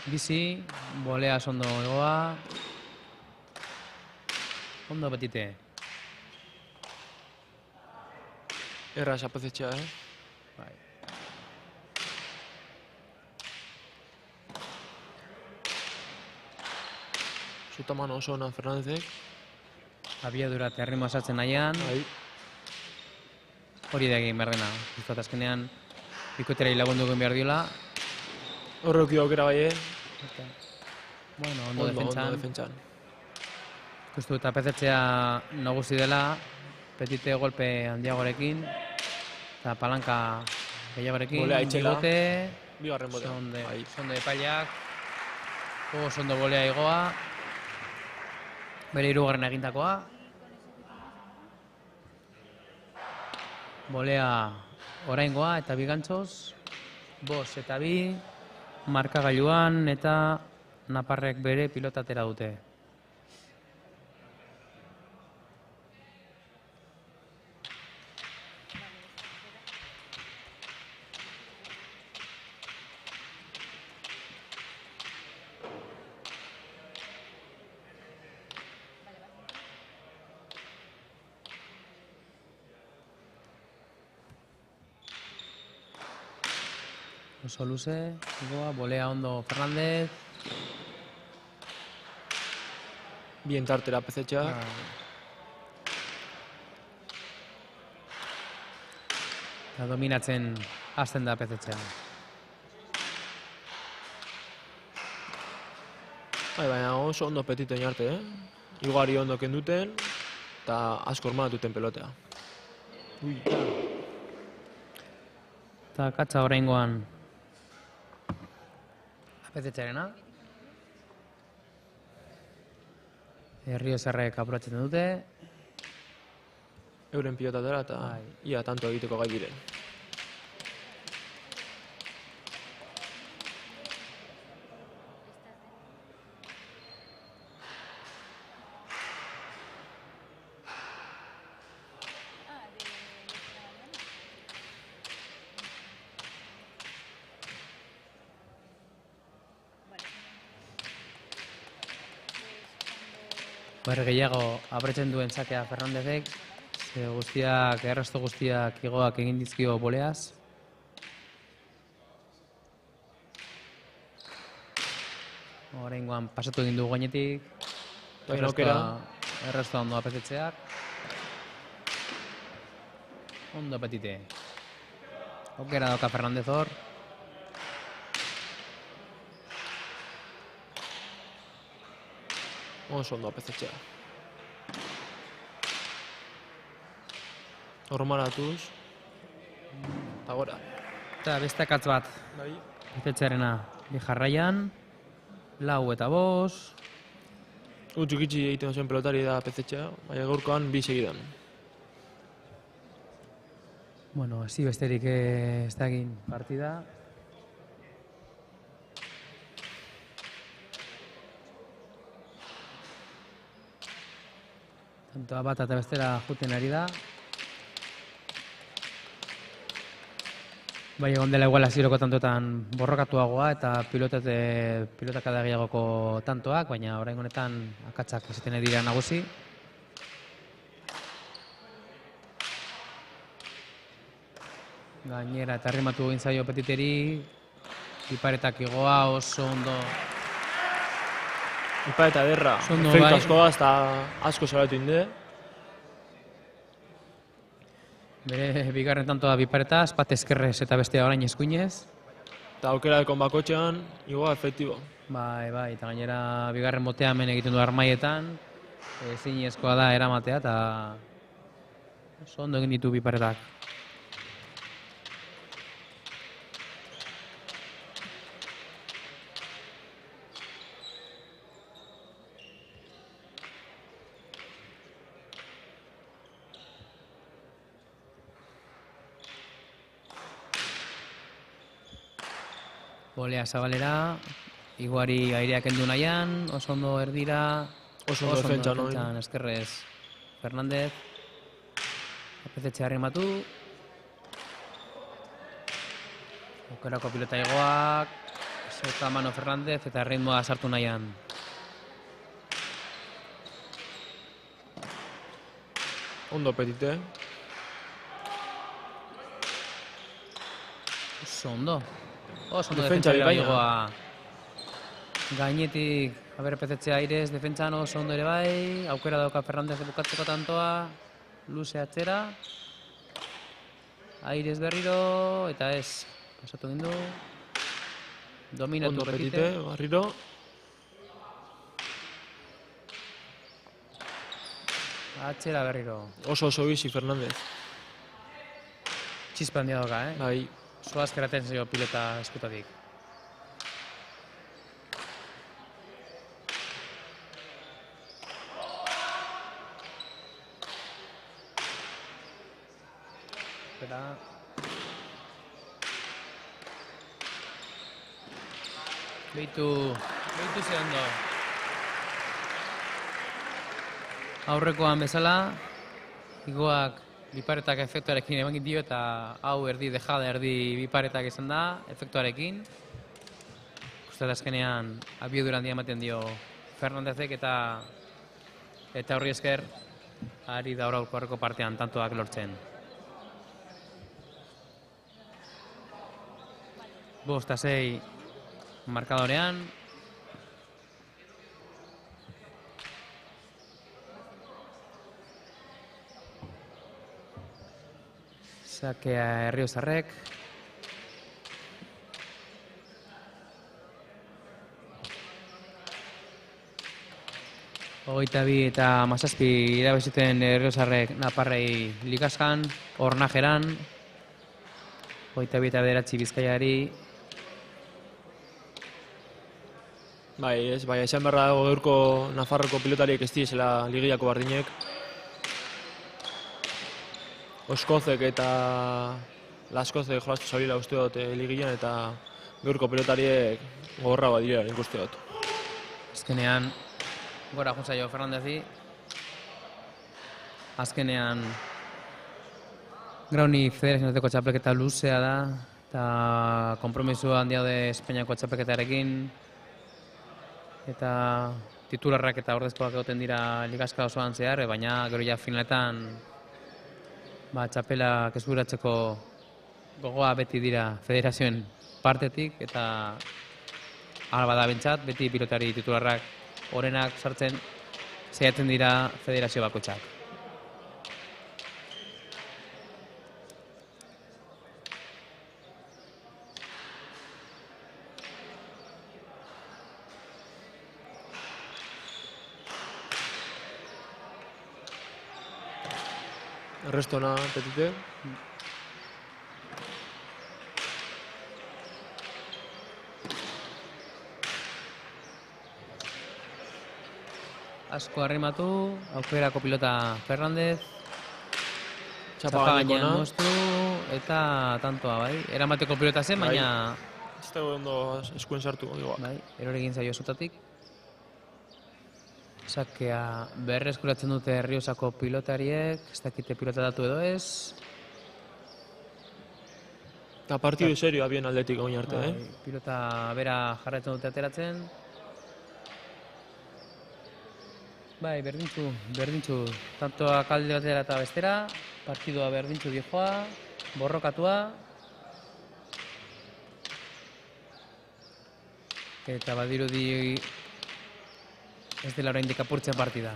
Bizi, bolea ondo egoa. Ondo Petite. Erraz apezetxea, Bai. Zutaman oso ona Fernandezek. Abiadura eta erritmoa sartzen nahian. Bai. Hori da egin behar dena. Uztat azkenean, bikoterei lagundu egin behar diola. Horreki aukera bai, Bueno, ondo Ondo defentsan. defentsan. Ikustu eta pezetzea nagusi dela. Petite golpe handiagorekin. Eta palanka gehiagorekin. Bolea itxela. Bigote. Bigarren botea. Bai. Sonde epaileak. Ondo bolea igoa. Bere hirugarren egindakoa. Bolea oraingoa eta bigantzoz. 5 eta 2. Markagailuan eta Naparrek bere pilota atera dute. Oso luze, igoa, bolea ondo Fernández. Bien tartera apezetxea. Eta dominatzen hasten da pezetzea. Bai, baina oso ondo Petiten arte, Igari ondo kenduten, eta asko ormanatuten pelotea. Eta katza oraingoan Apetetxearena. Erriozarrek apuratzen dute. Euren pilota dela eta Bai. ia tanto egiteko gai diren. Berre gehiago apretzen duen sakea Fernandezek, ze guztiak, erresto guztiak igoak egin dizkio boleaz. Oraingoan pasatu egin du gainetik. Orain aukera. Errestoa ondo apetetzeak. Ondo apetite. Aukera dauka Fernandez hor. Oso ondo apetetxea. Hormaratuz. Eta gora. Eta beste akatz bat. Bai. Apetetzearena bi jarraian. 4 eta 5. Utsu gitxi egiten zuen pelotari da apetetxea, baina gaurkoan bi segidan. Bueno, hasi besterik ez da egin partida. Tantoa bat eta bestera juten ari da. Bai, egon dela igual hasieroko tantoetan borrokatuagoa eta pilotakada gehiagoko tantoak, baina orain honetan akatsak izaten dira nagusi. Gainera eta arrimatu egin zaio petiteri, iparetak igoa oso ondo. Ipa eta derra, Oso ondo, efektu bai. asko eta asko salatu inde. Bere bigarren tantoa biparetaz, bat ezkerrez eta bestea orain eskuinez. Eta aukera dekon bakotxean, igoa efektibo. Bai, eta gainera bigarren botea hemen egiten du armaietan. Ezinezkoa da eramatea eta oso ondo egin ditu biparetak. Bolea zabalera, iguari aireak heldu nahian, oso ondo erdira, Oso ondo defentsan, no? eskerrez Fernandez. Apetetxe arrimatu. Aukerako pilota igoak, zeta mano Fernandez eta ritmoa sartu nahian. Ondo petite. Oso ondo. Oso ondo Defentsa defentsa bikaina. igoa. Gainetik, petetzea airez defentsan oso ondo ere bai. Aukera dauka Fernandez bukatzeko tantoa. Luze atzera. Airez berriro, eta ez. Pasatu egin du. Dominatu Ondo petite, petite. barriro. Atzera berriro. Oso bizi Fernandez. Txispa handia dauka, Bai, Zoazkeraten zaio pilota eskutatik. Espera. Beitu ze ondo. Aurrekoan bezala, igoak biparetak efektuarekin eman dio eta hau erdi dejada, erdi biparetak izan da, efektuarekin. Uste da azkenean abiedura handia ematen dio Fernandezek eta horri esker ari da aurreko partean tantoak lortzen. 5-6 markadorean. Sakea Erriozarrek. Hogeita bi eta 17 irabaziten Erriozarrek Naparrei Ligaskan, Ornajeran. 22 eta 9 Bizkaiari. Bai, esan beharra dago gaurko Nafarroko pilotariek ez dizela ligiako bardinek. Oskozek eta Laskozek jolastu zabila uste dut ligian eta gaurko pilotariek gogorra bat dira nik uste dut. Azkenean, gora Josaio Fernandezi, azkenean Grauni federazionateko txapelketa luzea da, eta konpromiso handia de Espainiako txapelketarekin, eta titularrak eta ordezkoak egoten dira ligaska osoan zehar, baina gero ja finaletan txapelak eskuratzeko gogoa beti dira federazioen partetik, eta hala bada bentsat, beti pilotari titularrak orenak sartzen saiatzen dira federazio bakoitzak. Errestona, Petite. Asko arrimatu, aukerako pilota Fernandez, Txapa gainean gainekona. mostru, eta tantoa, bai? Eramateko pilota zen, Bai. baina Ez dago ondo eskuen sartu. bai, eroregin zaio zutatik. Sakea berreskuratzen dute Erriosako pilotariek, ez dakite pilota datu edo ez. Eta partidu serioa bien aldetik oin arte, Bai, pilota bera jarraitzen dute ateratzen. Bai, berdintzu. Tantoak alde batera eta bestera, partidua berdintzu dijoa, borrokatua. Eta badirudi ez dela oraindik apurtzen partida.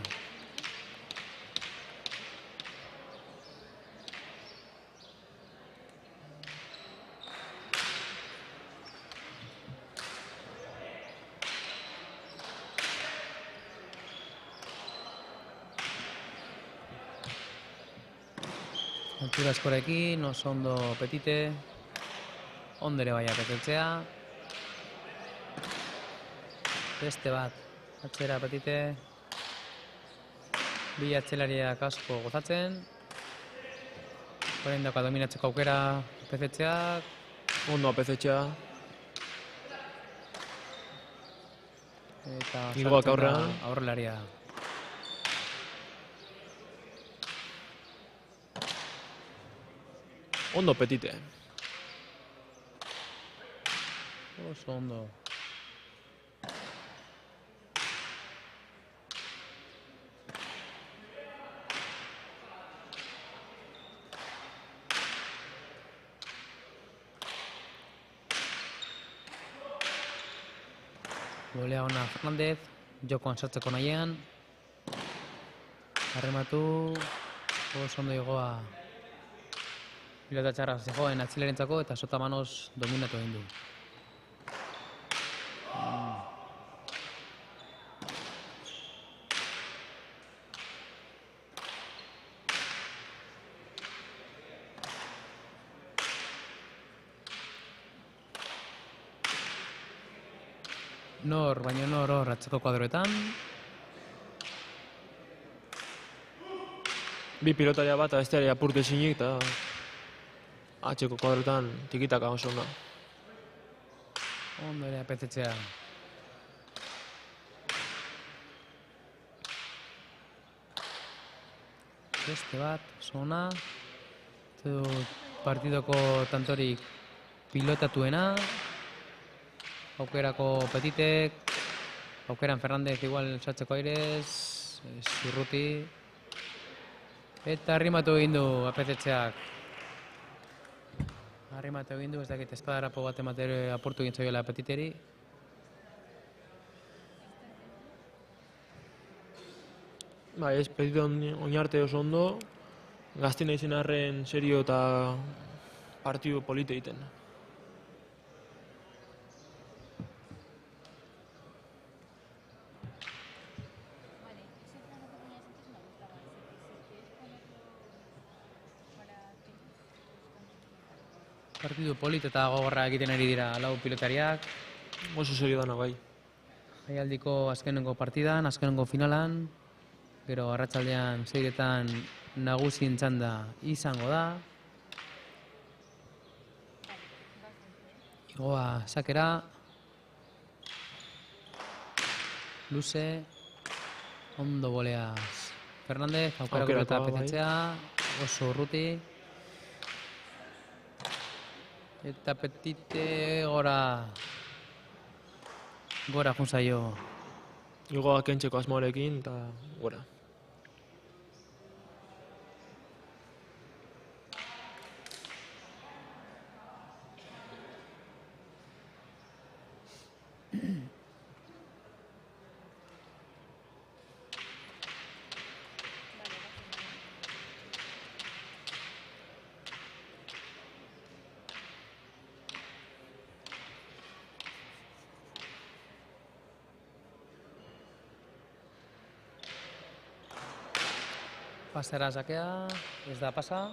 Altura askorekin, oso ondo Petite, ondere bai apetetzea. Beste bat, atzera Petite. Bi atzelariak asko gozatzen. Orain dauka dominatzeko aukera apetetzeak. Ondo apezetxea. Eta Igoak sartzen da aurrean. aurrelaria. Ondo Petite. Oso ondo. Golea ona Fernandez, jokoan sartzeko nahian. Arrematu, oso ondo igoa. Pilota txarra zegoen atzilerentzako eta Sotamanos dominatu egin du. Baina nor hor atzeko kuadroetan. Bi pilotaria bat, besteari apurte zinik, eta atxeko kuadrotan tikitaka oso onda. Ondo ere apetetzea. Beste bat, oso ona. Partidoko tantorik pilotatuena. Aukerako Petitek. Aukeran Fernandez igual sartzeko airez. Zurruti. Eta arrimatu egin du apetetzeak. Arrimatu egin du, ez dakit espadarapo bat ematere apurtu egin zaiola Petiteri. Bai, ez Petite oinarte oso ondo. Gaztina izan arren serio eta partidu polite egiten. Partidu polit eta gogorra egiten ari dira lau pilotariak. Oso serio dana bai. jaialdiko azkenengo partidan, azkenengo finalan, gero arratsaldean 6etan nagusien txanda izango da. Igoa sakera. Luze. Ondo boleaz. Fernández, aukerako eta petetzea. Oso urruti. Eta petite gora. Gora junzaio. Igoa kentzeko asmoarekin eta gora. Pasera sakea, ez da pasa.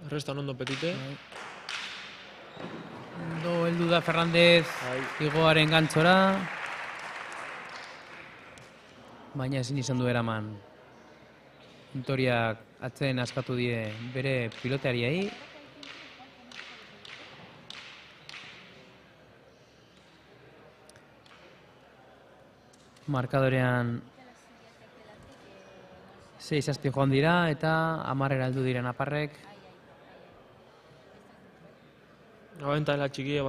Errestan ondo petite. Ondo heldu da Fernández Igoaren gantzora. Baina ezin izan du eraman. Intoriak atzen askatu die bere piloteariei. Markadorean 6 joan dira eta 10 heldu dira naparrek. Abentaila txikia,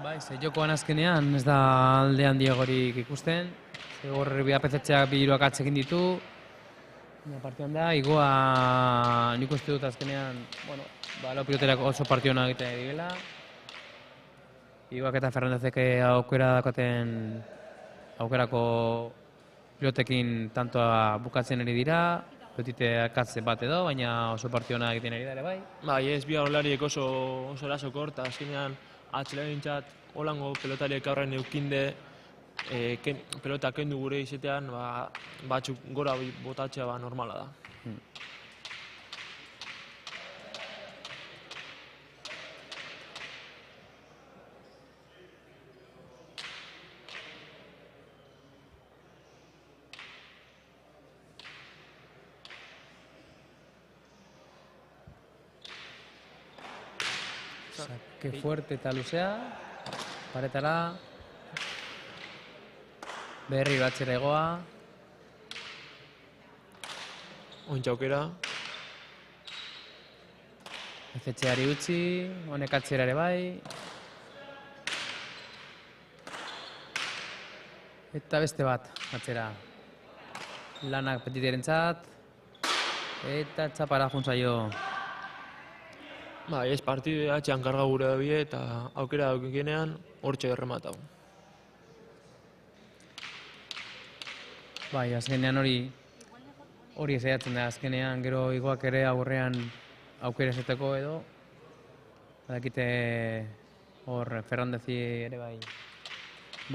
Bai, ze jokoan azkenean ez da alde handiagorik ikusten. Zigor biapezetxeak bi hiruak atzekin ditu. Baina partioan da, Igoa nik uste dut azkenean, lau piloterak oso partioan egiten direla. Igoak eta Fernandezek aukera dakoten aukerako pilotekin tantoa bukatzen ari dira, petiteak atze bat edo, baina oso partiona egiten ari da ere bai. Bai, ez bi aurrelariek oso erasokor, eta azkenean atxelegintzat holango pelotariek aurren eukinde pelota kendu gure izetean, batzuk gora botatzea normala da. Sake fuerte eta luzea, paretara, berri batzera Igoa. Ointxa aukera. Ezetxeari utzi, honek atzera ere bai. Eta beste bat atzera. Lanak petiterentzat. Eta txapara juntzaio. Bai, ez partide atxean karga gure dabie eta aukera daukenean hortxe errematau. Bai, azkenean hori ezaiatzen da, azkenean gero Igoak ere aurrean aukera esateko edo. Badakite hor Fernandezi ere bai,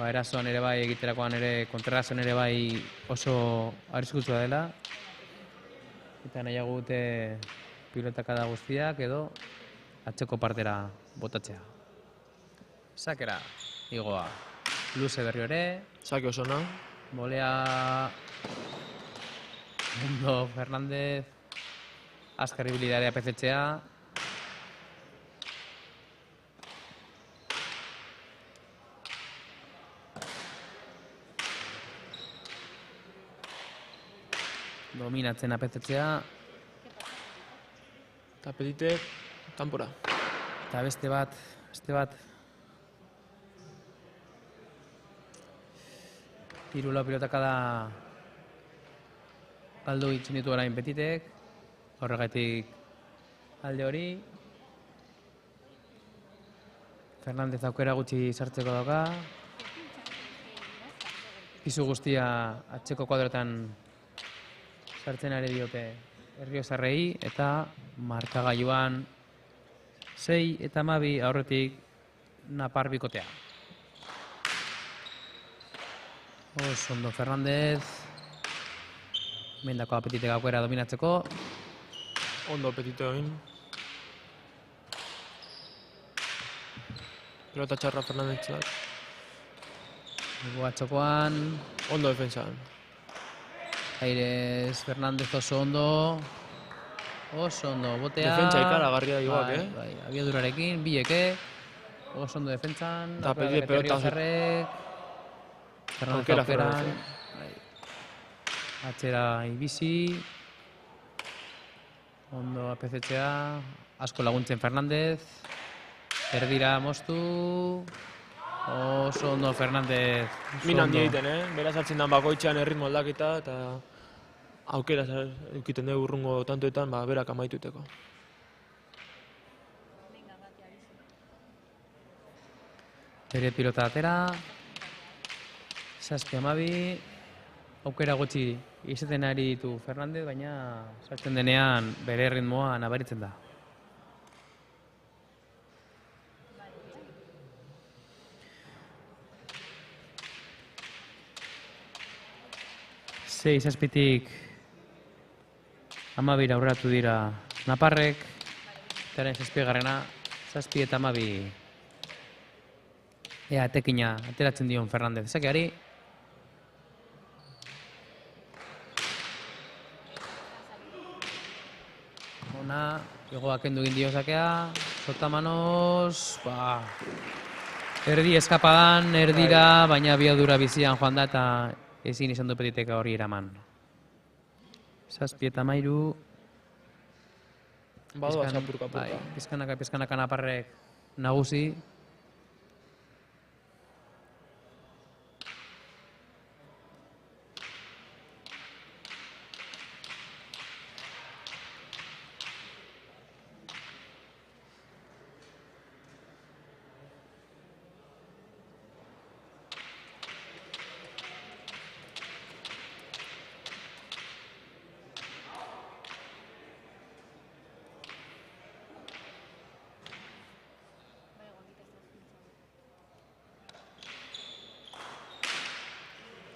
erasoan ere bai, egiterakoan ere, kontrarrasoan ere bai oso arriskutsua dela. Eta nahiago dute pilotakada guztiak edo atzeko partera botatzea. Sakera, Igoa. Luze berri ere. Sake osona. Bolea ondo Fernández. Azkar ibilidadea pezetxea. Dominatzen apetetzea. Eta petitek, kanpora. Eta beste bat. Hiru lau pilotakada galdu itzen ditu orain petitek. Horregatik alde hori. Fernández aukera gutxi sartzeko dauka. Pisu guztia atzeko kuadrotan sartzen ari diote Erriozarrei eta markagailuan 6 eta 12 aurretik Napar bikotea. Oso ondo Fernández. Mendako apetitek aukera dominatzeko. Ondo petite egin. Pelota txarra Fernandetzak. Goa txokoan, Ondo defensan. Aires Fernandez oso ondo, botea. Defentsa ikaragarria Igoak, Bai, bai, abiadurarekin, bileke, oso ondo defentsan, Eta Petite pelota Fernandez aukera aukeran, Fernandez. bai. Atxera ibizi, ondo apezetzea, asko laguntzen Fernandez, erdira moztu, oso ondo Fernandez. oso Min handi ondo. egiten, Beraz hartzen dan bakoitzean erritmo aldaketa eta aukera eukiten dugu urrungo tantoetan, berak amaituteko. Bere pilota atera, 7-12, aukera gutxi izaten ari ditu Fernandez, baina sartzen denean bere ritmoa nabaritzen da. Sei zazpitik 12 aurreratu dira Naparrek, etaren 7. 7 eta 12. Ea etekina ateratzen dion Fernandez zakeari. Ona, Igoak kendu egin dio zakea, Sotamanos, erdi eskapadan, erdira, baina abiadura bizian joan da eta ezin izan du Petiteka hori eraman. 7 eta 13. Badoa zapurka. Bai, pizkanaka Naparrek nagusi.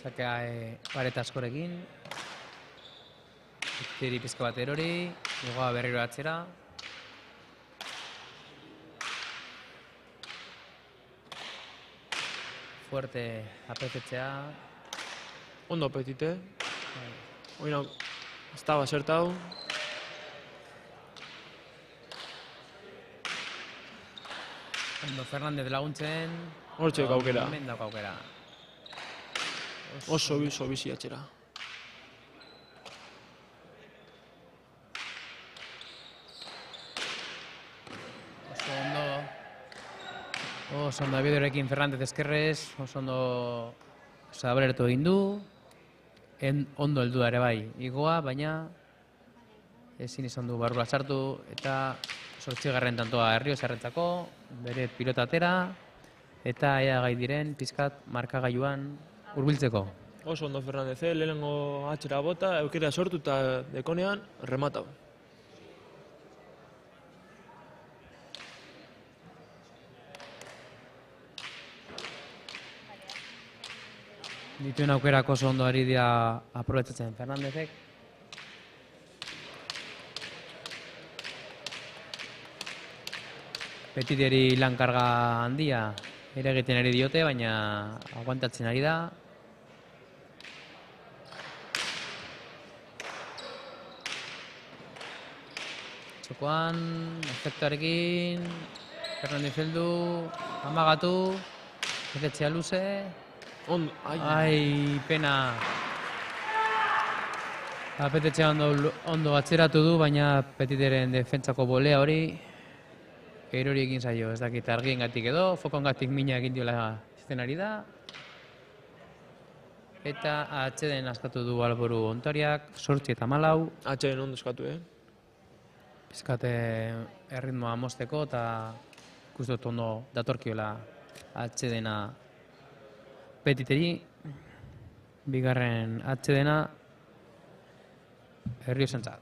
Zakea pareta askorekin. Tiri pizka bat erori, Igoa berriro atzera. Fuerte apetetzea. Ondo Petite. Oina, estaba zertau. Ondo Fernandez laguntzen. Hortxe aukera. Hemen dauk aukera. Oso bizi atxera. Oso ondo abiadurekin Fernandez eskerrez, oso ondo zabalertu egin du. Ondo heldu da ere bai Igoa, baina ezin izan du barrura sartu eta 8. tantoa Errioxarrentzako, bere pilota atera eta ea gai diren pizkat markagailuan hurbiltzeko. Oso ondo Fernandez, lehenengo atxera bota, aukera sortu eta dekonean rematau. Dituen aukerak oso ondo ari dira aprobetzatzen Fernandezek. Petiteri lan karga handia ere egiten ari diote, baina aguantatzen ari da. Txokoan, efektuarekin, Fernandez heldu, amagatu, etetzea luze. Ai, pena. Petetxea ondo atzeratu du, baina Petiteren defentsako bolea hori erori egin zaio, ez dakit argiengatik edo, fokongatik mina egin diola izaten ari da. Eta atxeden askatu du Alboru Ontoriak, 8 eta 14. Atxeden ondo eskatu, Pizkate erritmoa mozteko eta ikustot ondo datorkiola atxedena Petiteri. Bigarren atxedena Errioxentzat.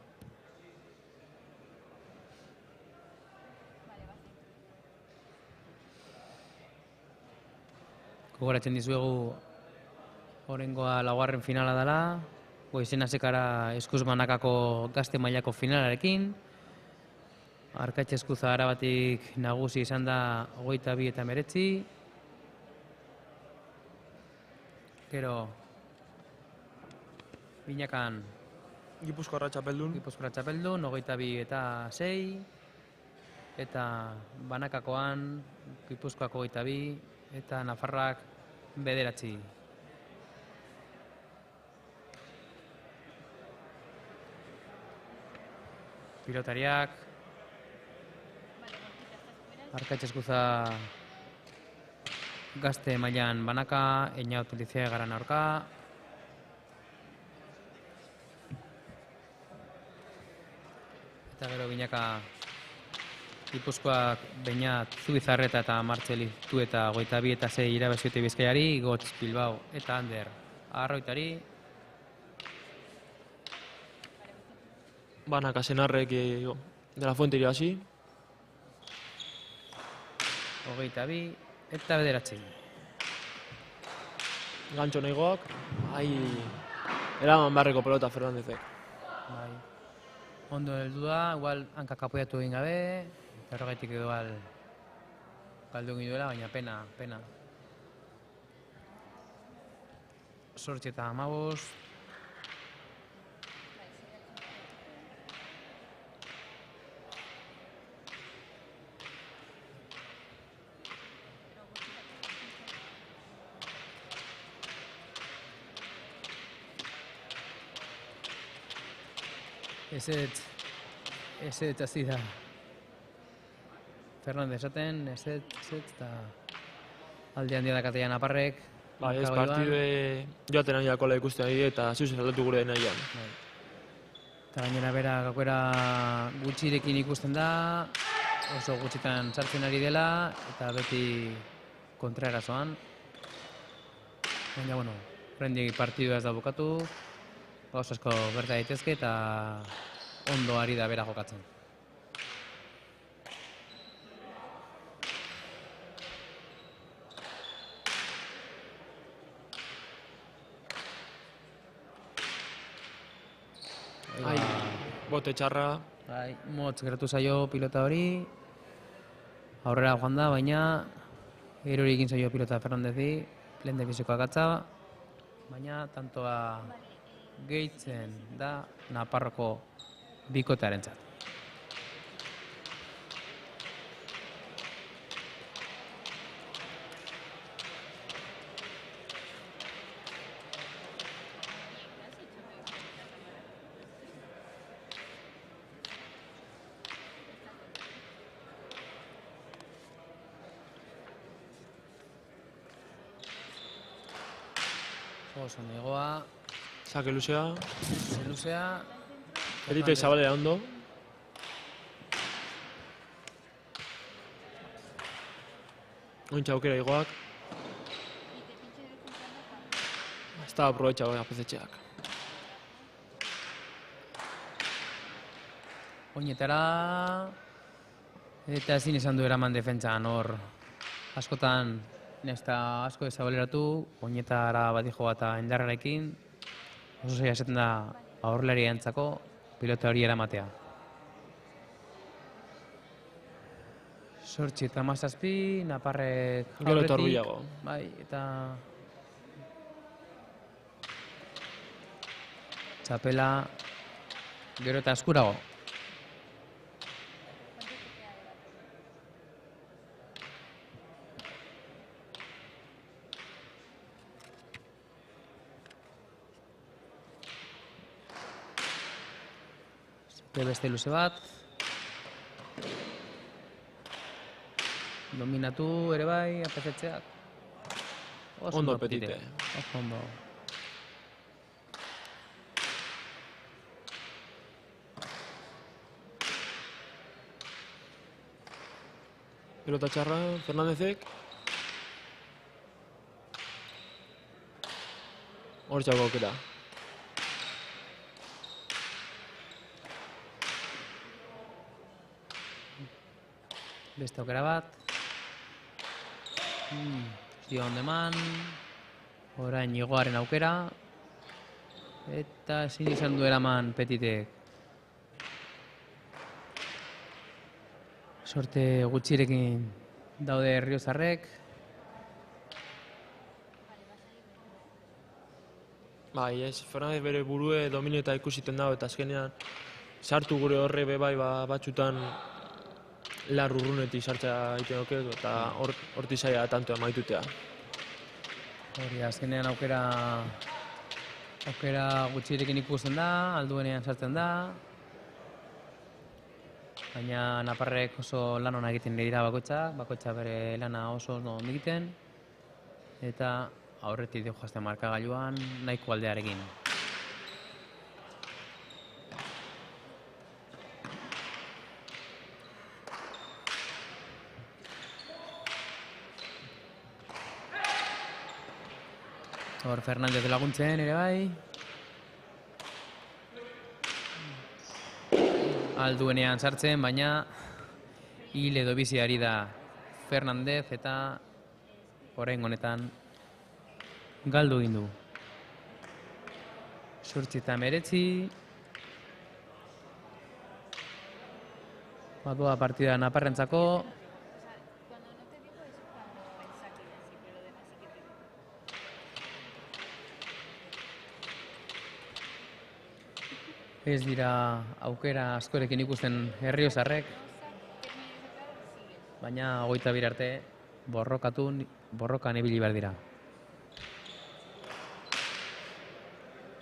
Gogoratzen dizuegu horrengoa laugarren finala dela, goizen hasekara eskuz banakako gazte mailako finalarekin, Arkaitz Eskuza Arabatik nagusi izan da 22 eta 19. Gero Binakan Gipuzkoarra txapeldun. Gipuzkoa txapeldun 22 eta 6. Eta Banakakoan Gipuzkoako 22 eta Nafarrak 9. Pilotariak Arkaitz Eskuza Gazte mailan Banaka, Einaut Lizeagaran aurka. Eta gero Binaka Gipuzkoak Beñat Zubizarreta eta Martxeli Tueta 22 eta 6 irabaziote Bizkaiari, Gotz Bilbao eta Ander Arroitari. Banaka Senarrek de la Fuente irabazi. 22 eta 9. Gantxo negoak. Eraman barreko pelota Fernandezek. Bai. Ondo heldu da, igual hankak apoiatu egin gabe, eta horregaitik igual galdu egin duela, baina pena. 8 eta 15. Ezetz hasi da. Fernandez esaten, ezetz, eta alde handia dakateian aparrek. Bai, ez Markagoian. partidue joaten ari dakola ikusten ari eta zuzen aldatu gure nahian. Eta gainera bera gakoera gutxirekin ikusten da, oso gutxitan sartzen ari dela, eta beti kontraerasoan. Baina, bueno, horrendik partidua ez da bukatu, gauza asko gerta daitezke eta ondo ari da bera jokatzen. Ai, bote txarra. Bai, motz geratu zaio pilota hori, aurrera joan da, baina erori egin zaio pilota Fernandezi, lehen defizikoa gatza, baina tantoa gehitzen da Naparroko bikotearentzat. Oso negoa, Sake luzea. zeluzea, Felipe Zabalera ondo. Ointxa aukera igoak. Estaba aprobetxago apezetxeak. oinetara, eta ezin izan du eraman defentsan hor. Askotan, nesta asko ezabaleratu, oinetara bat jo eta indarrarekin, oso zaila esaten da aurrelari entzako pilota hori eramatea. 8 eta 17, Naparrek Gero eta hurbilago. Bai, eta txapela gero eta eskurago. Beste luze bat. Dominatu ere bai, apetetxeak. Ondo Petite. Oso ondo. Pelota txarra, Fernandezek. Hor txako aukera. Beste aukera bat. Zio ondeman. Orain igoaren aukera. Eta ezin izan du eraman Petitek. Sorte gutxirekin daude Erriozarrek. Bai, ez, Fernandez bere burue domineta ikusiten dago eta azkenean sartu gure horre be bai batxutan lar urrunetik sartzea egiten okek eta horti zaila tanto emaitutea. Hori, azkenean aukera gutxirekin ikusten da, alduenean sartzen da. Baina naparrek oso lan ona egiten dira bakoitza bere lana oso ondo egiten. Eta aurretik joazte markagailuan nahiko aldearekin. Hor Fernandez laguntzen ere bai. Alduenean sartzen, baina hil edo bizi ari da Fernandez eta orain honetan galdu egin du. 8-9. Badoa partida naparrentzako. Ez dira aukera askorekin ikusten Erriozarrek, baina 22 arte borrokan ibili behar dira.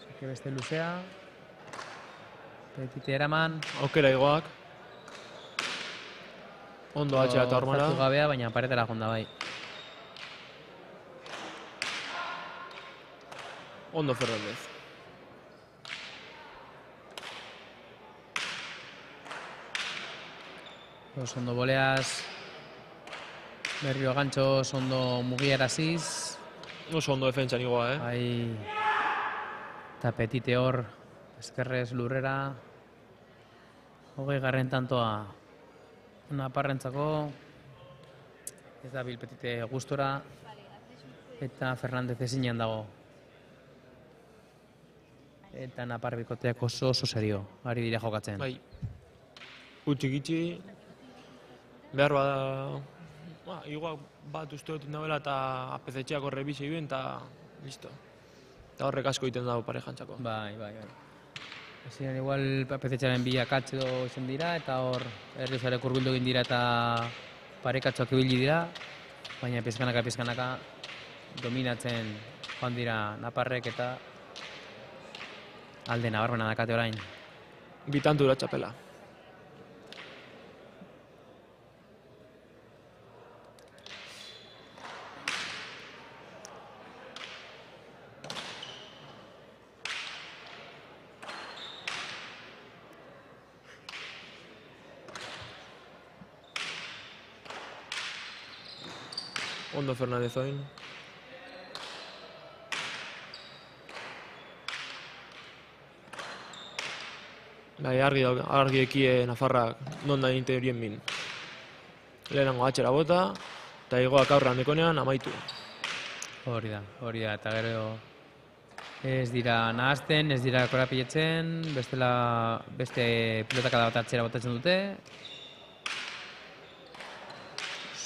Sake beste luzea, Petite eraman. Aukera igoak. Ondo atxea eta hormara. Zartu gabea, baina paretara jonda bai. Ondo Fernandez. Ondo boleaz, Berrio gantxo, ondo mugiaraziz. Oso ondo defentsan igoa, Bai, eta Petite hor, eskerrez lurrera. 20. tantoa naparrentzako. Ez da bil Petite gustora. Eta Fernandez ezinean dago. Eta napar bikoteak oso serio, ari dira jokatzen. Bai. Gutxi behar bada, igual bat uste dut indabela eta apezetxeako rebizei duen eta listo. Eta horrek asko egiten dago parejantzako. Bai. Ezinean igual apezetxearen bi akatz edo izan dira eta hor Erriozarrek hurbildu egin dira eta parekatxoak ibili dira. Baina pizkanaka dominatzen joan dira naparrek eta alde nabarmena dakate orain. Bitantu da txapela. Ondo Fernandez oin. Bai, argi ekie Nafarrak non da interien min. Lehenango atxera bota, eta igoak aurran dekonean amaitu. Hori da, eta gero ez dira nahazten, ez dira korapiletzen, beste pilotakada bat atxera botatzen dute.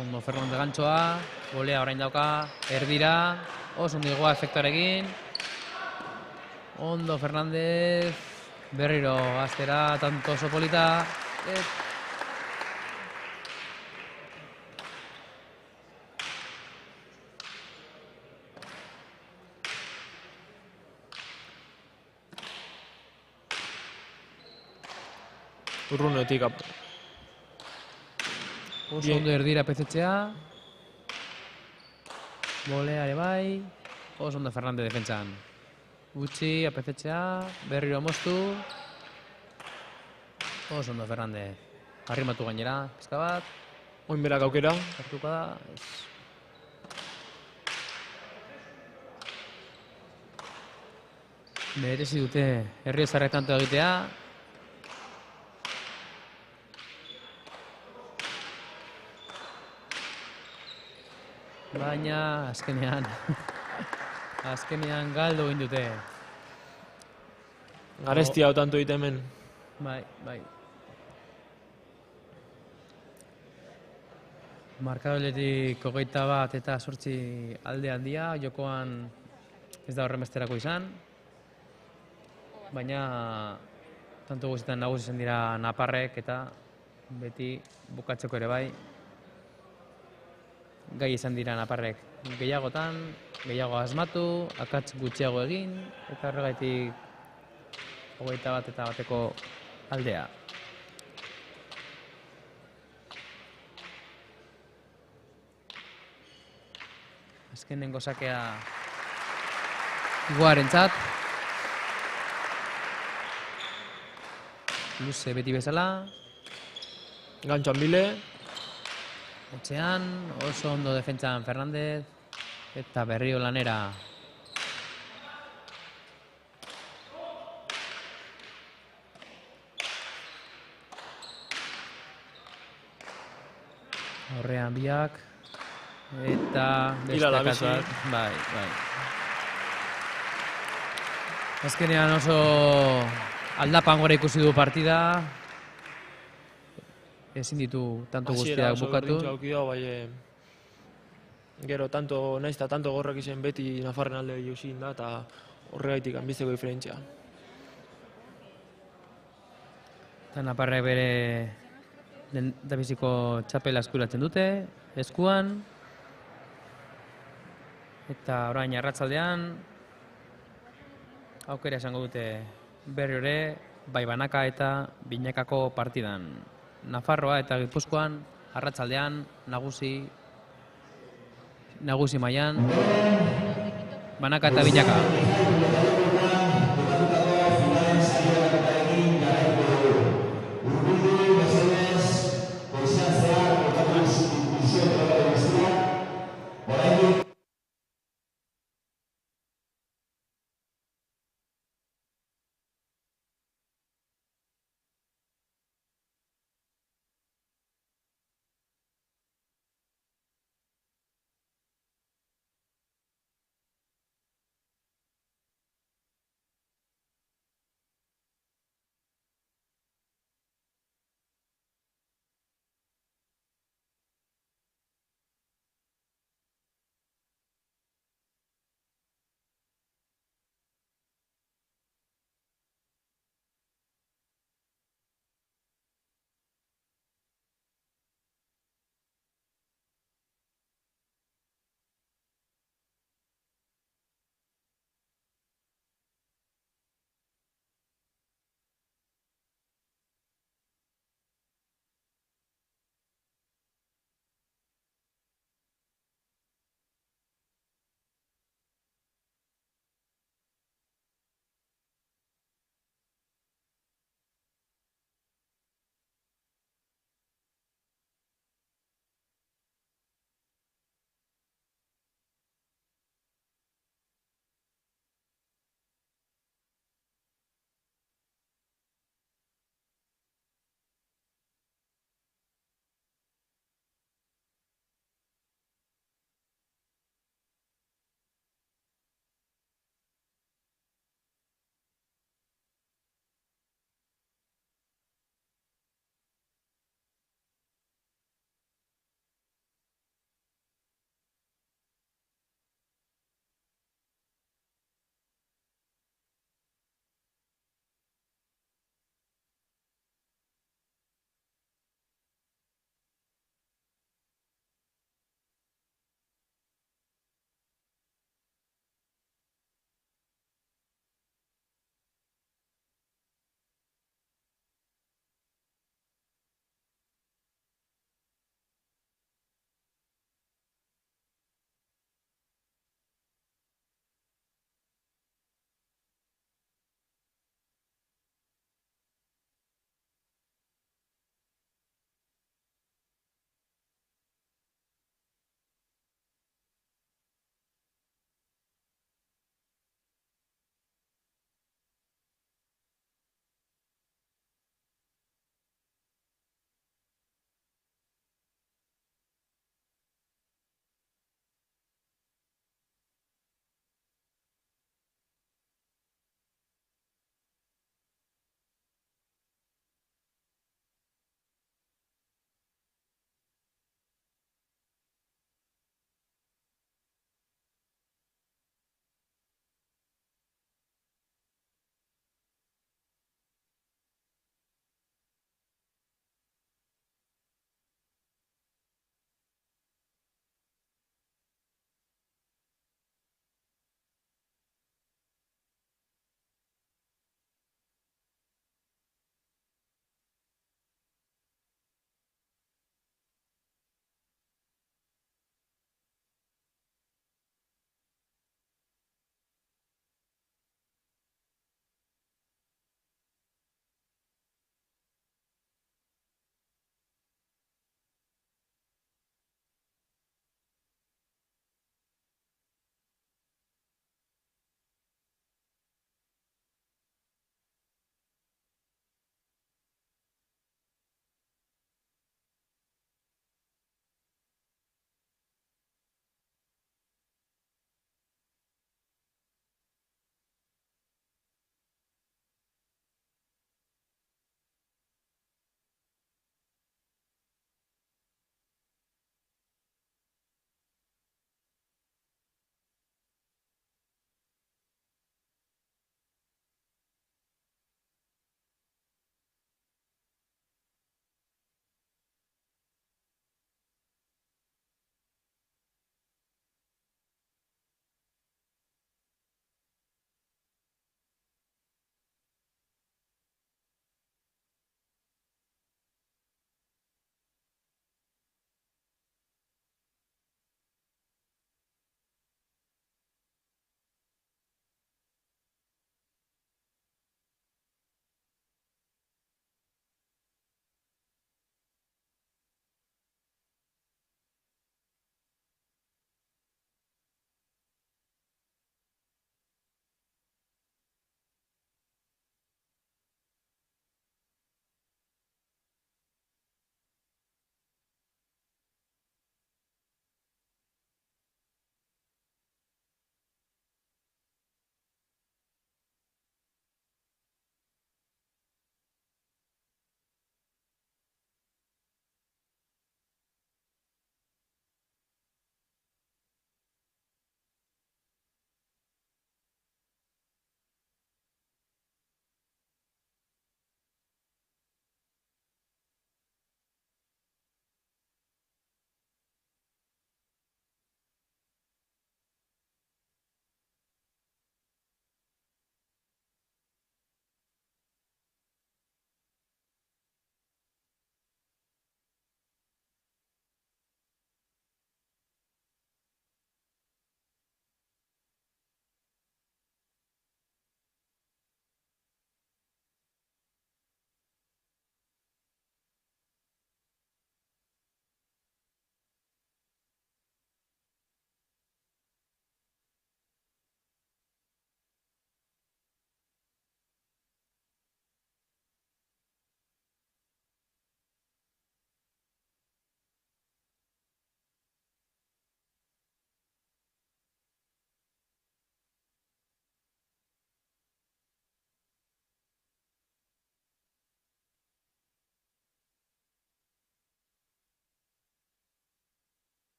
Ondo Fernandez gantxoa, golea orain dauka, erdira, oso ondo igoa efektuarekin. Ondo Fernandez, berriro gaztera, tanto oso polita. Urrunetik Oso ondo erdira pezetxea. Bolea ere bai. Oso ondo Fernandez defentsan. Gutxi, apezetxea, berriro moztu. Oso ondo Fernandez. Arrimatu gainera, pizka bat. Oin berak aukera. Hartuko da. Merezi dute Erriozarrek tanto egitea. Baina azkenean galdu egin dute. Garestia hau tanto egite hemen. Bai. Markadoiletik 21-8 alde handia, jokoan ez da horren besterako izan, baina tanto guztietan nagusi izan dira naparrek eta beti bukatzeko ere bai gai izan dira naparrek gehiagotan, gehiago asmatu, akats gutxiago egin eta horregaitik 21-1 aldea. Azkenengo sakea Iguarentzat. Luze beti bezala. Gantxoan bile. Etxean, oso ondo defentsan Fernandez. Eta Berrio lanera. Horrean biak. Eta Hilala beste bizi. Bai. Azkenean oso aldapan gora ikusi du partida. Ezin ditu tanto guztiak bukatu. Gero naiz eta tanto gorrak izen beti Nafarren alde josin da eta horregaitik hanbizteko diferentzia. Eta Naparrek bere dabiziko txapela eskuratzen dute, eskuan. Eta orain arratsaldean aukera esango dute Berriore, bai Banaka eta Binakako partidan. Nafarroa eta Gipuzkoan arratsaldean nagusi mailan Banaka eta Binaka.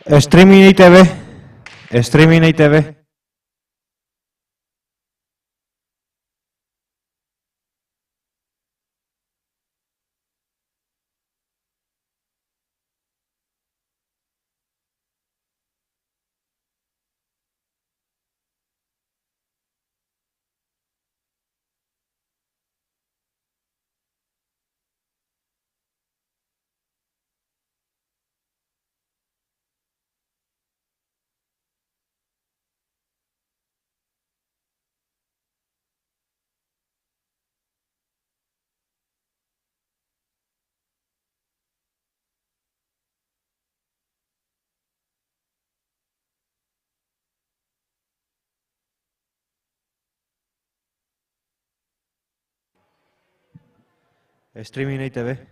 Streaming ITV. Streaming ITV. Streaming ITV.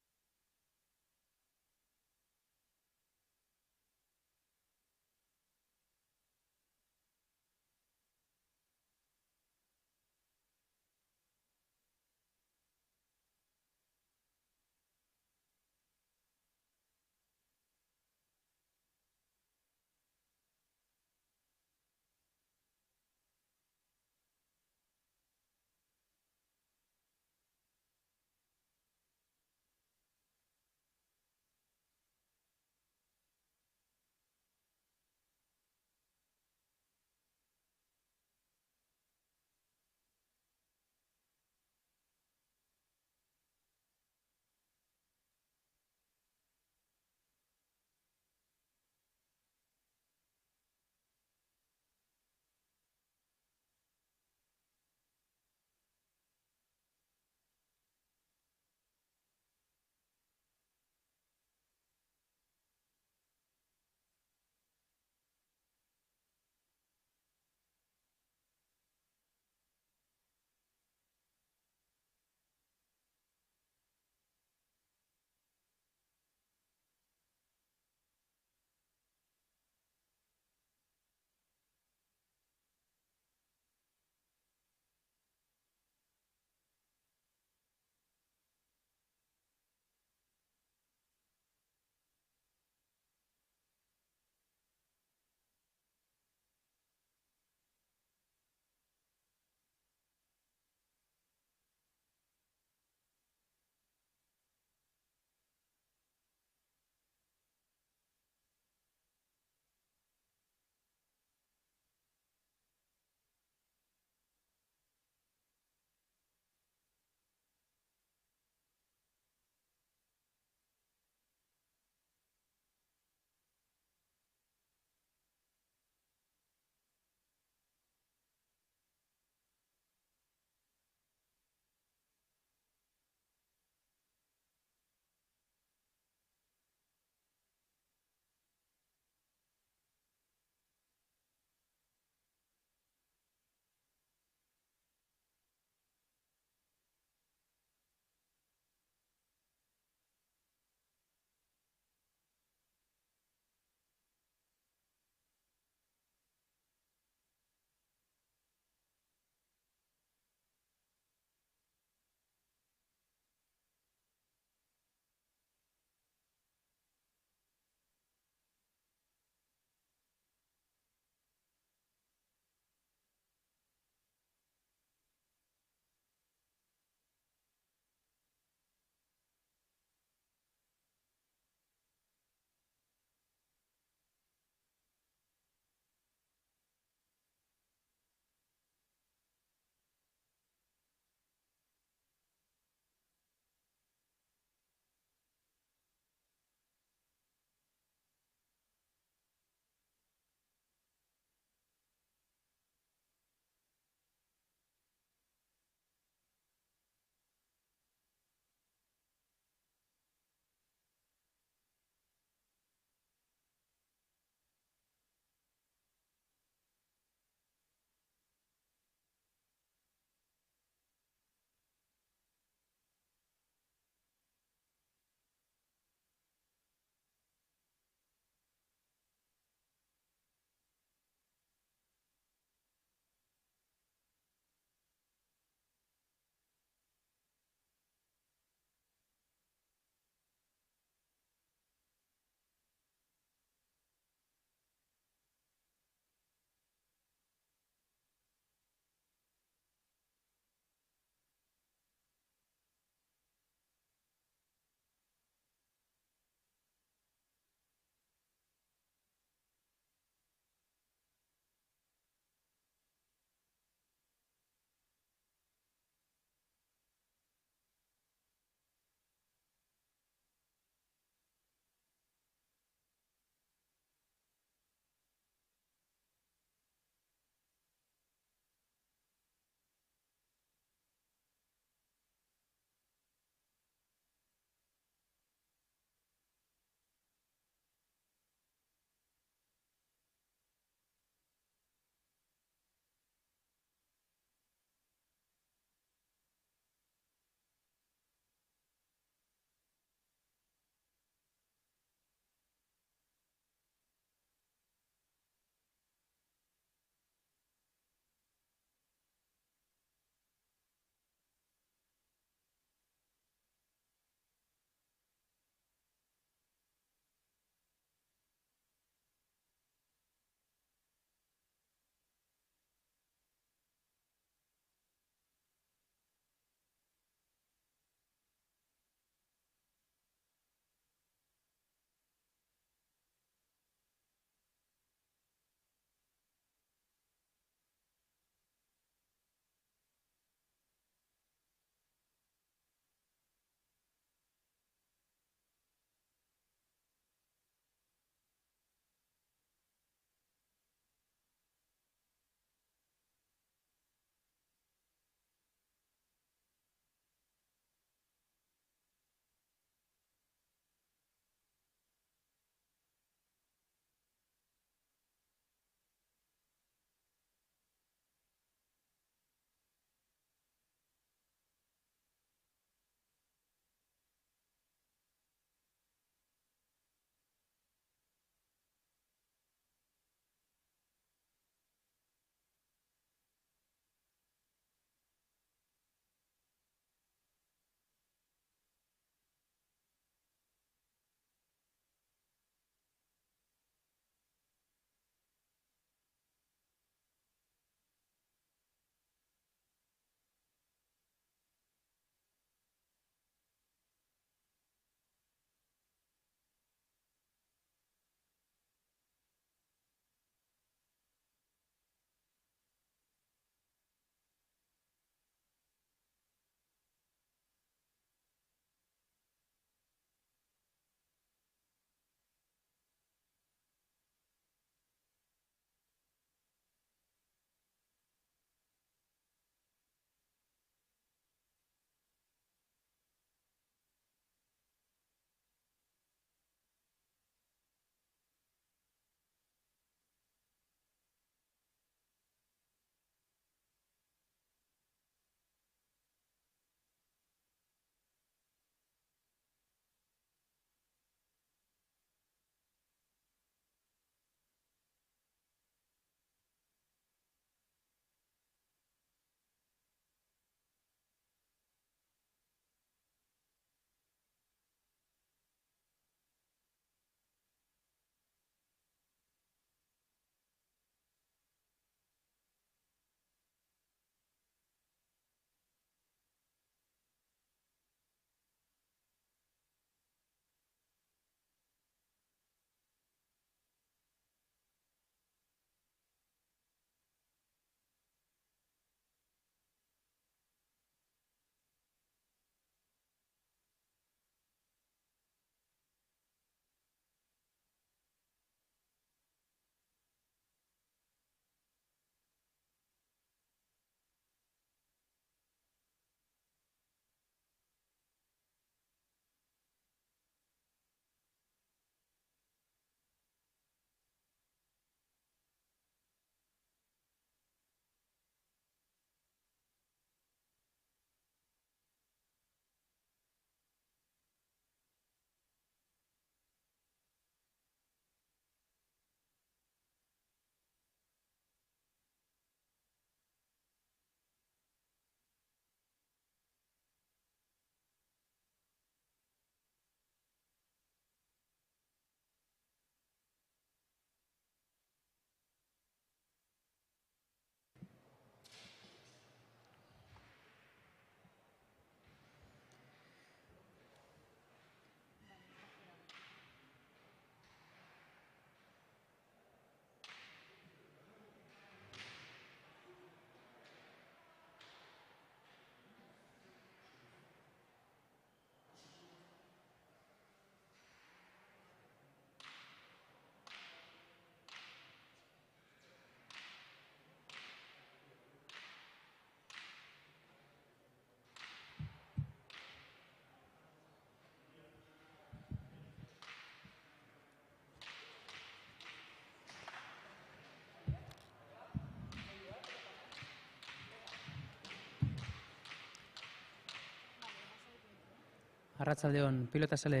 Arratsaldeon pilotazale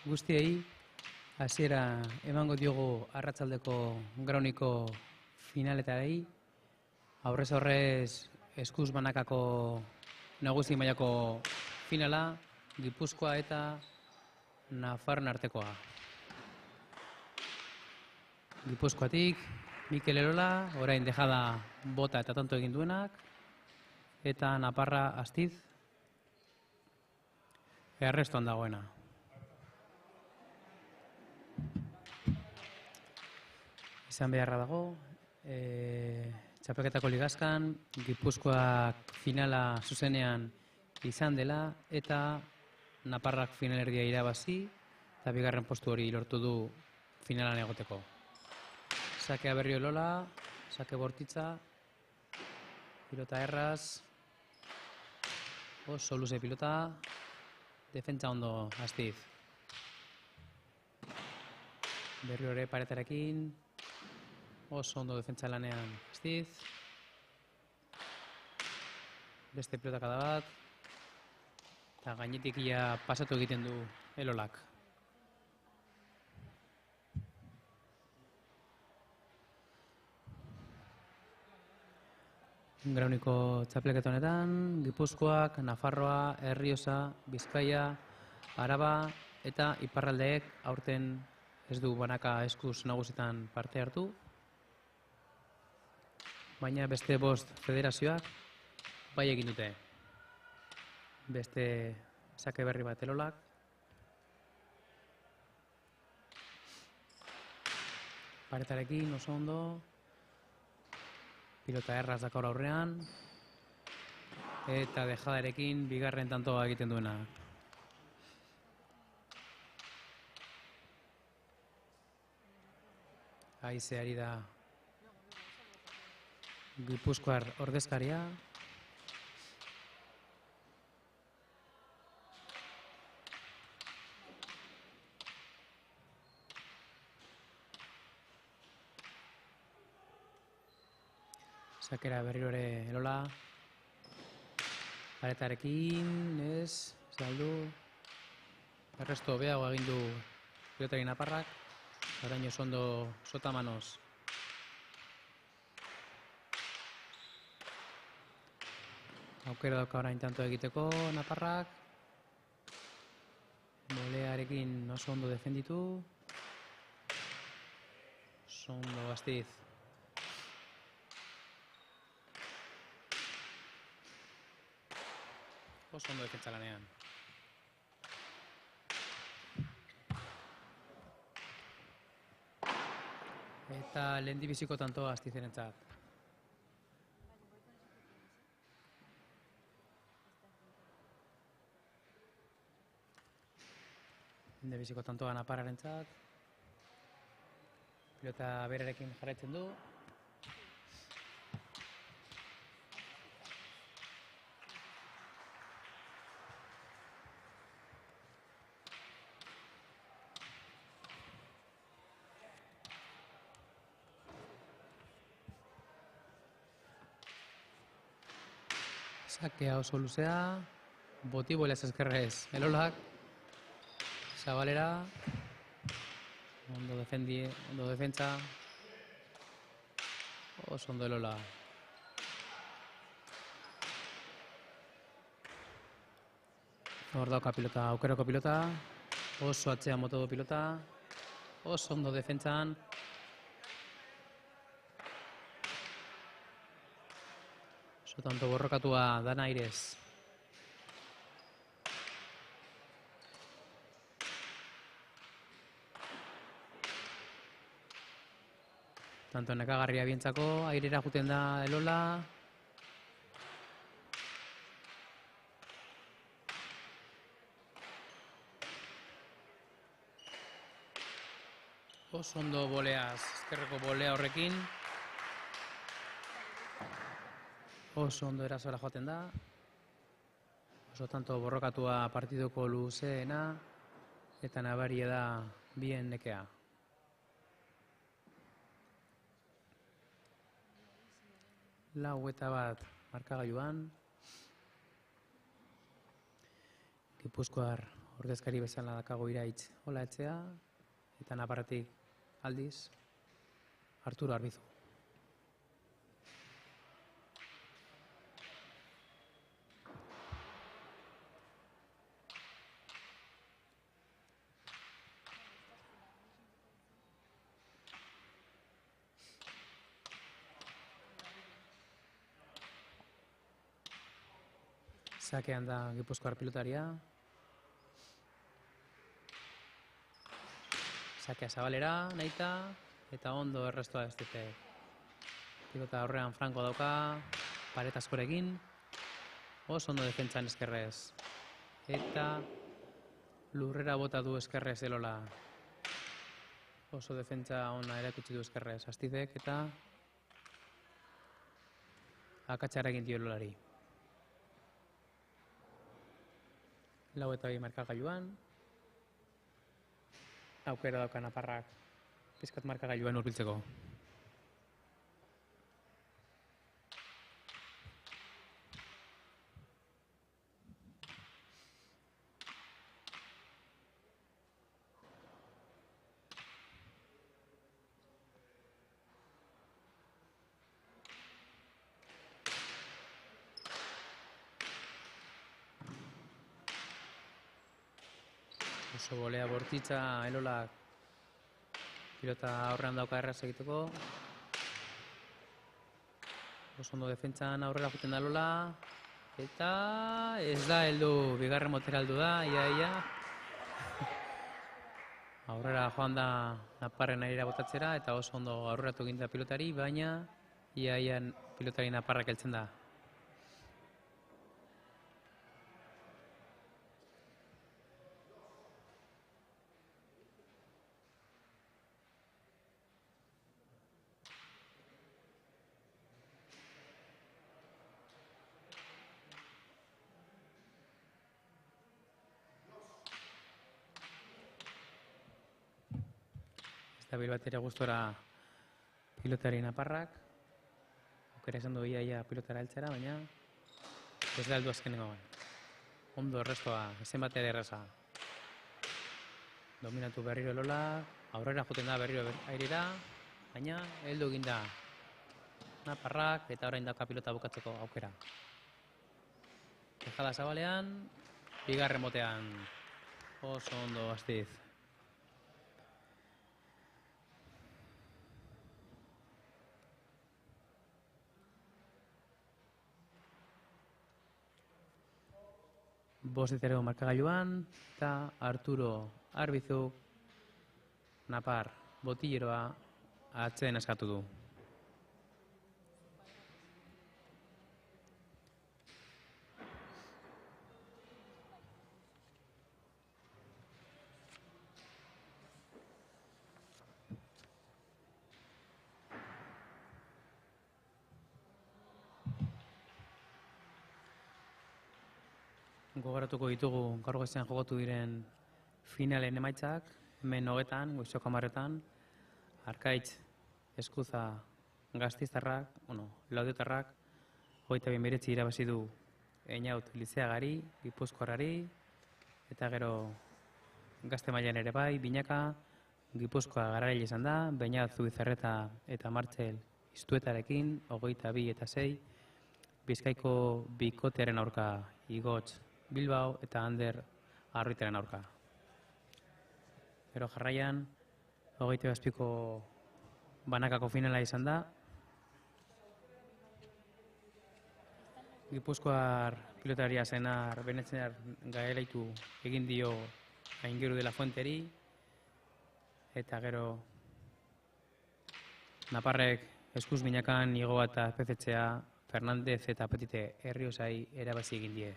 guztiei, hasiera emango diogu arratsaldeko grauniko finaletari. Aurrez aurrez eskuz banakako nagusi mailako finala, Gipuzkoa eta Nafarroen artekoa. Gipuzkoatik Mikel Elola, orain dejada bota eta tanto egin duenak, eta Naparra Astiz errestoan dagoena. Izan beharra dago, txapelketako ligazkan, Gipuzkoak finala zuzenean izan dela, eta Naparrak finalerdia irabazi, eta bigarren postu hori lortu du finalan egoteko. Sakea Berrio Lola, sake bortitza, pilota erraz, oso luze pilota, defentsa ondo Astiz. Berrio ere paretarekin, oso ondo defentsa lanean Astiz. Beste pilota kada bat, eta gainetik ia pasatu egiten du Elolak. Grauniko txapelketa honetan, Gipuzkoak, Nafarroa, Errioxa, Bizkaia, Araba eta Iparraldeek aurten ez du banaka eskuz nagusitan parte hartu. Baina beste 5 federazioak bai egin dute. Beste sake berri bat Elolak. Paretarekin oso ondo. Pilota erraz dakor aurrean, eta dejadarekin bigarren tantoa egiten duena. Aize ari da Gipuzkoar ordezkaria. Sakera berriro ere Elola. Paretarekin, ez, saldu. Erresto behago egin du pilotari Naparrak. Orain oso ondo sotamanos. Aukera dauka orain tanto egiteko Naparrak. Bolearekin oso ondo defenditu. Oso ondo Astiz. Oso ondo defentsa lanean. Eta lehendibiziko tantoa Astizerentzat. Lehendibiziko tantoa Naparrarentzat. Pilota berarekin jarraitzen du. Sakea oso luzea, botiboilaz ezkerrez Elolak, Zabalera, ondo defentsa, oso ondo Elola. Hor dauka pilota, aukerako pilota, oso atzean moto du pilota, oso ondo defentsan. Tanto borrokatua Dana Aires. Tanto nekagarria bientzako, airera juten da Elola. Oso ondo boleaz, ezkerreko bolea horrekin. Oso ondo erazora joaten da. Oso tanto borrokatua partidoko luzeena, eta nabaria da bien nekea. Lau eta bat markagailuan. Gipuzkoar ordezkari bezala dakago Iraitz Olaetxea, eta Naparretik aldiz Arturo Arbizu. Sakean da Gipuzkoar pilotaria. Sakea zabalera, nahita, eta ondo errestoa ez dute. Pilota horrean Franco dauka, paret askorekin, oso ondo defentsan eskerrez. Eta lurrera bota du eskerrez Elola. Oso defentsa ona erakutsi du eskerrez. Astizek eta akatsa egin dio Elolari. Lau eta bi markagailuan. Aukera dauka Naparrak pizkat markagailuan hurbiltzeko. Oso golea bortitza Elolak pilota aurrean dauka erraz egiteko. Oso ondo defentsan aurrera juten da Elola. Eta ez da heldu, bigarren motera heldu da, ia. Aurrera joan da Naparren airera botatzera eta oso ondo aurreratu egin da pilotari, baina ia pilotari Naparrak heltzen da. Estabil bat ere gustora pilotari Naparrak. Aukera izan du ia pilotara heltzera, baina ez da heldu azkenengoan. Ondo errestoa, ezen bat ere erraza. Dominatu berriro Elola, aurrera joten da berriro airera, baina heldu egin da Naparrak eta orain dauka pilota bukatzeko aukera. Tejada zabalean, bigarren motean. Oso ondo Astiz. Bostetero markagailuan, eta Arturo Arbizu Napar botilleroa atzeen eskatu du. Gogoratuko ditugu gaur goizean jokatu diren finalen emaitzak, hemen 20, goizeko 10, Arkaitz Eskuza Gaztiztarrak, Laudiotarrak, 22 irabazi du Einaut Lizeagari, Gipuzkoarrari, eta gero Gazte mailan ere bai, Binaka, Gipuzkoa Garaile izan da, Beñat Zubizarreta eta Martxel Iztuetarekin, 22 eta 6, Bizkaiko bikotearen aurka Igotz Bilbao eta Ander Arruitaren aurka. Gero jarraian, 27ko banakako finala izan da. Gipuzkoar pilotaria Senar Benetxenar Gaelaitu egin dio Aingeru de la Fuenteri, eta gero Naparrek Eskuz Binakan Igo eta Pezetxea Fernandez eta Petite Herriosai erabazi egin die.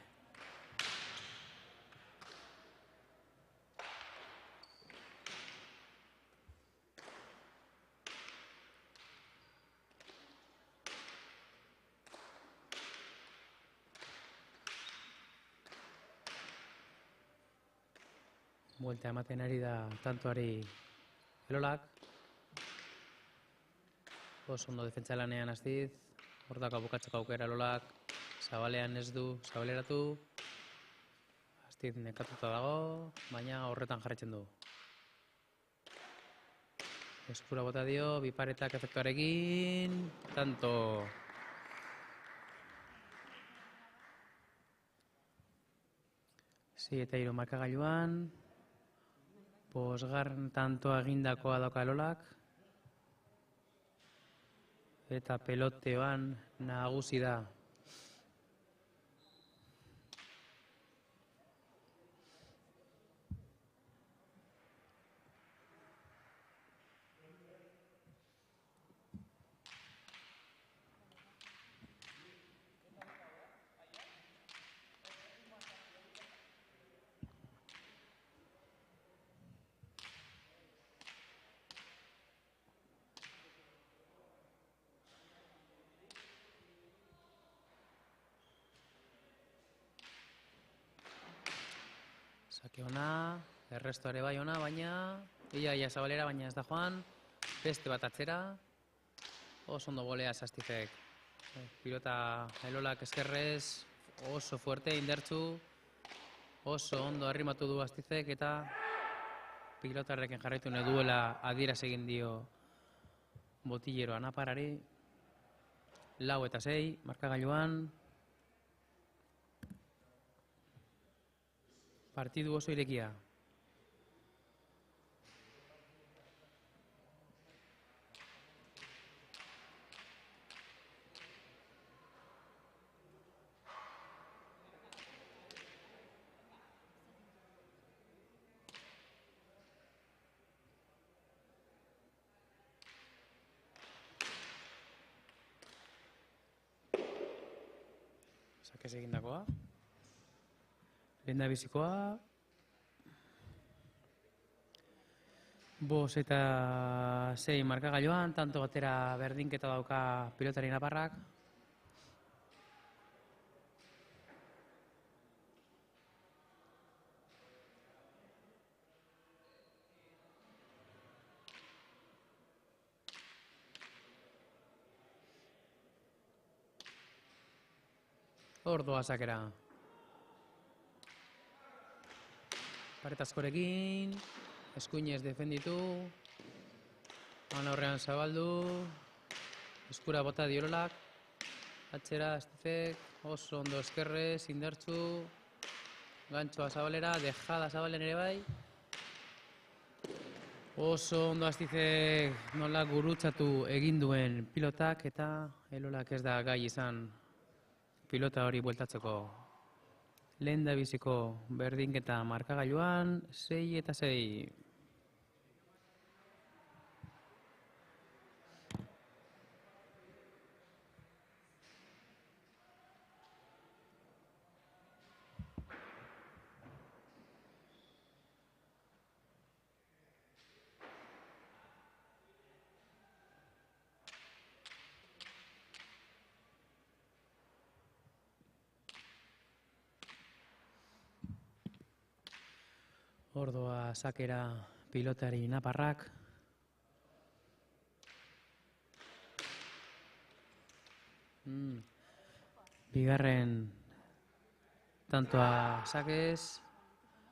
Buelta ematen ari da tantoari Elolak. Oso ondo defentsa lanean Astiz. Hor daka bukatzeko aukera Elolak. Zabalean ez du, zabaleratu. Astiz nekatuta dago, baina horretan jarraitzen du. Eskura bota dio, biparetak efektuarekin, tanto. Sei eta hiru markagailuan, bosgarren tantoa egindakoa dauka Elolak, eta peloteoan nagusi da. Sake ona, erresto ere bai ona, baina ia Zabalera, baina ez da joan. Beste bat atzera. Oso ondo golea Sastizek. Pilota Elolak eskerrez, oso fuerte, indartsu. Oso ondo arrimatu du Astizek eta pilotarrekin jarraitu nahi duela adieraz egin dio Botilleroa Naparari. 4 eta 6 markagailuan. Partidu oso irekia. Sakez egindakoa. Lehendabizikoa. 5 eta 6 markagailuan, tanto batera berdinketa dauka pilotari naparrak. Ordoa sakera. Paretazkorekin, eskuinez defenditu, horrean zabaldu, eskura bota dio Elolak, atzera Astizek, oso ondo eskerrez, indartsu, gantxoa Zabalera, dejada Zabalen ere bai. Oso ondo Astizek nola gurutzatu egin duen pilotak eta Elolak ez da gai izan pilota hori bueltatzeko. Lehendabiziko berdinketa markagailuan, 6 eta 6. Ordoa sakera pilotari naparrak. Bigarren tantoa sakez,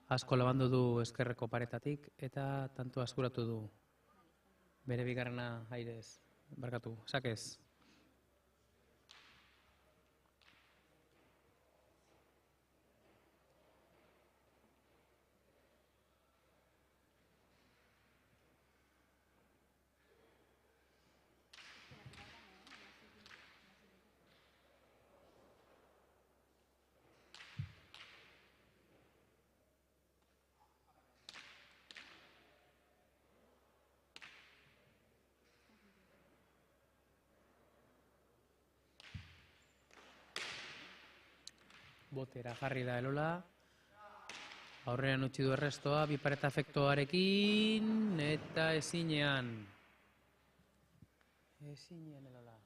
asko labandu du eskerreko paretatik eta tantoa eskuratu du. Bere bigarrena airez, barkatu, sakez. Botera jarri da Elola. Aurrean utzi du errestoa, bipareta efektuarekin, eta ezinean. Ezinean Elola.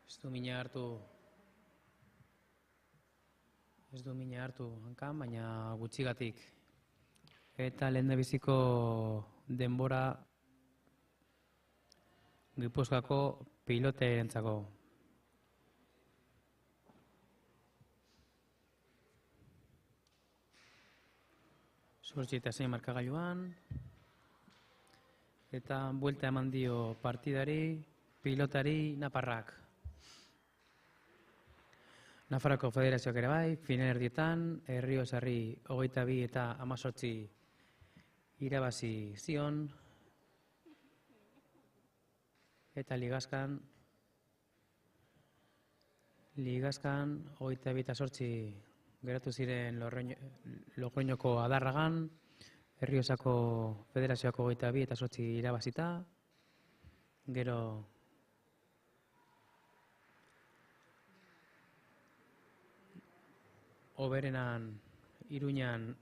Ez du mina hartu hankan, baina gutxigatik. Eta lehendabiziko denbora Gipuzkoako piloterentzako. 8-6 markagailuan. Eta buelta eman dio partidari, pilotari Naparrak. Nafarroko Federazioak ere bai, finalerdietan, Errioxarri 22 eta 18 irabazi zion. Eta Ligazkan 22 eta 8 geratu ziren Logroñoko Adarragan, Errioxako Federazioako 22 eta 8 irabazita. Gero Oberenan, Iruñan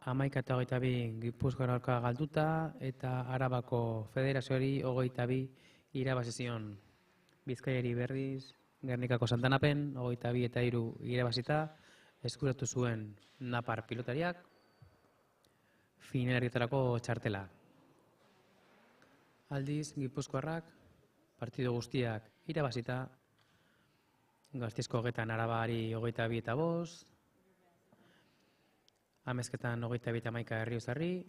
11 eta 22 Gipuzkoan aurka galduta, eta Arabako Federazioari 22 irabazi zion. Bizkaiari berriz, Gernikako Santanapen 22 eta 3 irabazita, eskuratu zuen Napar pilotariak, finalerdietarako txartela. Aldiz, Gipuzkoarrak partido guztiak irabazita, Gasteizko Getan Arabari 22 eta 5, Amezketan 22 eta 11 Errioxarri,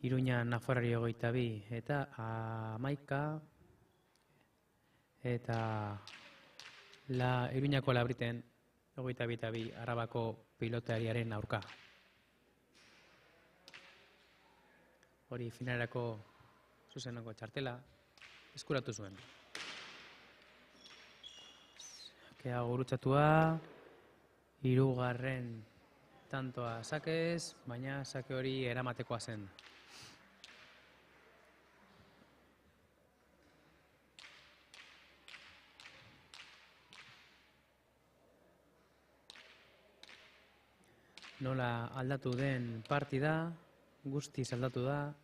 Iruñan Nafarrari 22 eta 11, eta Iruñako Labriten 22 eta 2 Arabako pilotariaren aurka. Hori finalerako zuzeneko txartela eskuratu zuen. Kea gurutzatua, 3. tantoa sakez, baina sake hori eramatekoa zen. Nola aldatu den partida, guztiz aldatu da.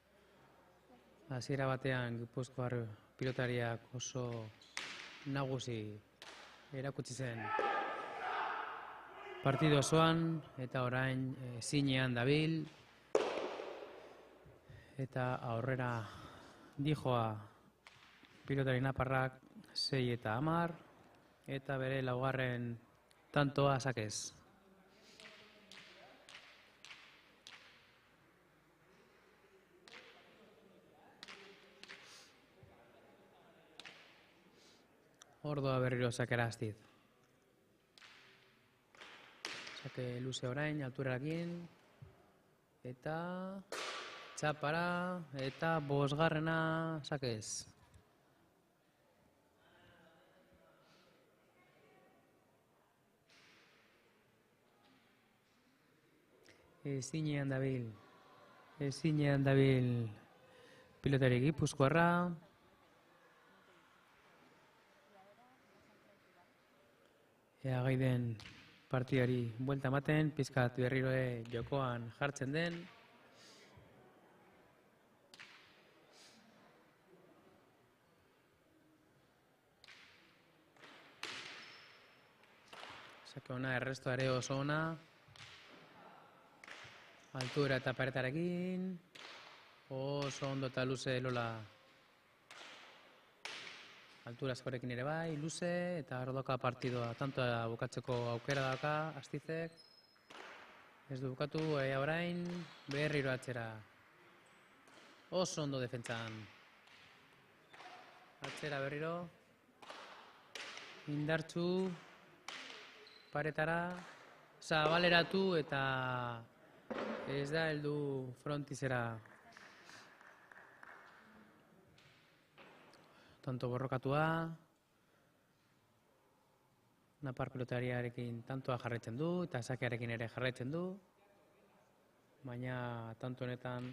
Hasiera batean Gipuzkoar pilotariak oso nagusi erakutsi zen partido osoan, eta orain zinean dabil, eta aurrera dijoa pilotari Naparrak 6 eta 10, eta bere laugarren tantoa sakez. Ordoa berriro sakera astiz. Sake luze orain, alturarekin, eta txapara, eta 5. sakez. Ezinean dabil pilotari Gipuzkoarra. Ea gai den partidari buelta ematen, pizkat berriroe jokoan jartzen den. Sake ona, erresto ere oso ona. Altura eta paretarekin. Oso ondo eta luze lola. Altura askorekin ere bai, luze, eta ardoka partidoa. Tantoa bukatzeko aukera daka, astizek. Ez du bukatu, orain, berriro atzera. Oso ondo defentsan. Atzera berriro. Indartsu. Paretara. Zabaleratu eta ez da heldu frontizera. Tanto borrokatua, Napar pilotariarekin tantoa jarraitzen du, eta sakearekin ere jarraitzen du, baina tanto honetan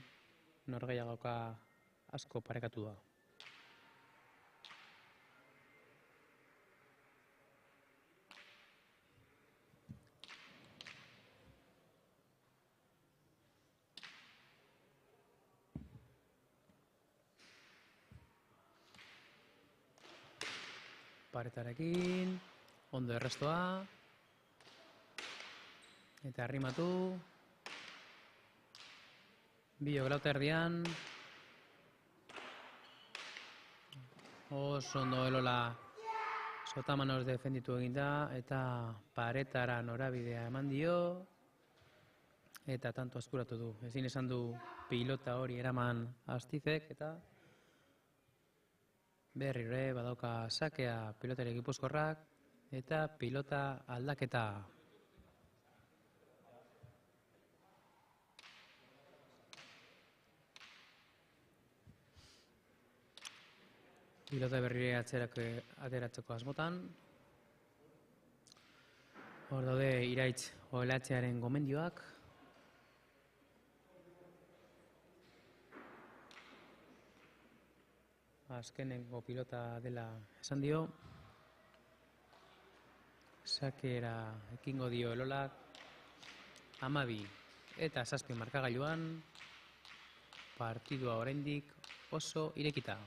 norgehiagoka asko parekatu da. Paretarekin, ondo errestoa, eta arrimatu, bio glauta erdian, oso ondo elola sotamanos defenditu eginda, eta paretara norabidea eman dio, eta tanto askuratu du. Ezin esan du pilota hori eraman Astizek eta berriro ere badauka sakea pilotari gipuzkoarrak eta pilota aldaketa. Pilota berrire ateratzeko asmotan. Hor daude Iraitz Oelatzearen gomendioak. Azkenengo pilota dela esan dio. Sakera ekingo dio Elolak. 12 eta 7 markagailuan. Partidua oraindik oso irekita.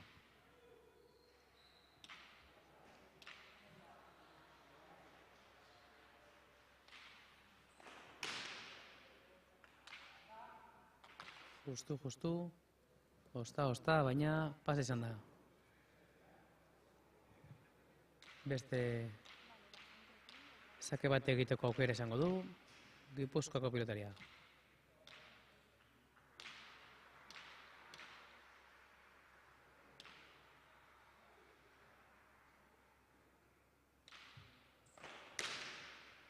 Justu, osta, baina pas izan da. Beste sake bat egiteko aukera izango du Gipuzkoako pilotaria.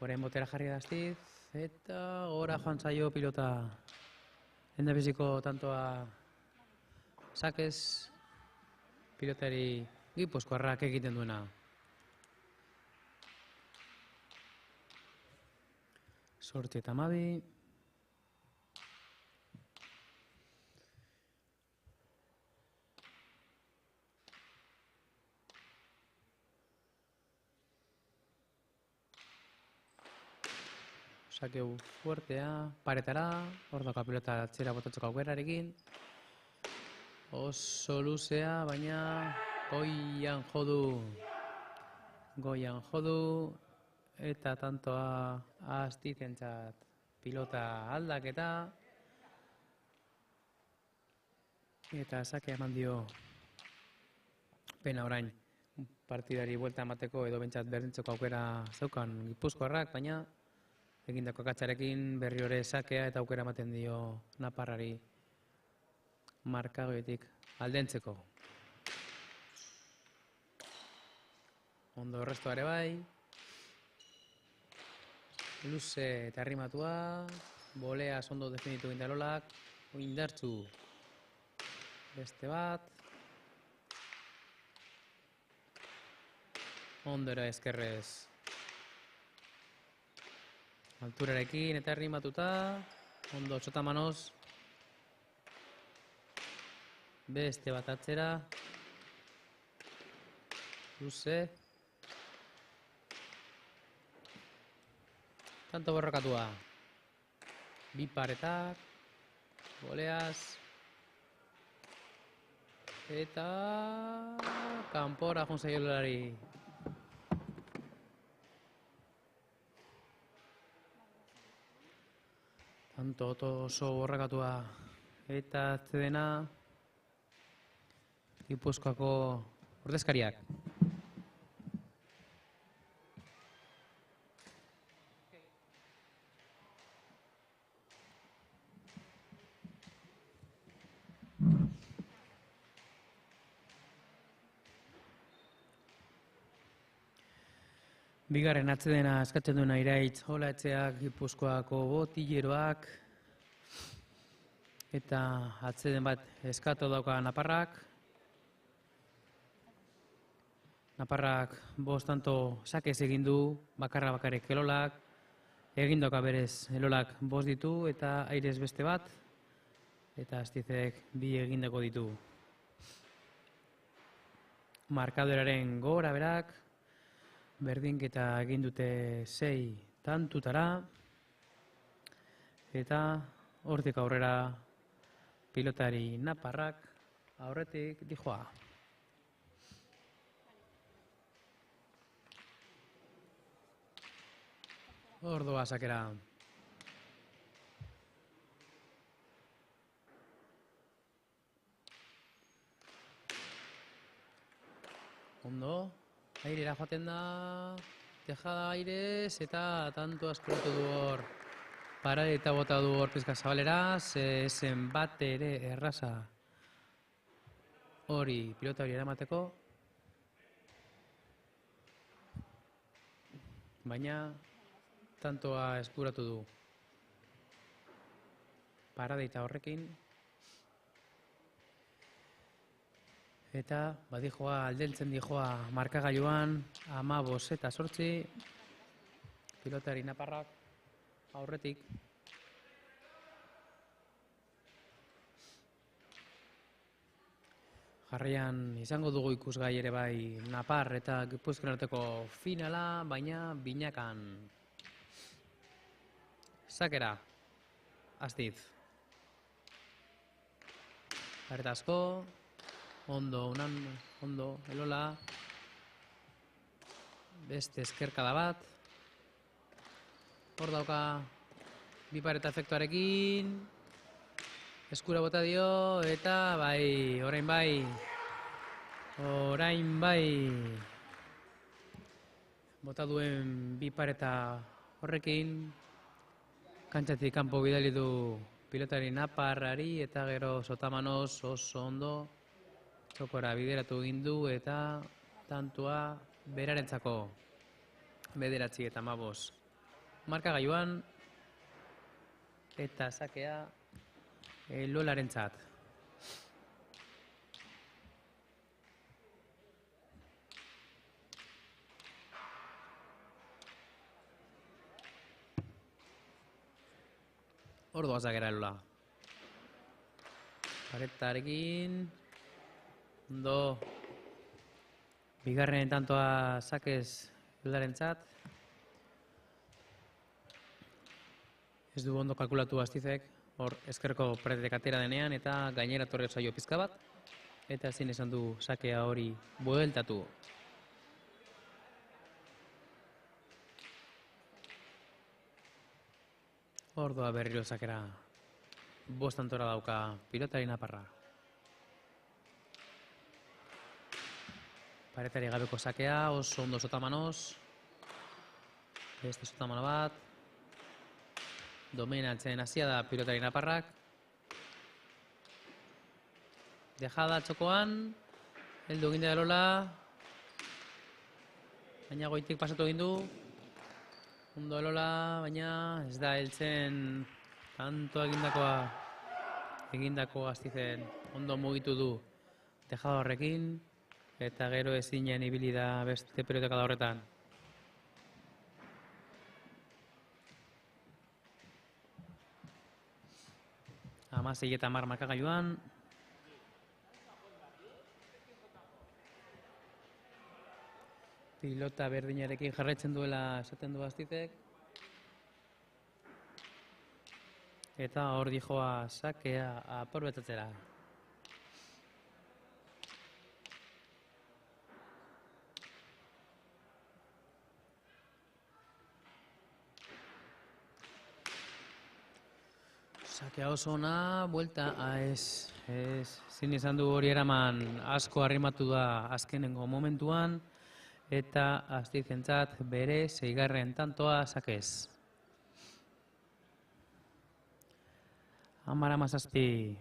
Orain botera jarri da Astiz, eta gora joan zaio pilota. Endabiziko tantoa sakez pilotari Gipuzkoarrak egiten duena. Sortzi eta 12. Sakeu fuertea, paretara, hor dauka pilota atzera botatzeko aukerarekin. Oso luzea, baina goian jodu, eta tantoa Astizentzat pilota aldaketa. Eta sakea eman dio pena orain partidari buelta emateko edo bentsat berdintzeko aukera zeukan Gipuzkoarrak, baina egindako akatsarekin berri ere sakea eta aukera ematen dio naparrari markagoetik aldentzeko. Ondo errestoa ere bai. Luze eta arrimatua. Bolea ondo definitu Indalolak. Indartzu. Beste bat. Ondora eskerrez. Alturarekin eta arrimatuta, ondo txotamanoz, beste bat atzera, luze, tanto borrokatua, bi paretak, goleaz, eta kanpora joan zaiolari. Tanto oso borrakatua eta atzedena Gipuzkoako ordezkariak. Bigarren atzedena eskatzen duena Iraitz Oelatzeak, Gipuzkoako botilleroak, eta atzeden bat eskatu dauka Naparrak. Naparrak 5 tanto sakez egin du, bakarrik Elolak, egin dauka berez Elolak 5 ditu eta Airez beste bat, eta Astizek 2 egindako ditu. Markadoraren gora berak, berdinketa egin dute 6 tantutara, eta hortik aurrera pilotari Naparrak aurretik dijoa. Ordoa sakera. Ondo. Airera joaten da, tejada Airez eta tanto askuratu du hor Parade eta bota du hor pizka zabalera, zenbat ere erraza hori pilota hori eramateko. Baina tantoa eskuratu du. Parade eta horrekin. Eta badijoa aldeltzen dijoa markagailuan 15-8. Pilotari naparrak aurretik. Jarraian izango dugu ikusgai ere bai Napar eta Gipuzkoaren arteko finala, baina binakan. Sakera. Astiz. Pareta asko. Ondo, ondo, Elola. Beste eskerkada bat. Hor dauka bi pareta efektuarekin. Eskura bota dio eta bai, orain bai. Bota duen bi pareta horrekin. Kantzatik kanpo bidali du pilotari Naparrari eta gero Sotamanos oso ondo. Txokora bideratu egin du eta tantua berarentzako 9-15. Markagailuan eta sakea Lolarentzat. Ordu azagera Lola. Paretarekin. Ondo. Bigarren tantoa sakez Lolarentzat. Ez du ondo kalkulatu Astizek. Hor eskerko paretek atera denean eta gainera torre zaio pizka bat. Eta ezin esan du sakea hori bueltatu. Ordua berriro sakera. 5 tantora dauka pilotari Naparra. Paretari gabeko sakea, oso ondo Sotamanos. Beste Sotamano bat. Dominatzen hasia da pilotari Naparrak. Dejada txokoan. Heldu egin da Lola. Baina goitik pasatu egin du. Ondo Lola, baina ez da heltzen tanto egindako Astizen ondo mugitu du Dejada horrekin. Eta gero ezinen ibili da beste periodekada horretan. Amasei eta markagailuan. Pilota berdinarekin jarraitzen duela esaten du Astizek. Eta hor dijoa sakea aprobetzatzera. Sakea oso ona, buelta, ez, zin izan du hori eraman asko arrimatu da azkenengo momentuan, eta Astizentzat bere 6. tantoa sakez. 10-17.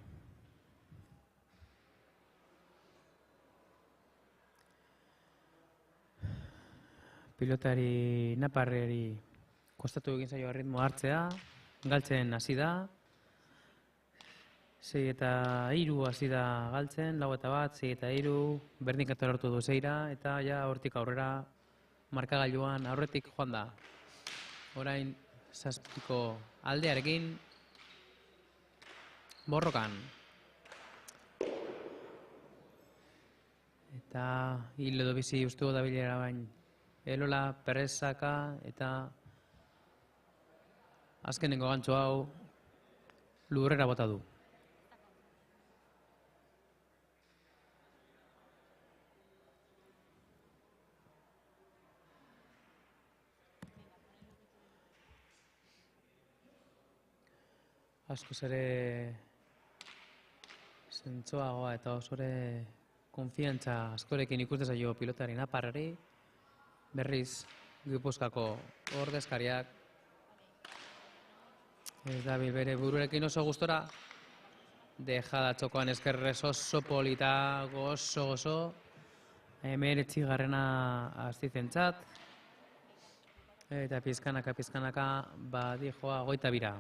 Pilotari Naparreri kostatu egin zaio ritmo hartzea, galtzen hasi da. 6-3 hasi da galtzen, 4-1, 6-3, berdinketa lortu du 6 eta ja hortik aurrera markagailuan aurretik joan da. Orain 7ko aldearekin borrokan. Eta hil edo bizi ustu da bilera bain. Elola, Perezaka eta azkenengo gantxo hau lurrera bota du. Askoz ere zentzoagoa eta oso ere konfiantza askorekin ikusten zaio pilotari Naparrari. Berriz Gipuzkoako ordezkariak Ez da bere bururekin oso gustora. Dejada txokoan eskerrez oso polita, gozo. Hemen garrena Astizentzat. Eta pizkanaka, badijoa 22.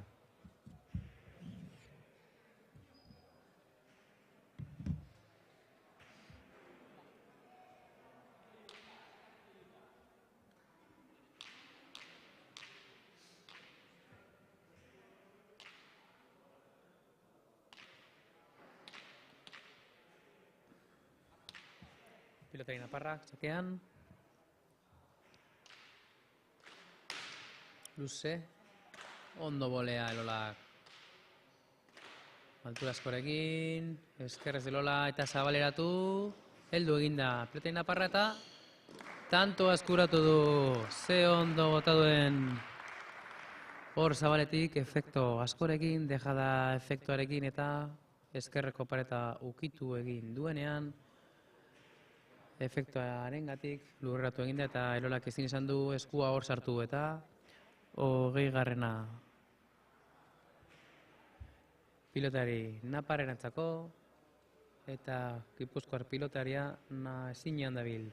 Pilotari naparrak, txakean. Luze. Ondo bolea Elolak. Altura askorekin. Eskerrez Elola eta zabaleratu. Heldu eginda. Pilotari naparra eta tanto askuratu du. Ze ondo bota duen hor zabaletik efekto askorekin, dejada efektuarekin eta eskerreko pareta ukitu egin duenean. Efektuarengatik lurreratu eginda eta Elolak ezin izan du eskua hor sartu eta 20. Pilotari naparrenantzako eta Gipuzkoar pilotaria ezinean dabil.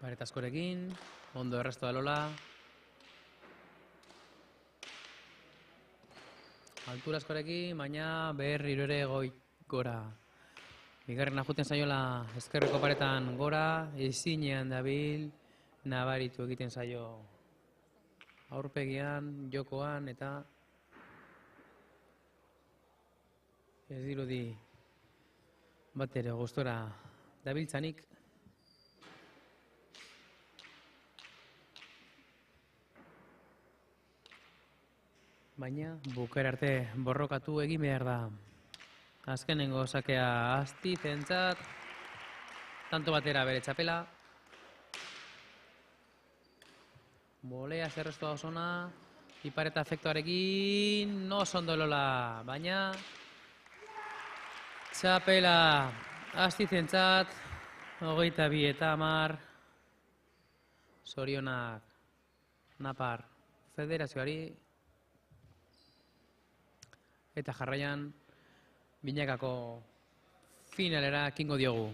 Pareta askorekin, ondo erraztu Elola. Altura askorekin, baina berriro ere gora. Bigarren ajuten zaiola eskerreko paretan gora, ezinean dabil, nabaritu egiten zaio aurpegian, jokoan eta ez dirudi bat ere gustora dabiltzanik. Baina bukaera arte borrokatu egin behar da. Azkenengo sakea Astizentzat. Tanto batera bere txapela. Bolea zerreztua osona. Ipareta efektuarekin oso ondo Elola. Baina txapela Astizentzat. 22 eta 10. Zorionak Napar Federazioari. Eta jarraian binakako finalera ekingo diogu.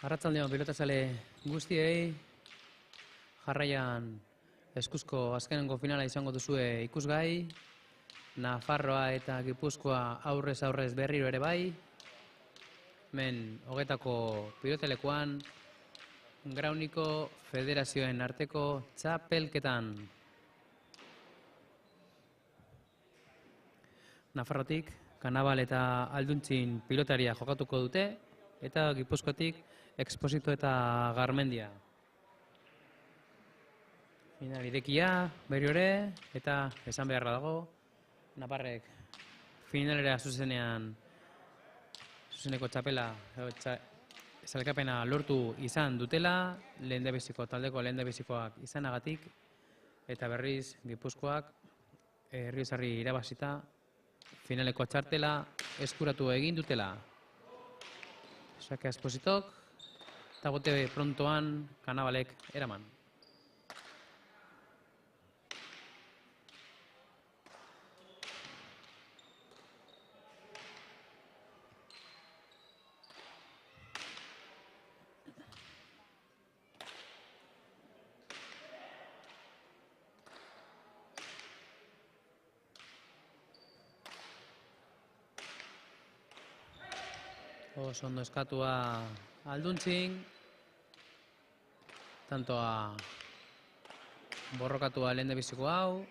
Arratsaldeon pilotazale guztiei, jarraian eskuzko azkenengo finala izango duzue ikusgai, Nafarroa eta Gipuzkoa aurrez berriro ere bai, hemen hogetako pilotalekuan, Grauniko federazioen arteko txapelketan. Nafarrotik, Kanabal eta Alduntzin pilotaria jokatuko dute, eta Gipuzkoatik Exposito eta Garmendia. Final irekia, berriore, eta esan beharra dago, Naparrek finalera zuzeneko txapela, zalkapena lortu izan dutela, taldeko lehendabizikoak izanagatik, eta berriz Gipuzkoak Errioxarri irabazita, finaleko txartela eskuratu egin dutela. Sake Expositok, eta bote prontoan Kanabalek eraman. Oso ondo eskatua Alduntzin, tantoa borrokatua lehendabiziko hau,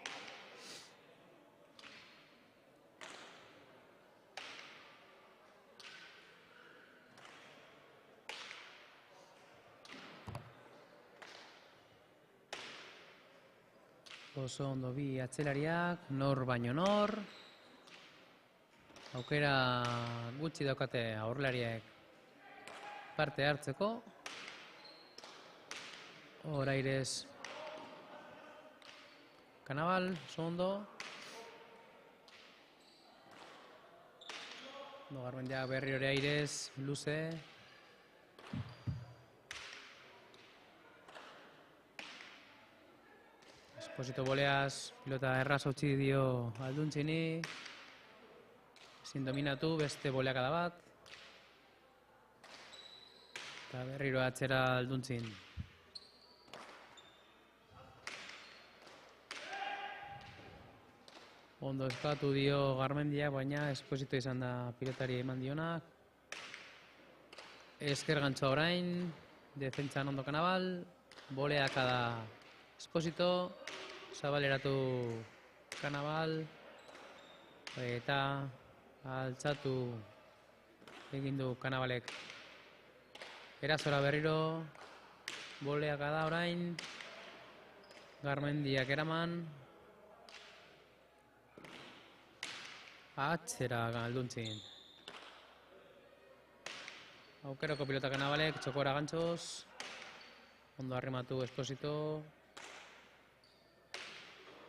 oso ondo bi atzelariak, nor baino nor. Aukera gutxi daukate aurrelariek parte hartzeko. Orairez Kanabal, oso ondo. Garmendia berri hori airez, luze. Exposito boleaz, pilota erraz utzi dio Alduntzini. Ezin dominatu, beste boleakada bat. Eta berriro atzera Alduntzin. Ondo eskatu dio Garmendia, baina Exposito izan da pilotari eman dionak. Esker gantzoa orain, defentsan ondo Kanabal, boleakada Exposito, zabaleratu Kanabal, eta altzatu egin du Kanabalek. Erazora berriro, boleakada orain, Garmendiak eraman, atzera Alduntzin. Aukerako pilota Kanabalek, txokora gantzoz, ondo arrimatu Exposito,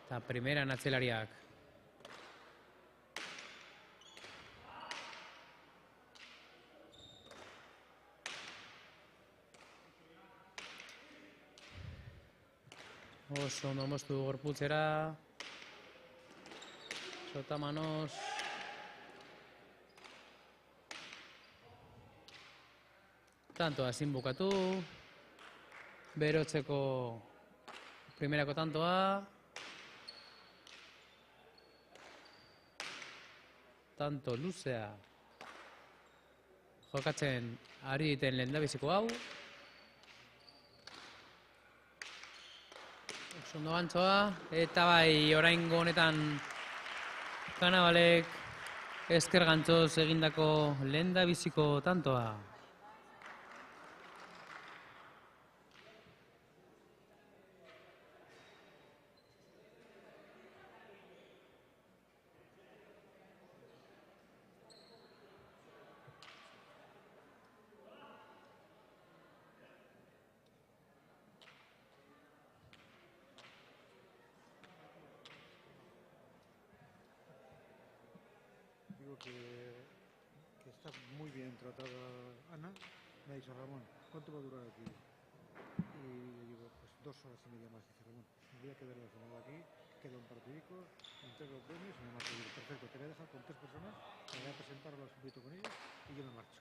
eta primeran atzelariak. Oso ondo moztu gorputzera, sotamanos, tantoa ezin bukatu, berotzeko primerako tantoa, tanto luzea, jokatzen ari diten lehendabiziko hau, ondo gantzoa, eta bai oraingo honetan Kanabalek esker gantzoz egindako lehendabiziko tantoa. Que está muy bien tratada Ana. Me ha dicho Ramón, ¿cuánto va a durar aquí? Y le digo, pues 2 horas y media más. Dice Ramón, me voy a quedar la semana aquí, queda un partidico, entrego los premios y me marcho. Digo, perfecto, te voy a dejar con 3 personas, me voy a presentar, los invito con ellos y yo me marcho.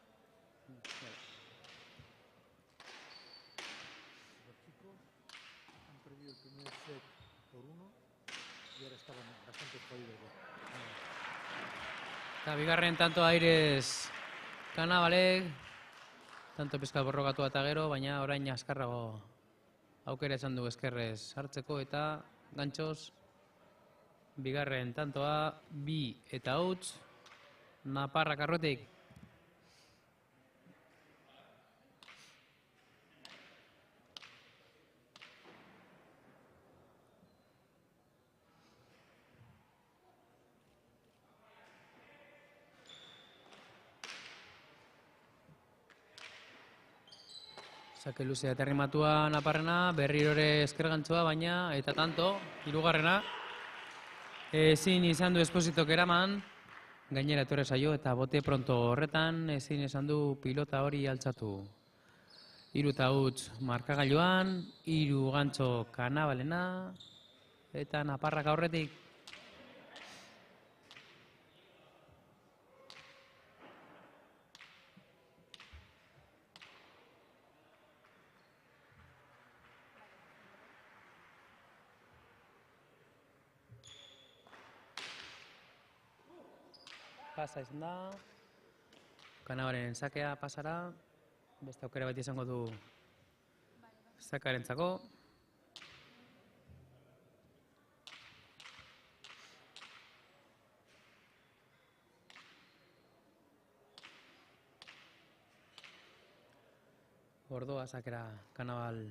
y ahora estaban bastante jodidos. Eta bigarren tanto Aires Kanabalek, tanto pizka borrokatu eta gero, baina orain azkarrago aukera izan du ezkerrez hartzeko eta gantxoz bigarren tantoa 2 eta huts Naparrak arrotik. Sake luzea eta errimatua Naparrena, berrirore ezker gantxoa, baina eta tanto, hirugarrena. Ezin izan du Espositok eraman, gainera etorri zaio eta bote pronto horretan ezin izan du pilota hori altzatu. 3 eta huts markagailuan, 3 gantxo Kanabalena eta Naparrak aurretik. Pasa izan da, Kanabalen sakea pasara, beste aukera bat izango du sakarentzako. Ordoa sakera Kanabal.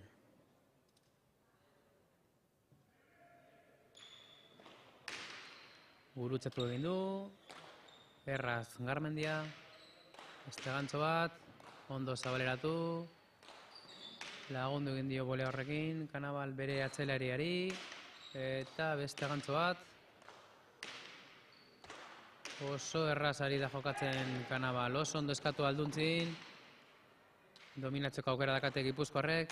Gurutzatu egin du. Erraz Garmendia, beste gantxo bat, ondo zabaleratu, lagundu egin dio bolea horrekin, Kanabal bere atzelariari, eta beste gantxo bat, oso erraz ari da jokatzen Kanabal, oso ondo eskatu alduntzin, dominatzeko aukera dakate Gipuzkoarrek,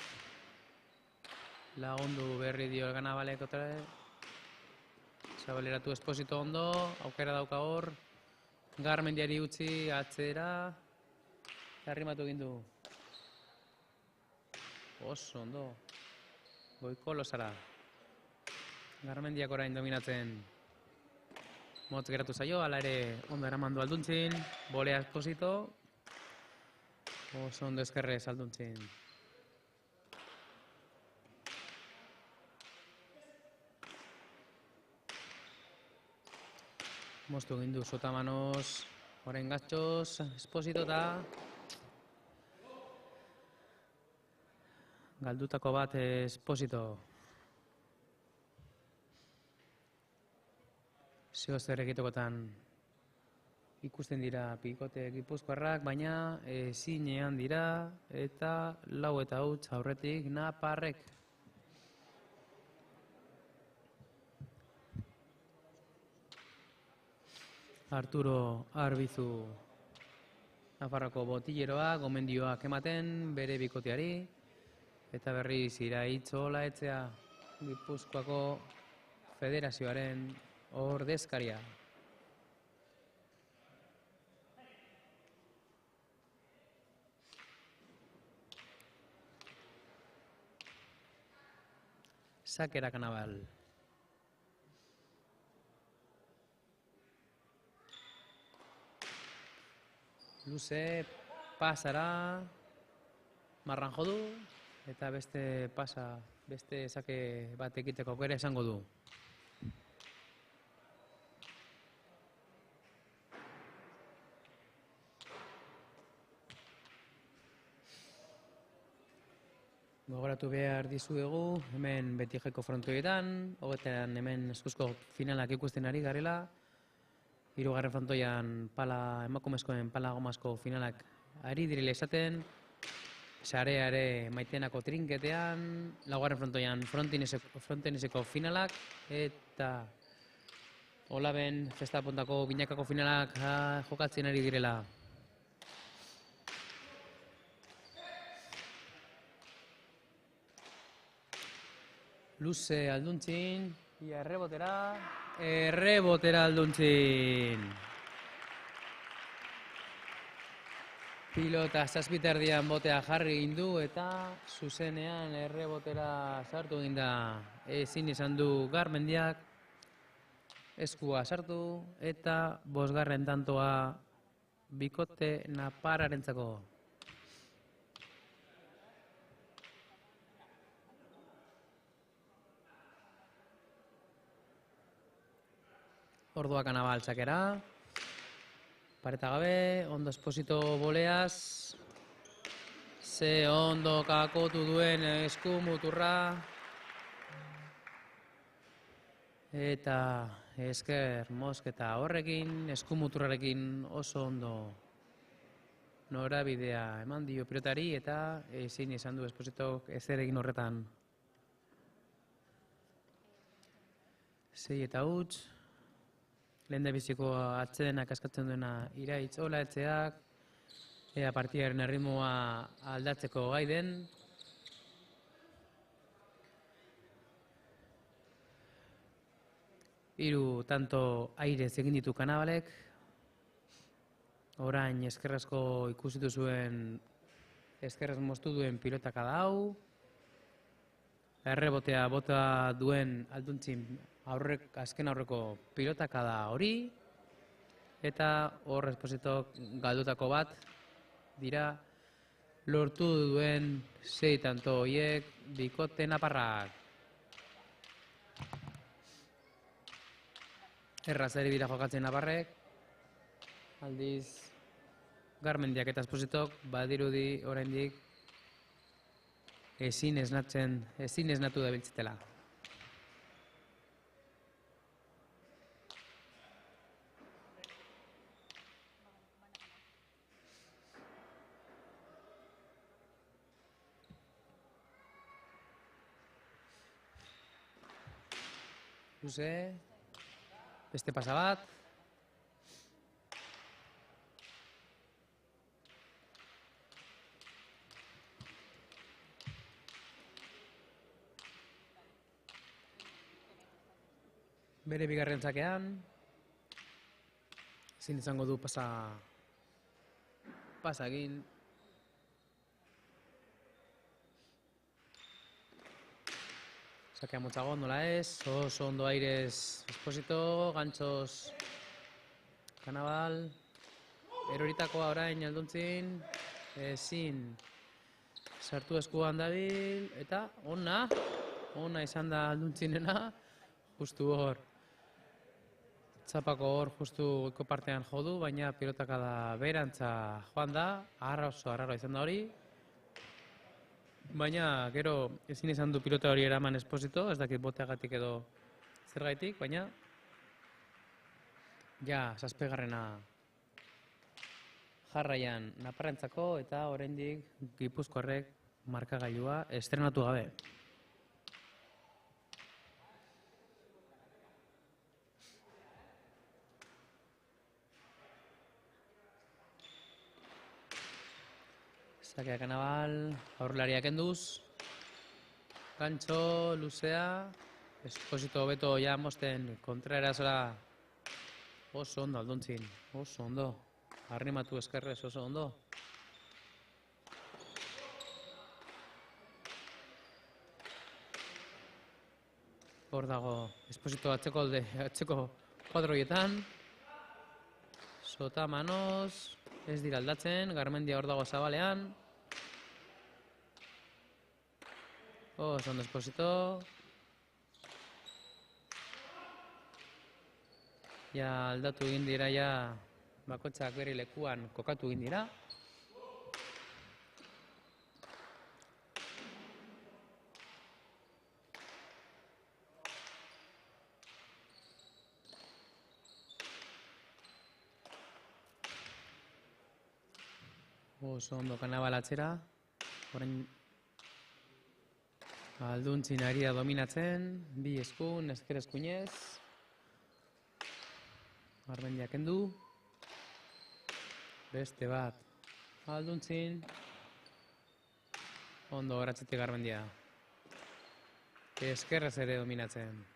lagundu berri dio Kanabalek otra, zabaleratu Esposito ondo, aukera dauka hor, Garmendiari utzi atzera, arrimatu egin du. Oso ondo, goiko losara. Garmendiak orain dominatzen motz geratu zaio, ala ere ondo eramandu alduntzin, bolea Esposito, oso ondo ezkerrez alduntzin. Moztu egin du Sotamanos, orain gantxoz, Esposito eta galdutako bat Esposito. Zeo zer egitekotan ikusten dira pikote Gipuzkoarrak, baina ezinean dira eta 4 eta huts aurretik Naparrek. Arturo Arbizu Nafarroko botilleroa, gomendioak ematen bere bikoteari eta berriz Iraitz Olaetxea Gipuzkoako Federazioaren ordezkaria. Sakera Kanabal. Luze, pasara, marran jodu, eta beste pasa, beste sake bat ekiteko aukera izango du. Gogoratu behar dizuegu, hemen Betijeko frontoietan, hogetean hemen eskuzko finalak ikusten ari garela, 3. frontoian emakumezkoen pala gomazko finalak ari direla izaten, sarea ere maitenako trinketean, 4. frontoian fronteniseko finalak, eta Olaben festapontako binakako finalak jokatzen ari direla. Luze alduntzin, ia errebotera alduntzin. Pilota zazpiterdian botea jarri egin du eta zuzenean errebotera sartu egin da. Ezin izan du Garmendiak eskua sartu, eta 5. tantoa bikote napararentzako. Ordua Kanabal txakera. Pareta gabe, ondo Esposito boleaz. Ze ondo kakotu duen esku muturra. Eta esker mosketa horrekin, esku muturrarekin oso ondo norabidea eman dio pilotari eta ezin izan du Espositok ezer egin horretan. 6 eta huts. Lehendabiziko atsedenak askatzen duena Iraitz Olaetxeak, ea partidaren erritmoa aldatzeko gai den. Hiru tanto airez egin ditu Kanabalek. Orain eskerrazko ikusitu zuen, eskerraz moztu duen pilotaka da hau. Errebotea bota duen Alduntzin azken aurreko pilotaka da hori. Eta hor Espositok galdutako bat dira lortu duen 6 tanto horiek bikote naparrak. Errazari dira jokatzen naparrek. Aldiz Garmendiak eta Espositok badirudi oraindik ezin esnatu da biltzitela. Luze, beste pasa bat. Bere bigarren zakean, ezin izango du pasa egin. Sakea motzago, nola ez, oso ondo airez Esposito, gantxos Kanabal, eroritakoa orain Alduntzin, ezin sartu eskuan dabil, eta ona izan da Alduntzinena, justu hor, txapako hor justu goiko partean jodu, baina pilotaka da berantza joan da, oso arraroa izan da hori. Baina, gero, ezin izan du pilota hori eraman Esposito, ez dakit boteagatik edo zergaitik, baina ja, 7. jarraian naparrentzako eta oraindik Gipuzkoarrek markagailua estrenatu gabe. Sakea Kanabal, aurrelariak enduz, gantxo, luzea, Esposito beto ja mosten kontraerazora oso ondo Alduntzin, oso ondo, arrimatu eskerrez oso ondo. Hor dago Esposito atzeko kuadroietan, sota manos, ez dira aldatzen, Garmendia hor dago zabalean. Oso ondo Esposito. Ja aldatu egin dira, ja bakoitzak bere lekuan kokatu egin dira. Oso ondo Kanabal atzera. Orain Alduntzin ari da dominatzen, bi eskun, esker eskuinez. Garmendia kendu. Beste bat Alduntzin. Ondo horatzetik Garmendia. Eskerrez ere dominatzen.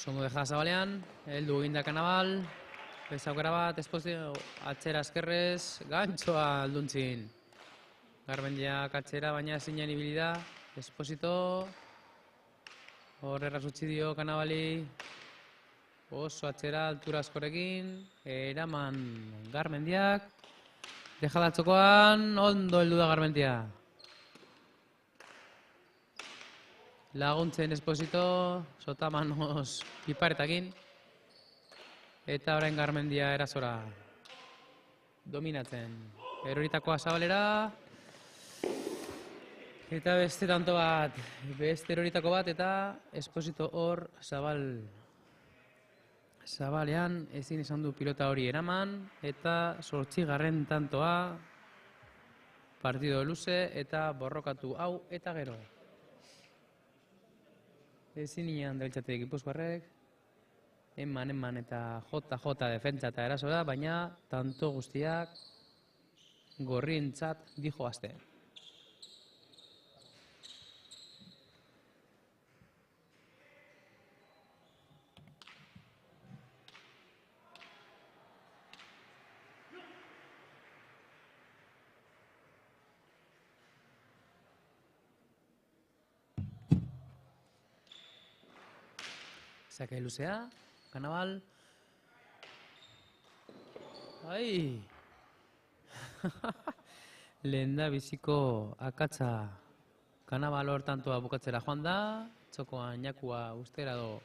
Ondo deja zabalean, heldu eginda Kanabal. Ez aukera bat, Esposito atzera eskerrez, gantxoa alduntzin. Garmendiak atzera, baina zinen ibili da. Esposito. Hor errazutzi dio Kanabali. Oso atzera, altura askorekin. Eraman Garmendiak. Dejalatzokoan, ondo heldu da Garmendia. Laguntzen Esposito, sotamanos piparetakin. Eta orain Garmendia erazora dominatzen. Eroritakoa zabalera. Eta beste tanto bat, beste eroritako bat eta Esposito hor zabalean ezin izan du pilota hori eraman. Eta 8. tantoa, partido luze eta borrokatu hau eta gero. Ezin ian deltxate Gipuzkoarrek. Eman eta JJ defentsa eta erasora, baina tanto guztiak gorrientzat dijo azte. Sake luzea. Kanabal. Ai! Lehen da biziko akatza Kanabal hor tantoa bukatzera joan da. Txokoan jakua ustera do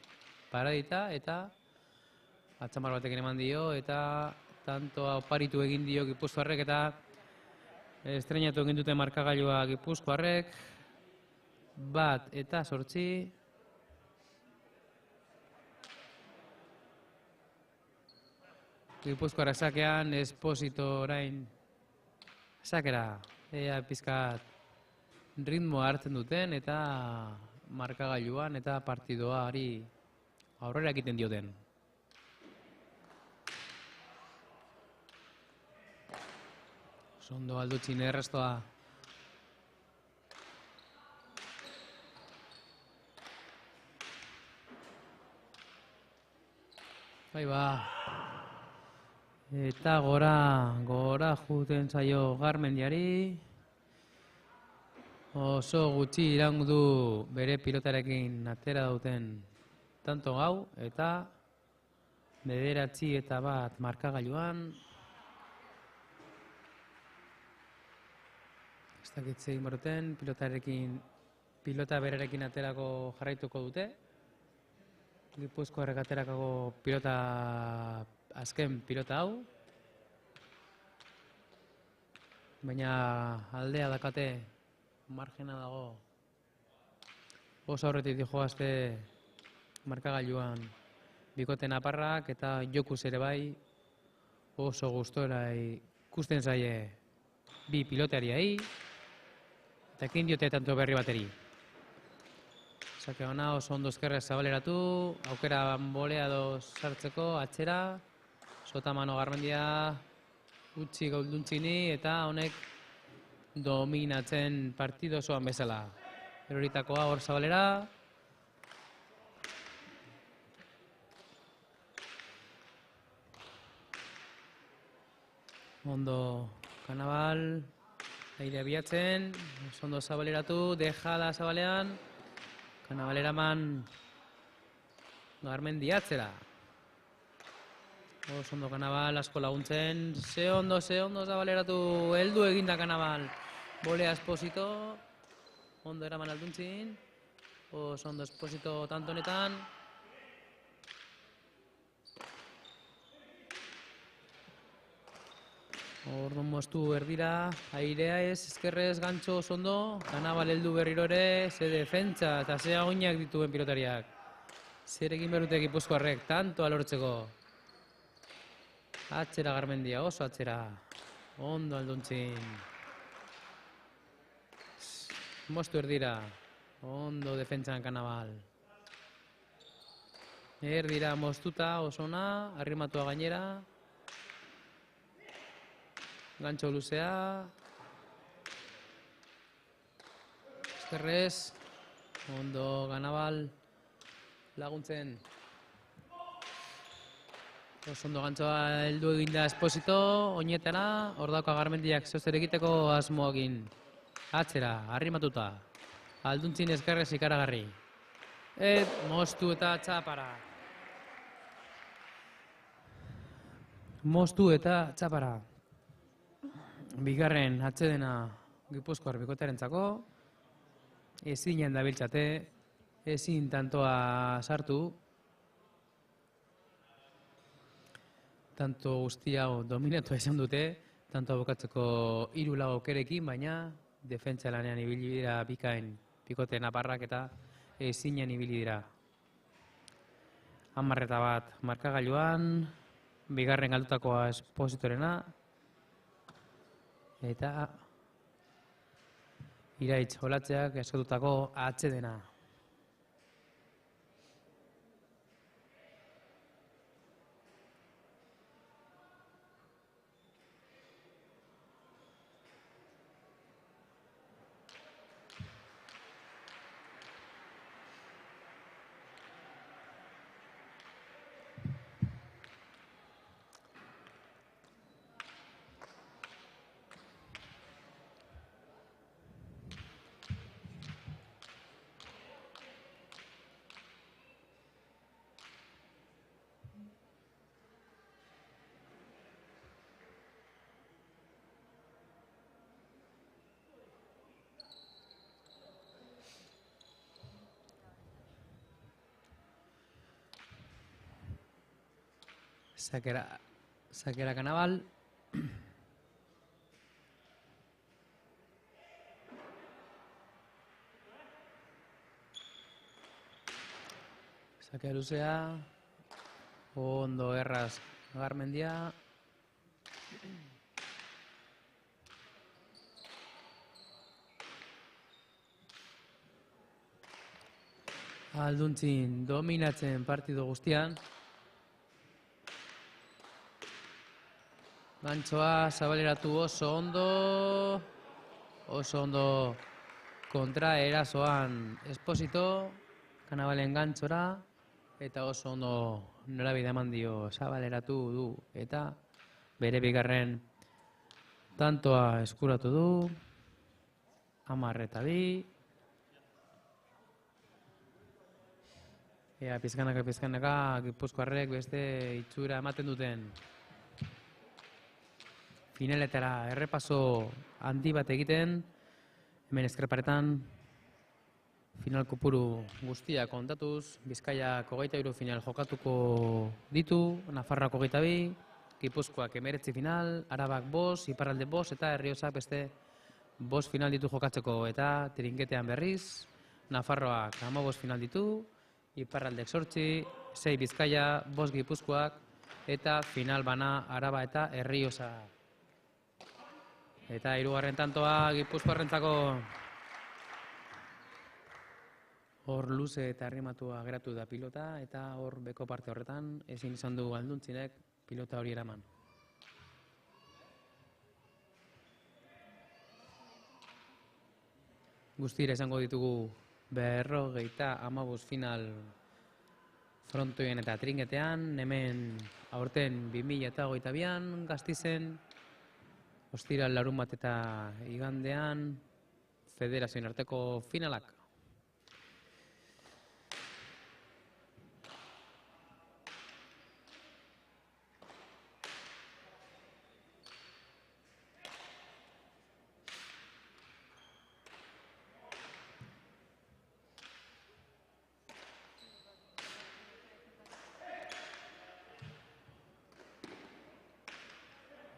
paradita eta atzamar batekin eman dio eta tantoa oparitu egin dio Gipuzkoarrek eta estrenatu egin dute markagailua Gipuzkoarrek. 1 eta 8. Gipuzkoarrak sakean, Esposito orain sakera. Ea pizkat ritmoa hartzen duten eta markagailuan eta partidoari aurrera egiten dioten. Sondo aldutxin errestoa. Bai ba. Eta gora juten zaio Garmendiari. Oso gutxi iraungo du bere pilotarekin atera duten tanto gau eta 9-1 markagailuan. Ez dakit egin baruten, pilota berarekin aterako jarraituko dute. Gipuzkoarrek aterakako azken pilota hau. Baina aldea dakate, margena dago. Oso aurretik dijoazte markagailuan bikote naparrak eta jokuz ere bai oso gustora ikusten zaie bi pilotariai eta ekin diote tanto berri bateri. Sake ona oso ondo eskerrez zabaleratu, aukera boleado sartzeko, atzera, sotamano Garmendia utzi golduntzini eta honek dominatzen partido osoan bezala. Eroritakoa hor zabalera. Ondo Kanabal, aire abiatzen, ondo zabaleratu, dejada zabalean. Kanabal eraman Garmendia atzera. Oso ondo Kanabal, asko laguntzen, ze ondo zabaleratu, heldu eginda Kanabal. Bolea Esposito, ondo eraman alduntzin, oso ondo Esposito tanto honetan. Orduan moztu erdira, airea ez, eskerrez, gantxo oso ondo, Kanabal heldu berriro ere, ze defentsa eta ze agoinak dituen pilotariak. Zer egin berute Gipuzkoarrek, tanto alortzeko. Atzera Garmendia, oso atzera. Ondo alduntzin. Moztu erdira. Ondo defentsan Kanabal. Erdira moztuta, oso ona, arrimatua gainera. Gantxo luzea. Eskerrez. Ondo Kanabal laguntzen. Oso ondo gantzoa heldu egin da Esposito, oinetara, hor dauka Garmendiak zozer egiteko asmoekin. Atzera, arrimatuta. Alduntzin ezkerrez ikaragarri. Moztu eta txapara. Moztu eta txapara. Bigarren atsedena Gipuzkoar bikotearentzako. Ezinen dabiltzate, ezin tantoa sartu. Tanto guzti hau dominatu izan dute, tanto abokatzeko 3 lau aukerekin, baina defentsa lanean ibili dira bikain bikote naparrak eta ezinen ibili dira. 10-1 markagailuan, bigarren galdutakoa Espositorena, eta Iraitz Olatzeak eskatutako atsedena. Sakera Canaval. Sakea luzea. Ondo erraz Garmendia. Alduntzin dominatzen partido guztian. Gantzoa zabaleratu oso ondo kontra erasoan Esposito, Kanabalen gantzora, eta oso ondo norabide eman dio zabaleratu du, eta bere bigarren tantoa eskuratu du, 10-2. Ea, pizkanaka, Gipuzkoarrek beste itxura ematen duten. Finaletara errepaso handi bat egiten, hemen ezkerparetan final kopuru guztia kontatuz, Bizkaiak 23 final jokatuko ditu, Nafarroak 22, Gipuzkoak 19 final, Arabak 5, Iparralde 5 eta Errioxak beste 5 final ditu jokatzeko, eta trinketean berriz, Nafarroak 15 final ditu, Iparraldek 8, 6 Bizkaia, 5 Gipuzkoak, eta final bana Araba eta Errioxa. Eta 3. tantoa Gipuzkoarrentzako hor luze eta arrimatua geratu da pilota, eta hor beko parte horretan ezin izan du Alduntzinek pilota hori eraman. Guztira izango ditugu 55 final frontoien eta trinketean, hemen aurten 2022an Gasteizen, ostiral larunbat eta igandean federazioen arteko finalak.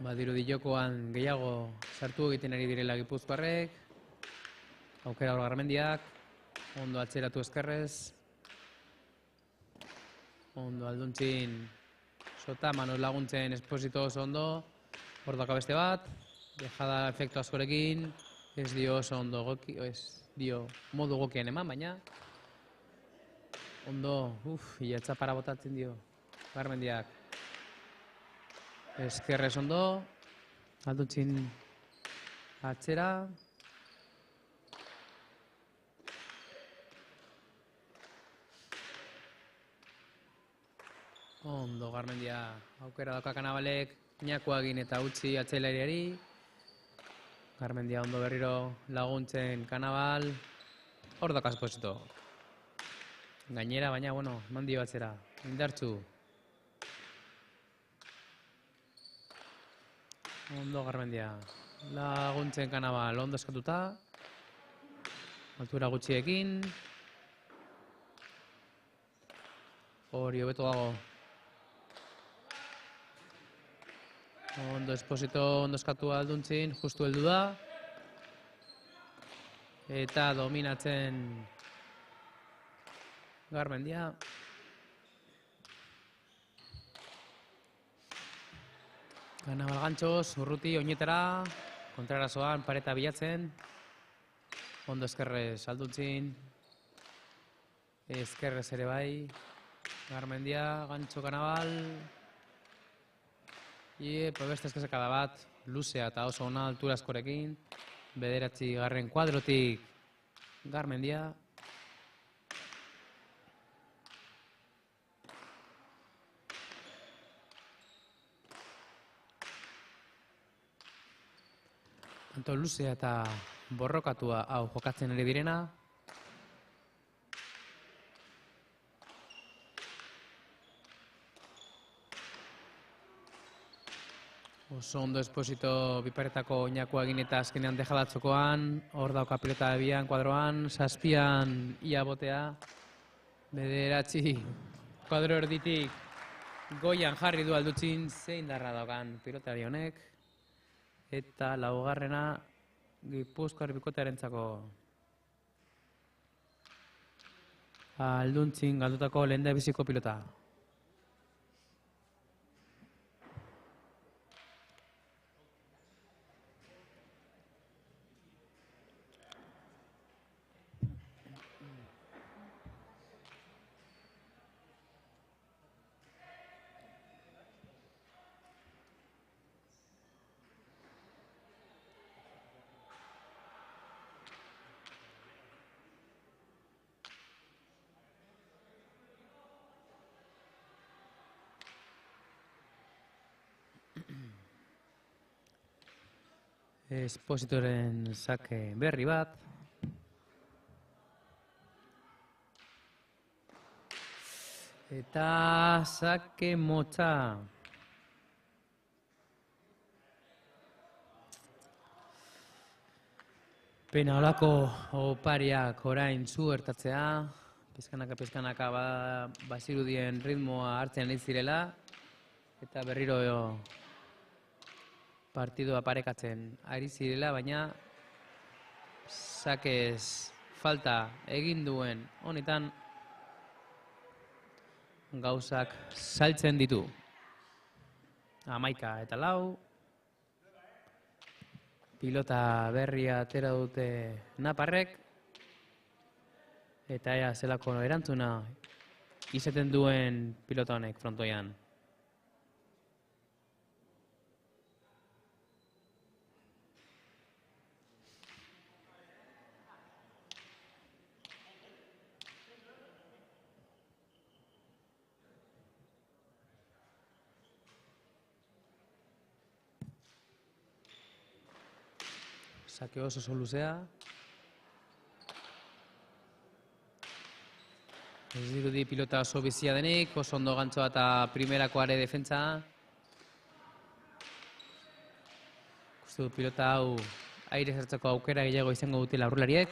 Badirudi jokoan gehiago sartu egiten ari direla Gipuzkoarrek. Aukera hor Garmendiak. Ondo atzeratu ezkerrez. Ondo Alduntzin sota Manos laguntzen Esposito oso ondo. Hor daka beste bat. Dejada efektu askorekin. Ez dio oso ondo modu gokian eman, baina ondo, hilatza para botatzen dio Garmendiak. Ezkerrez ondo, Alduntzin atzera. Ondo, Garmendia aukera dauka Kanabalek, Iñakua egin eta utzi atzelariari. Garmendia ondo berriro laguntzen Kanabal. Hor dauka Esposito. Gainera, baina, bueno, eman dio atzera. Indartzu. Ondo Garmendia. Laguntzen Kanabal ondo eskatuta. Altura gutxiekin. Hori hobeto dago. Ondo Esposito, ondo eskatu alduntzin, justu heldu da. Eta dominatzen Garmendia. Kanabal gantxoz, urruti, oinetara. Kontrarazoan, pareta bilatzen. Ondo eskerrez alduntzin. Eskerrez ere bai. Garmendia, gantxo Kanabal. Beste eskazekada bat, luzea eta oso ona altura askorekin. 9. kuadrotik Garmendia. Anto luzea eta borrokatua hau jokatzen ere direna. Oso ondo Esposito biparetako Iñakua egin eta azkenean dejadatzokoan. Hor dauka pilota bian kuadroan, 7an ia botea. 9. kuadro erditik goian jarri du aldutzin zein darra daukan pilotari honek. Eta 4. Gipuzkoar bikotearentzako alduntzin galdutako lehendabiziko pilota. Espositoren sake berri bat. Eta sake motza. Pena olako opariak orain zu ertatzea. Pizkanaka bazirudien ritmoa hartzen nahi zirela. Eta berriro partidua parekatzen ari zirela, baina sakez falta egin duen honetan gauzak saltzen ditu. 11-4. Pilota berria atera dute naparrek. Eta ea zelako erantzuna izaten duen pilota honek frontoian. Sake oso luzea. Ez dirudi pilota oso bizia denik, oso ondo gantzoa eta primerakoare defentsa. Gustu pilota hau aire zertzeko aukera gehiago izango dutela aurrelariek.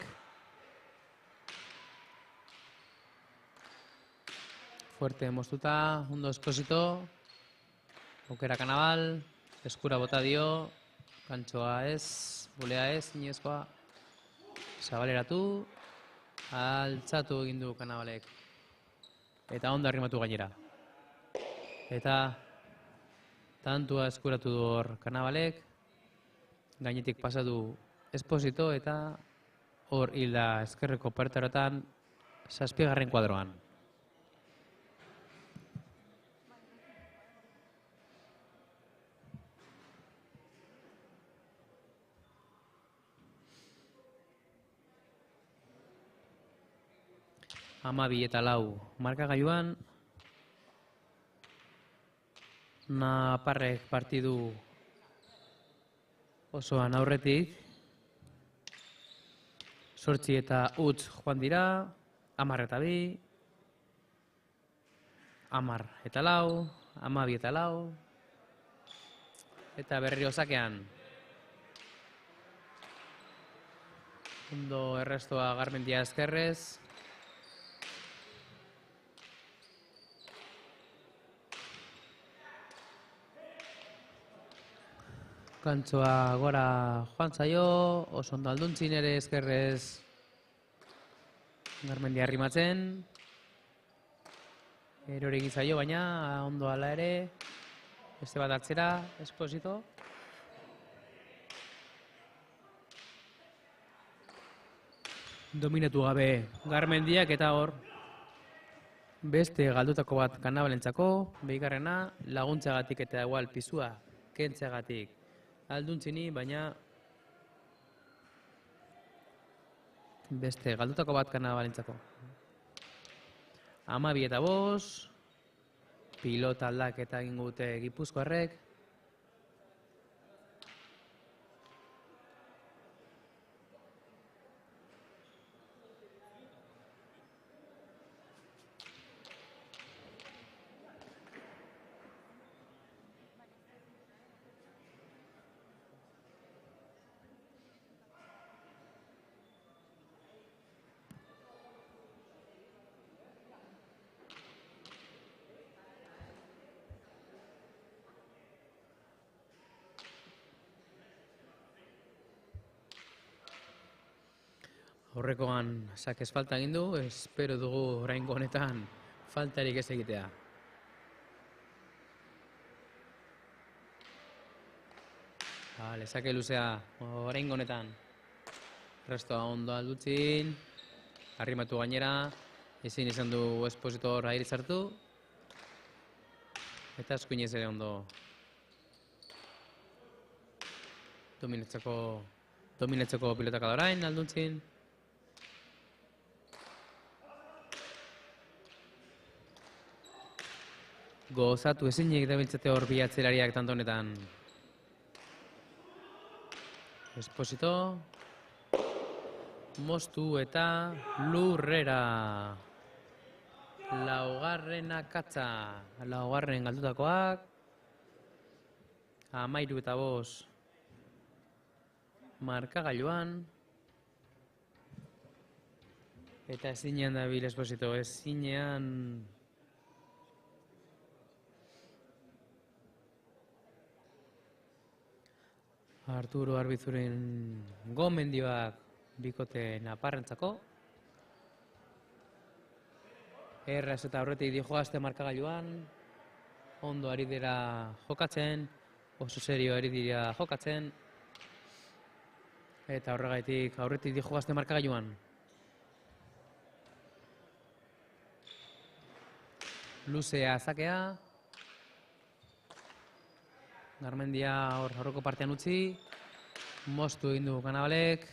Fuerte moztuta, ondo Esposito. Aukera Kanabal, eskura bota dio, gantzoa ez. Bulea ez, iniezkoa, zabaleratu, altzatu egin du Kanabalek. Eta ondo arrimatu gainera. Eta tantua eskuratu du hor Kanabalek, gainetik pasatu Esposito eta hor hilda eskerreko parterotan 7. kuadroan. Ama 2 eta 4 markagailuan. Naparrek partidu osoan aurretik. 8 eta utz joan dira, 10 eta 2, 10 eta 4, 12 eta 4, eta berriro sakean. Ondo errestoa Garmendia eskerrez. Kantzoa gora joan zaio, oso ondo Alduntzin ere eskerrez Garmendia arrimatzen. Erori egin zaio, baina ondo hala ere. Beste bat atzera, Esposito. Dominatu gabe Garmendiak eta hor beste galdutako bat Kanabalentzako, bigarrena laguntzagatik eta igual pisua kentzagatik Alduntzini, baina beste galdutako bat Kanabalentzako. 12 eta 5, pilota aldaketa egin dute Gipuzkoarrek. Aurrekoan sakez falta egin du, espero dugu oraingo honetan faltarik ez egitea. Bale, sake luzea oraingo honetan. Restoa ondo Alduntzin, arrimatu gainera, ezin izan du Esposito hor aire sartu, eta eskuinez ere ondo dominatzeko pilotak da orain Alduntzin. Gozatu ezinik dabiltzate hor bi atzelariak tanto honetan. Esposito. Moztu eta lurrera. Laugarren akatza. Laugarren galdutakoak. 13 eta 5. Markagailuan. Eta ezinean dabil Esposito, ezinean... Arturo Arbizuren gomendioak bikote naparrentzako. Erraz eta aurretik dijoazte markagailuan. Ondo ari dira jokatzen, oso serio ari dira jokatzen. Eta horregaitik aurretik dijoazte markagailuan. Luzea zakea. Garmendia hor aurreko partean utzi, moztu egin du Kanabalek,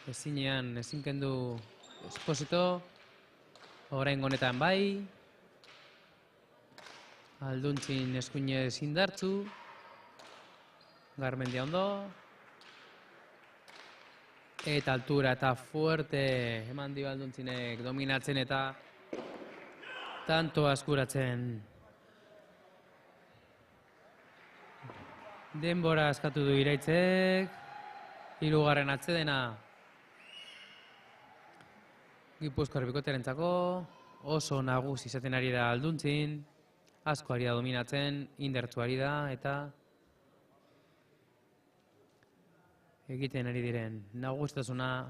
ezin kendu Esposito, orain honetan bai, Alduntzin eskuinez indartzu, Garmendia ondo, eta altura eta fuerte eman dio Alduntzinek dominatzen eta tanto askuratzen. Denbora askatu du Iraitzek, 3. atsedena Gipuzkoar bikotearentzako, oso nagusi izaten ari da Alduntzin, asko ari da dominatzen, indartsu ari da eta egiten ari diren nagustasuna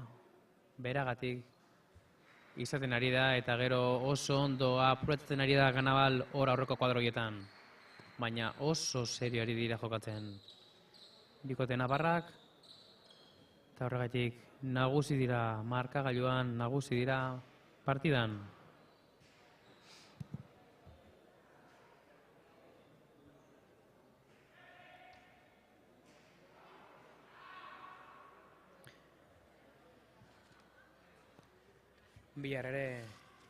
beragatik izaten ari da eta gero oso ondo apurtzen ari da Ganabal hor aurreko kuadroietan. Baina oso serio ari dira jokatzen bikote naparrak, eta horregatik nagusi dira markagailuan, nagusi dira partidan. Bihar ere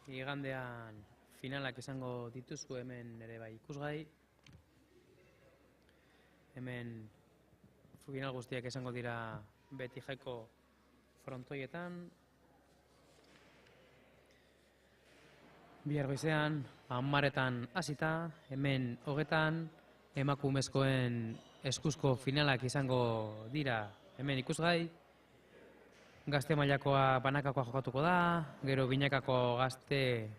igandean finalak izango dituzku hemen ere bai ikusgai. Hemen final guztiak izango dira beti jaiko frontoietan. Bihar goizean, 10:00 hasita, hemen 20:00 emakumezkoen eskuzko finalak izango dira hemen ikusgai. Gazte mailakoa banakakoa jokatuko da, gero binakako gazte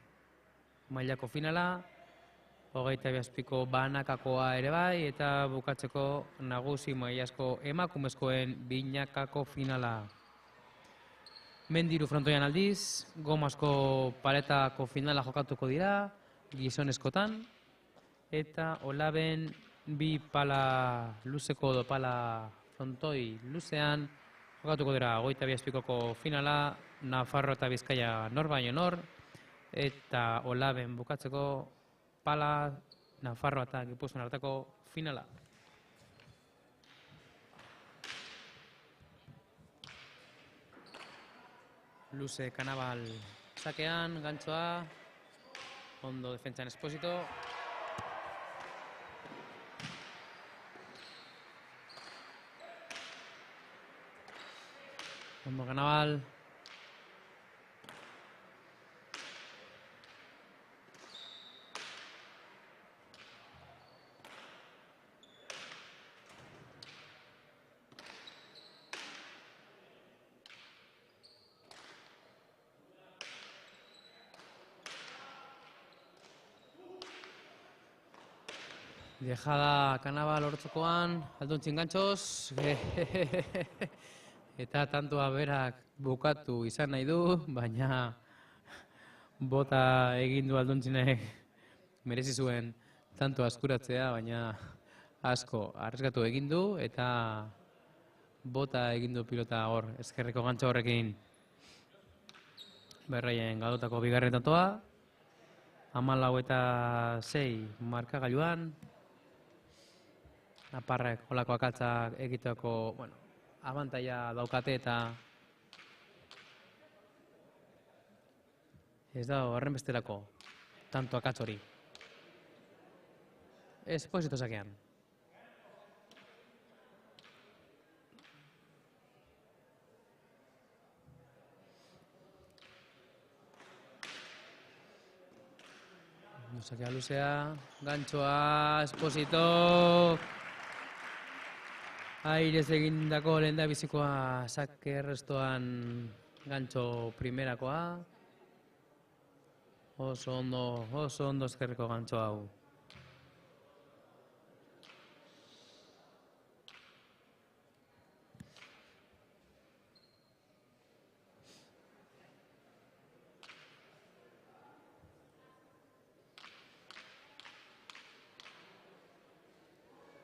mailako finala, 22ko banakakoa ere bai, eta bukatzeko nagusi mailazko emakumezkoen binakako finala. Mendiru frontoian aldiz, gomazko paletako finala jokatuko dira, gizonezkotan, eta olaben bi pala luzeko edo pala frontoi luzean jokatuko dira 22ko finala, Nafarro eta Bizkaia nor baino nor, eta olaben bukatzeko pala Nafarro eta Gipuzkoan arteko finala. Luze Kanabal sakean, gantzoa, ondo defentsan Esposito. Ondo Kanabal. Dejada Kanabal hortzokoan, Aldontzin gantxoz, eta tantoa berak bukatu izan nahi du, baina bota egin du Aldontzinek merezi zuen tanto askuratzea, baina asko arriskatu egin du, eta bota egin du pilota hor, ezkerreko gantxo horrekin Berraien gadotako bigarren tantoa, 14-6 markagailuan, Naparrek holako akatzak egiteko, abantaila daukate eta ez da horren bestelako tanto akatz hori. Esposito sakean. Sakea luzea, gantxoa, Esposito. Airez egindako lehendabizikoa sake errestoan gantxo primerakoa. Oso ondo ezkerreko gantxo hau.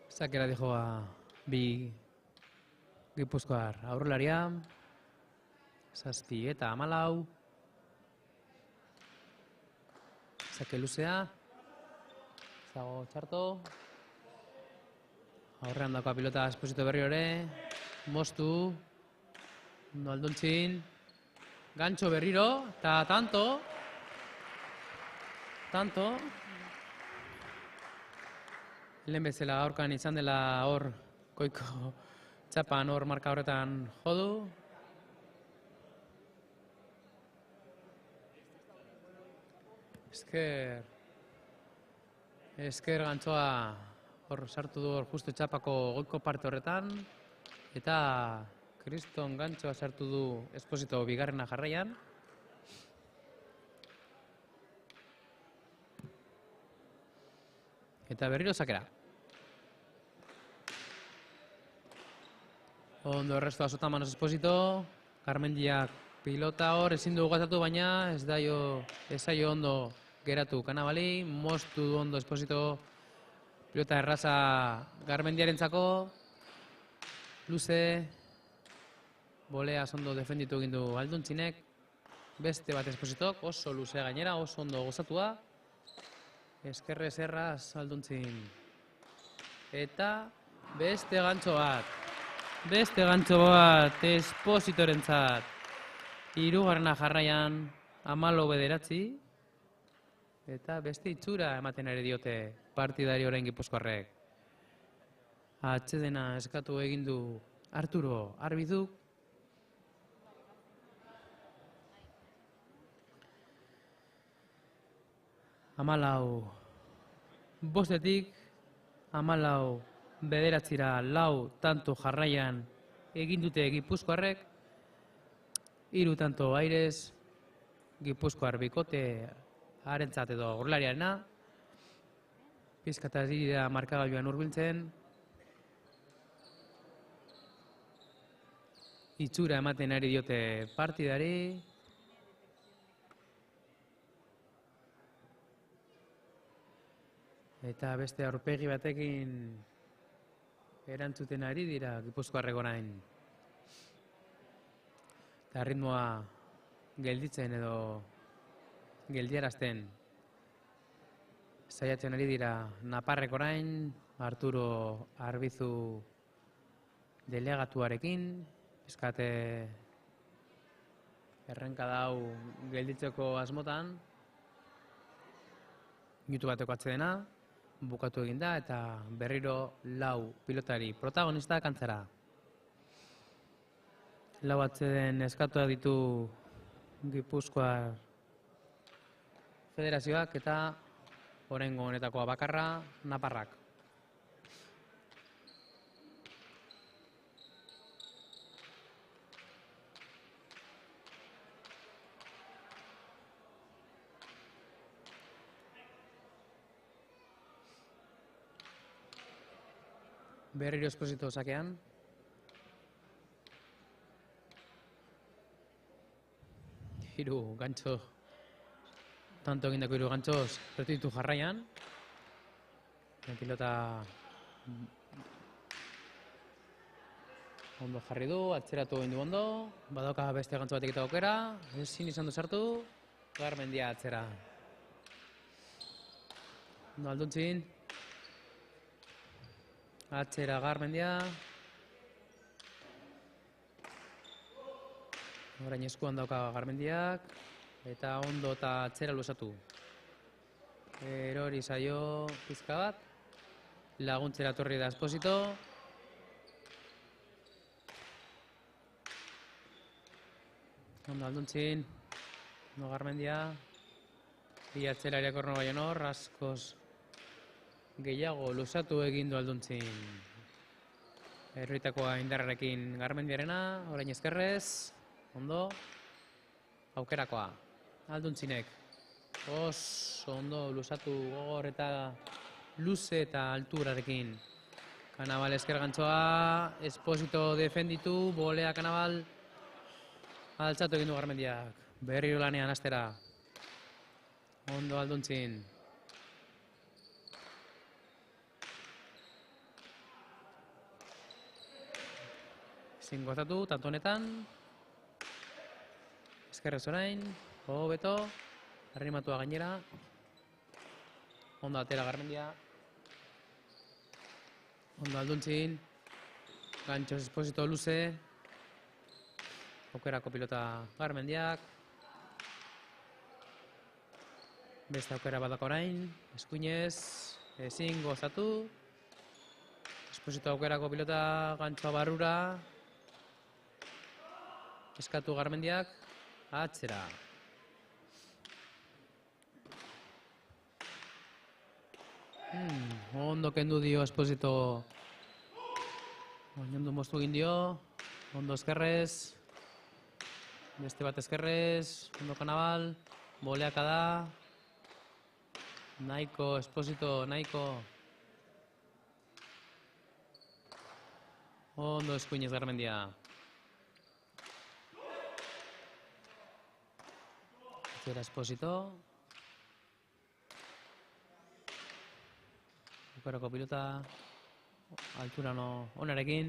Sakera dijoa bi Gipuzkoar aurrelaria, 7 eta 14. Sake luzea, zago txarto. Aurrean dauka pilota Esposito berri ere, moztu, ondo Aldontzin, gantxo berriro, eta tanto. Lehen bezala gaurkan izan dela hor koiko txapan hor marka horretan jodu. Esker gantzoa hor sartu du hor justu txapako goiko parte horretan. Eta kriston gantzoa sartu du Esposito bigarrena jarraian. Eta berriro sakera. Ondo errestoa zota manos Esposito. Garmendiak pilota hor ezin du gazatu, baina ez zaio ondo geratu Kanabali. Moztu du ondo Esposito. Pilota erraza Garmendiarentzako. Luze. Bolea ondo defenditu egin du Aldontzinek. Beste bat Espositok. Oso luze gainera, oso ondo gozatua. Eskerrez erraz Aldontzin. Eta beste gantxo bat. Espositorentzat. 3. jarraian 14-9. Eta beste itxura ematen ere diote partidari orain Gipuzkoarrek. Atsedena eskatu egin du Arturo Arbizuk. Hamalau bostetik, 14-bederatzira lau tanto jarraian egin dute Gipuzkoarrek, 3 tanto Aires, Gipuzkoar bikote harentzat edo aurrelariarena, pizkataz dira markagailuan hurbiltzen, itxura ematen ari diote partidari, eta beste aurpegi batekin erantzuten ari dira Gipuzkoarrek orain. Eta ritmoa gelditzen edo geldiarazten saiatzen ari dira Naparrek orain, Arturo Arbizu delegatuarekin, pizkate errenka dau gelditzeko asmotan, minutu bateko atsedena, bukatu egin da eta berriro 4 pilotari protagonista kantzara. 4 atseden eskatuak ditu Gipuzkoar Federazioak eta oraingo honetakoa bakarra Naparrak. Berriro Esposito sakean. Hiru gantxo. Tanto egindako 3 gantxoz retitu jarraian. Pilota ondo jarri du, atzeratu egin du ondo. Badauka beste gantxo batek eta aukera. Ezin izan du sartu. Garmendia atzera. Ondo Alduntzin. Atzera Garmendia. Orain eskuan dauka Garmendiak. Eta ondo eta atzera luzatu. Erori zaio pizka bat. Laguntzera torri da Esposito. Ondo Alduntzin. Ondo Garmendia. Bi atzera irakorno baino hor, askoz gehiago luzatu egin du Alduntzin. Erroitakoa indarrarekin Garmendiarena, orain ezkerrez, ondo, aukerakoa, Alduntzinek. Oso ondo luzatu gogor eta luze eta alturarekin. Kanabal ezker gantzoa, Esposito defenditu, bolea Kanabal, altzatu egin du Garmendiak. Berriro lanean astera. Ondo Alduntzin. Ezin gozatu, tanto honetan. Ezkerrez orain, beto, arrimatua gainera. Ondo atera Garmendia. Ondo Alduntzin. Gantxoz Esposito luze. Aukerako pilota Garmendiak. Beste aukera badako orain. Eskuinez, ezin gozatu. Esposito aukerako pilota gantxoa barrura. Eskatu Garmendiak, atzera. Ondo kendu dio Esposito. Ondo moztu egin dio. Ondo ezkerrez. Beste bat ezkerrez. Ondo Kanabal. Boleaka da. Nahiko, Esposito, nahiko. Ondo eskuinez Garmendia. Atzera Esposito. Bukarako pilota. Altura onarekin.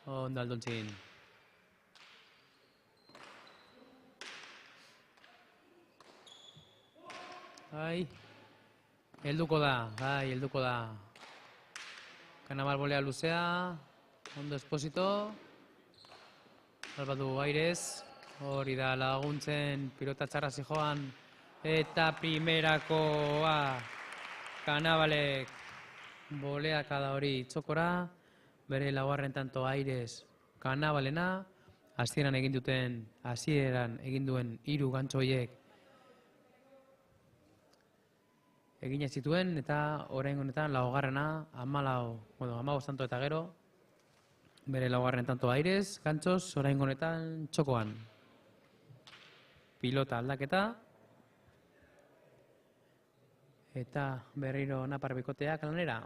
Ondo Alduntzin. Helduko da. Kanabal bolea luzea. Ondo Esposito. Salbatu Aires. Hori da laguntzen pilota txarra zijoan. Eta primerakoa Kanabalek Boleakada hori txokora, bere laugarren tanto Aires Kanabalena, hasieran egin duen 3 gantxo horiek egin zituen, eta orain honetan laugarrena, 15 tanto eta gero, bere laugarren tanto Aires, gantxoz, orain honetan txokoan. Pilota aldaketa, eta berriro napar bikoteak lanera.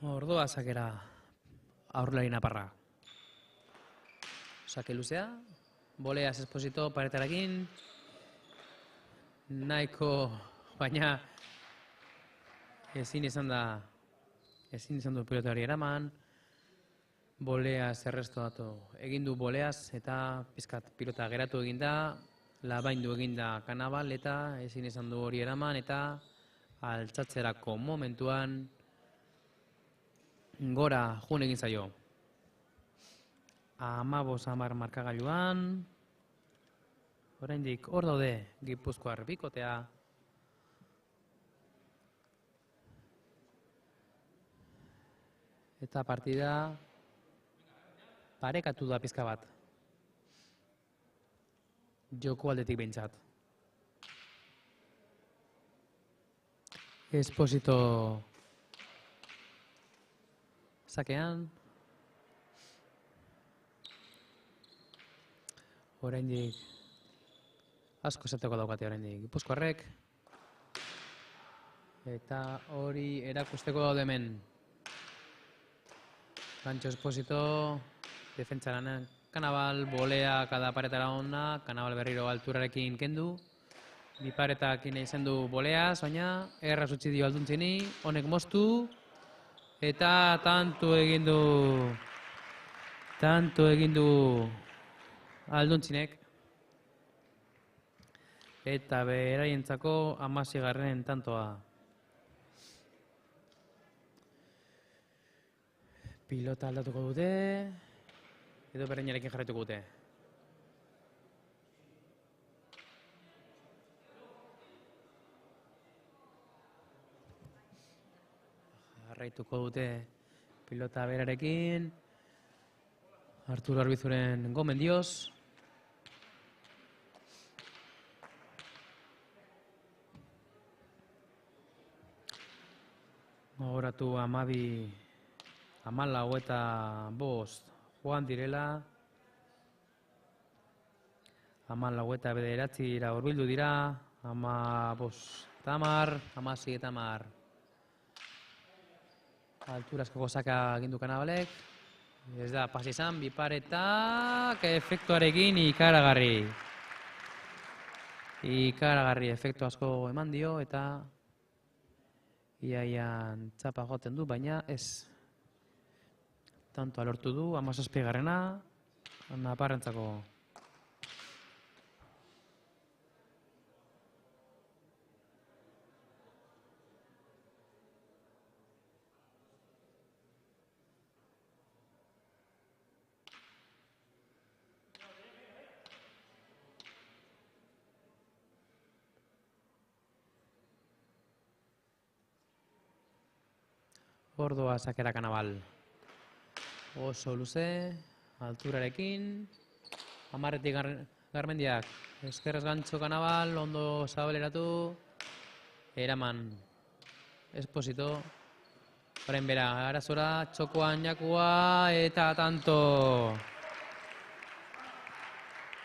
Ordua sakera aurrelari naparra. Sake luzea, Boleas Esposito paretarakin, nahiko, baina ezin izan du pilota hori eraman, Boleas errestatu egin du Boleas eta pizkat pilota geratu eginda, labaindu eginda Kanabal eta ezin izan du hori eraman eta altzatzerako momentuan gora joan egin zaio. 15-10 markagailuan, oraindik hor daude Gipuzkoar bikotea. Eta partida parekatu da pizka bat. Joko aldetik behintzat. Esposito sakean. Oraindik asko esateko daukate oraindik Gipuzkoarrek. Eta hori erakusteko daude hemen. Gantxo Esposito, defentsaranen Kanabal, Bolea kada paretara ona, Kanabal berriro alturarekin kendu. Bi paretak izan du Boleas, baina erraz utzi dio Alduntzini, honek moztu. Eta tanto egin du Alduntzinek. Eta beraientzako 16. tantoa. Pilota aldatuko dute, edo berreinarekin jarraituko dute. Jarraituko dute pilota berarekin. Arturo Arbizuren gomendioz. Gogoratu 14 eta 5 joan direla. 14 eta 9 hurbildu dira. 15 eta 10, 16 eta 10. Alturasko gozaka egin du Kanabalek. Ez da, pas izan, bi paretak efektuarekin ikaragarri. Ikaragarri efektu asko eman dio eta iaian txapa joten du, baina ez. Tanto alortu du, 17. Naparrentzako. Ordua sakera Kanabal. Oso luze, alturarekin. 10etik Garmendiak. Eskerrez gantxo Kanabal, ondo zabaleratu. Eraman. Esposito. Horen bera, arazora, txokoan jakua, eta tanto.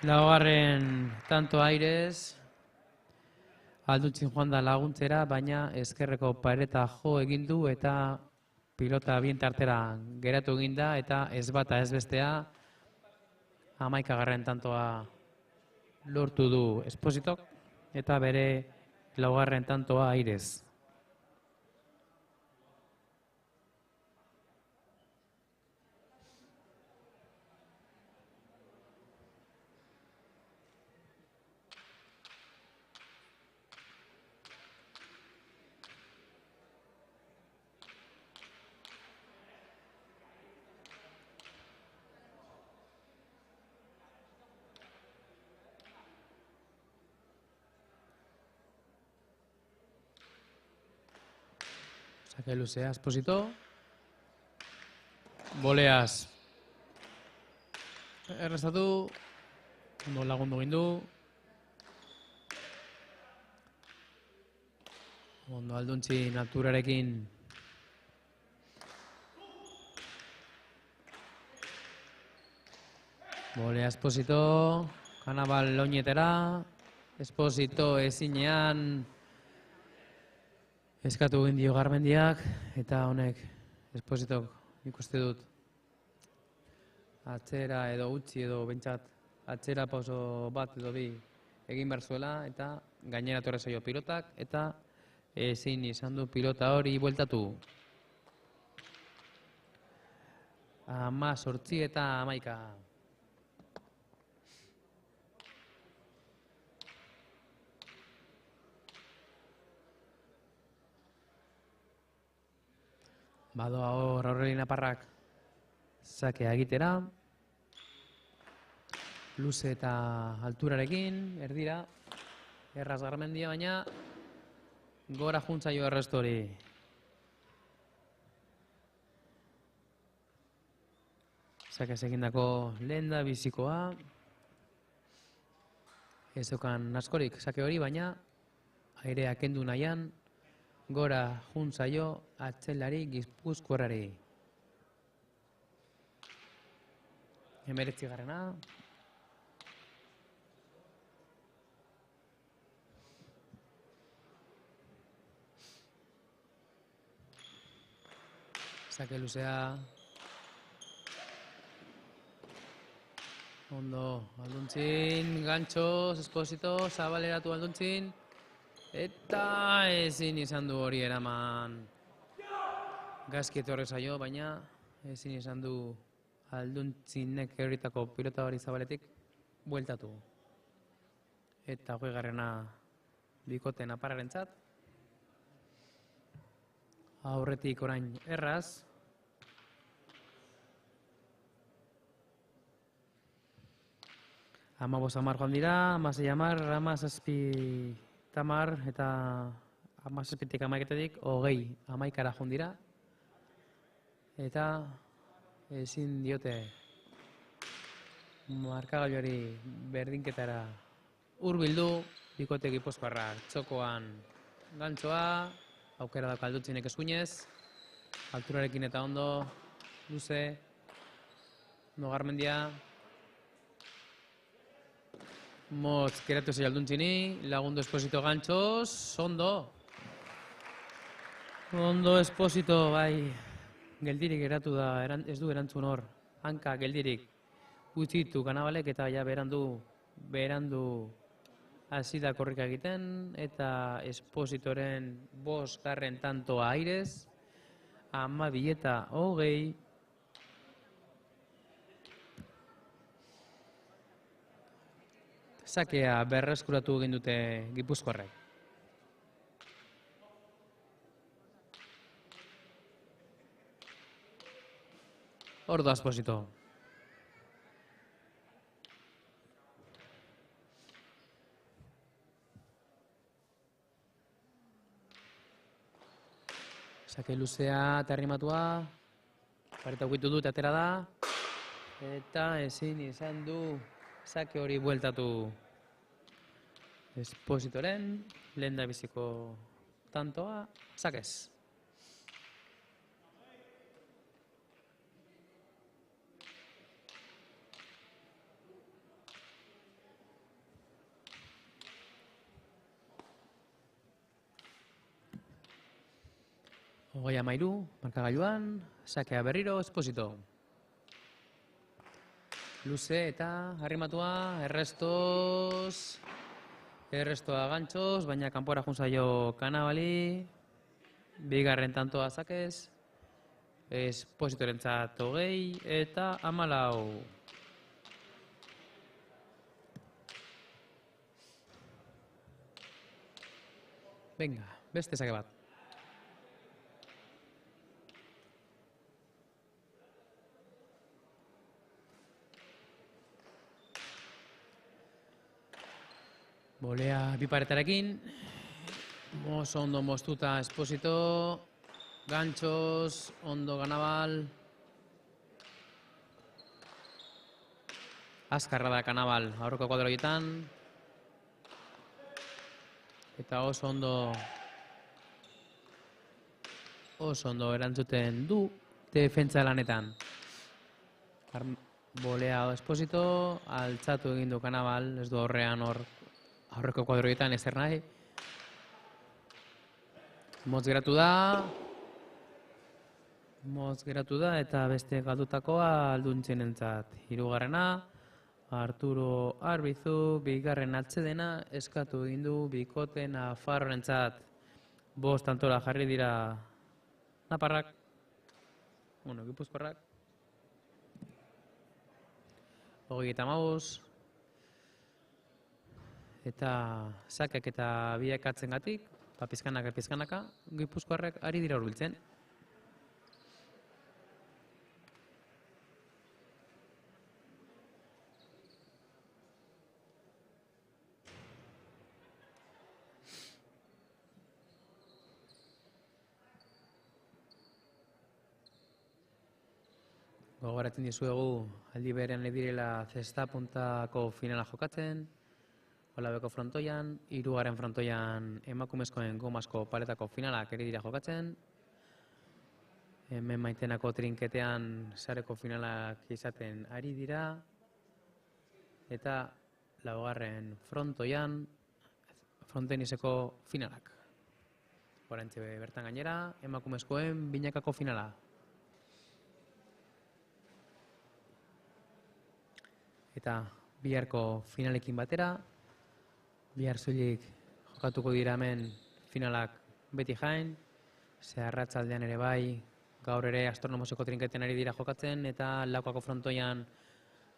Laugarren tanto Aires. Alduntzin joan da laguntzera, baina ezkerreko pareta jo egin du eta pilota bien tartera geratu eginda eta ez bata ez bestea 11. tantoa lortu du Espositok eta bere laugarren tantoa Aires. Sake luzea, Esposito. Boleaz. Errestatu. Ondo lagundu egin du. Ondo Alduntzi naturarekin. Bolea Esposito. Kanabal loinetera. Esposito ezinean eskatu egin dio Garmendiak, eta honek Espositok ikuste dut atzera edo utzi edo bentsat atzera pauso bat edo bi egin behar zuela, eta gainera torre zaio pilotak, eta ezin izan du pilota hori bueltatu. 18 eta 11. Badoa hor Aurelien Aparrak sakea egitera. Luze eta alturarekin, erdira. Erraz Garmendia, baina gora juntzaio errestu hori. Sakez egindako lehen da bizikoa. Ez zeukan askorik sake hori, baina airea kendu nahian gora juntzaio atzelari Gipuzkoarrari. 19. Sake luzea. Ondo, Alduntzin, gantxoz, Esposito, zabaleratu Alduntzin. Eta ezin izan du hori eraman Gaizki etorri zaio, baina ezin izan du Alduntzinek euritako pilota hori zabaletik bueltatu. Eta 20. bikoten Aparrarentzat. Aurretik orain Erraz. Amabos amar joan dira, 16 amar, 17 tamar eta 17tik 11etik 20 11 joan dira. Eta ezin diote markagailuari berdinketara hurbildu, bikote Gipuzkoarra txokoan gantzoa, aukera da Aldutzinek eskuinez, alturarekin eta ondo, luze, ondo Garmendia. Motz geratu zei Alduntzini, lagundu Esposito gantxoz, ondo. Ondo Esposito, bai, geldirik geratu da, ez du erantzun hor, hanka geldirik utzitu Kanabalek, eta ja berandu hasi da korrika egiten, eta Espositoren 5. tantoa airez, 12 eta 20. Sakea berreskuratu egin dute Gipuzkoarrek. Ordo Esposito. Sake luzea eta arrimatua. Pareta ukitu dut, atera da. Eta ezin izan du sake hori bueltatu Espositoren, lehen da biziko tantoa, sakez. Hogei amairu, markagailuan, sakea berriro, Esposito. Luze eta arrimatua, errestoa gantxoz, baina kanpora juntzaio Kanabali, 2. tantoa sakez, Espositorentzat 20 eta 14. Venga, beste sake bat. Bolea biparetarekin, oso ondo moztuta Esposito, Ganchos, ondo Kanabal. Azkarra da Kanabal aurreko kuadroietan. Eta oso ondo erantzuten du defentsa lanetan. Bolea Esposito, altzatu egin du Kanabal, ez du horrean aurreko kuadroietan ezer nahi. Motz geratu da eta beste galdutakoa Alduntzinentzat. Hirugarrena, Arturo Arbizu, bigarren atsedena eskatu egin du bikote Nafarrorentzat. 5 tantora jarri dira naparrak, gipuzkoarrak. 35. Eta sakek eta biak atzengatik, pizkanaka, gipuzkoarrek ari dira hurbiltzen. Gogoratzen dizuegu aldi berean direla zesta puntako finala jokatzen, Olabeko frontoian, 3. frontoian emakumezkoen gomasko paletako finalak ere dira jokatzen. Hemen Maitenako trinketean sareko finalak izaten ari dira. Eta 4. frontoian fronteniseko finalak. Horantxe bertan gainera, emakumezkoen binakako finala. Eta biharko finalekin batera, bihar soilik jokatuko dira hemen finalak beti jain, ze arratsaldean ere bai, gaur ere astronomoseko trinketen ari dira jokatzen, eta Lakuako frontoian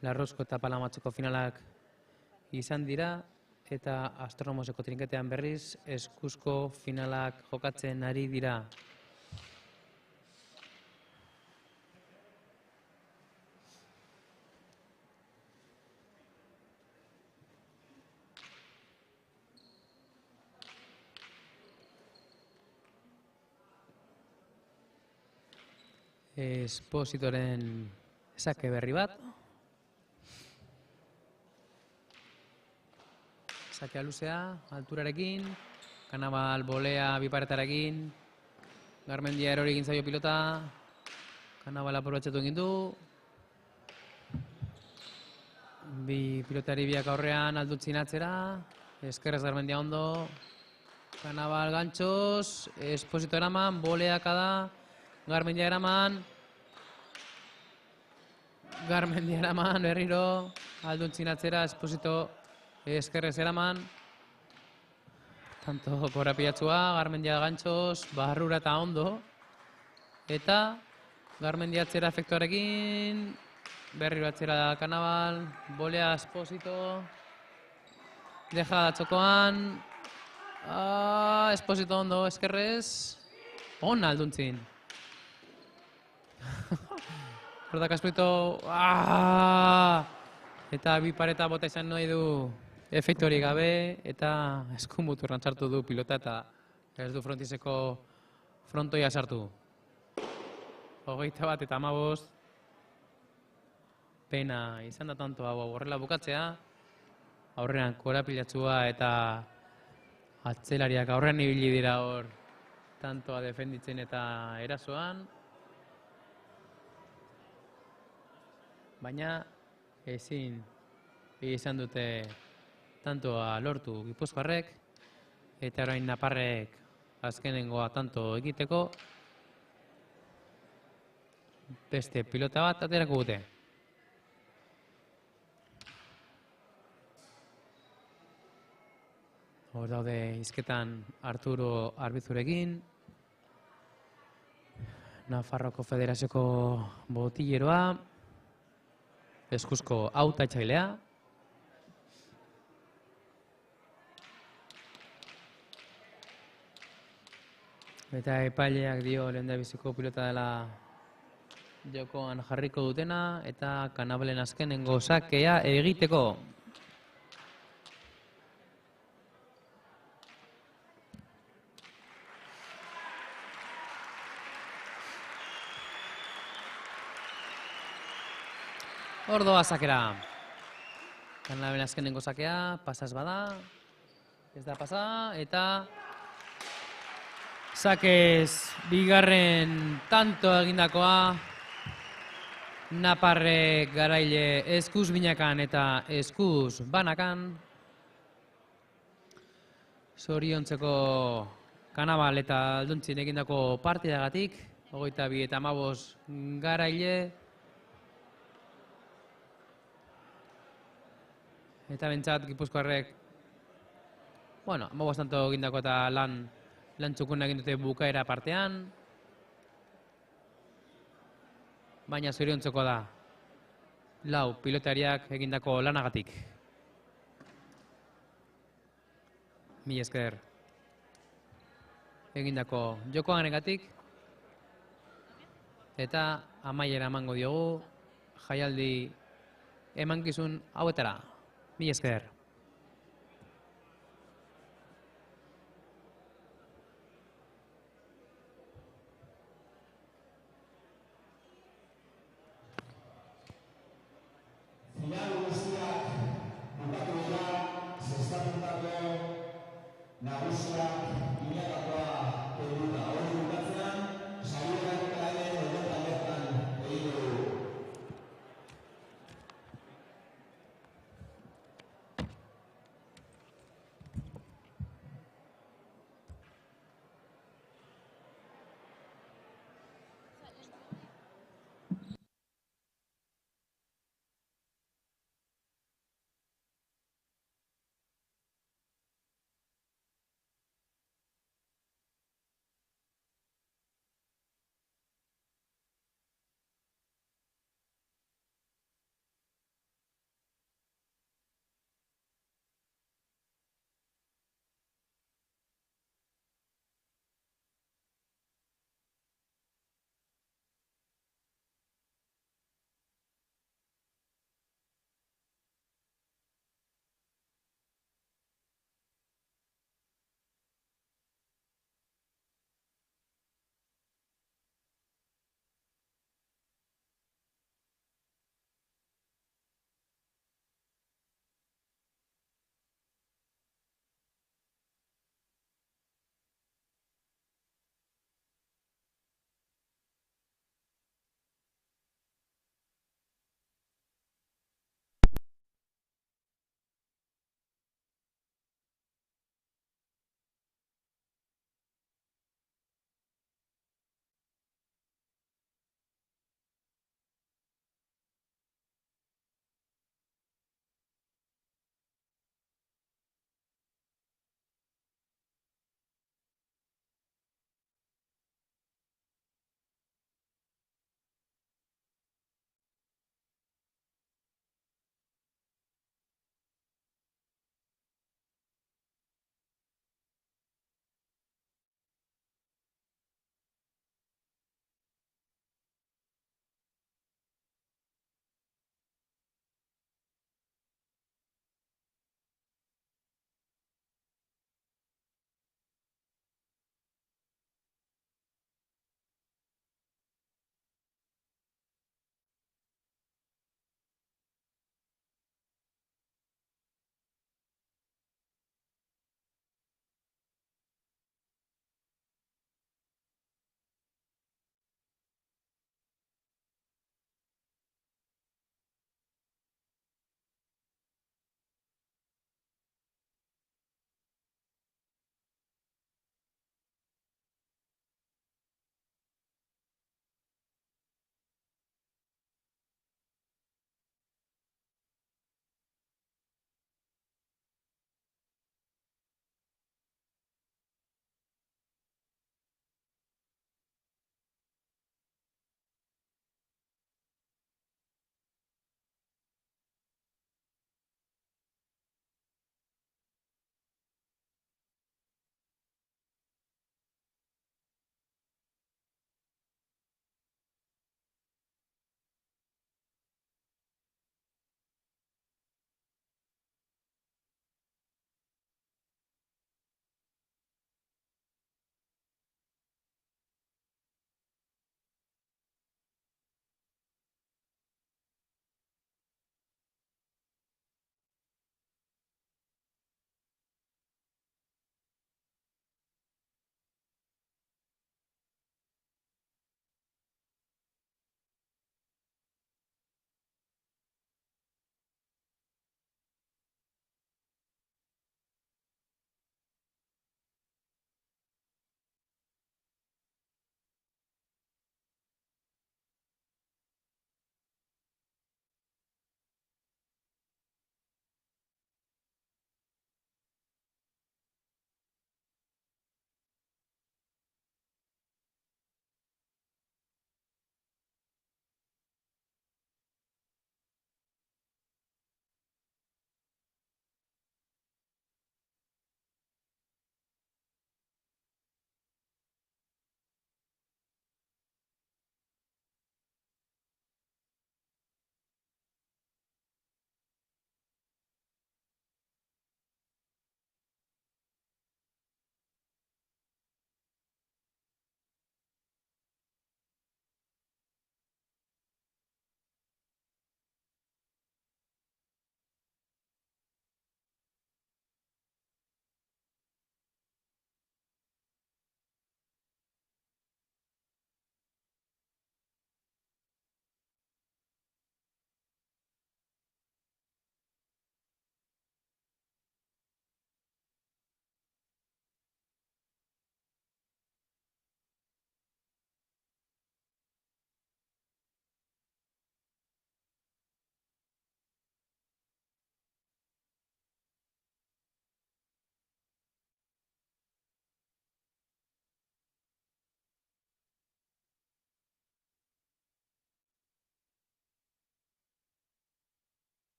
Larruzko eta Palamatzeko finalak izan dira, eta astronomoseko trinketean berriz Eskuzko finalak jokatzen ari dira. Espositoren sake berri bat. Sakea luzea, alturarekin. Kanabal bolea biparetarekin. Garmendia erori egin zaio pilota. Kanabal aprobetxatu egin du. Bi pilotari biak aurrean Alduntzin atzera. Eskerrez Garmendia ondo. Kanabal gantzos. Esposito eraman, boleaka da. Garmendia eraman berriro, Alduntzin atzera, Esposito eskerrez eraman. Tanto korapiatzua, Garmendia gantxos, barrura eta ondo. Eta Garmendia atzera efektuarekin, berriro atzera Kanabal, bolea Esposito, deja da txokoan, Esposito ondo eskerrez, ona Alduntzin. Hordak Esposito, eta bi pareta bota izan nahi du efektuari gabe, eta eskunbutu rantzartu du pilota eta ez du frontiseko frontoia sartu. 21 eta 15. Pena izan da tanto hau horrela bukatzea. Aurrean korapilatzua eta atzelariak aurrean ibili dira hor tantoa defenditzen eta erasoan. Baina ezin izan dute tantoa lortu gipuzkoarrek eta orain naparrek azkenengoa tanto egiteko beste pilota bat aterako dute. Hor daude hizketan Arturo Arbizurekin, Nafarroko Federazioko botilleroa, Eskuzko hautatzailea. Eta epaileak dio lehendabiziko pilota dela jokoan jarriko dutena eta Kanabalen azkenengo sakea egiteko. Ordoa sakera. Kanaberen azkenengo sakea, pasaz bada. Ez da pasa, eta sakez bigarren tanto egindakoa. Naparrek Garaile eskuz binakan eta eskuz banakan. Zoriontzeko Kanabal eta Aldontzin egindako partidagatik. 22 eta 15 Garaile. Eta bentsat Gipuzkoarrek, bueno, 15 tanto egindako eta lan txukun egin dute bukaera partean. Baina zoriontzeko da, lau pilotariak egindako lanagatik. Mila esker egindako jokoarengatik. Eta amaiera emango diogu jaialdi emankizun hauetara. Mila esker.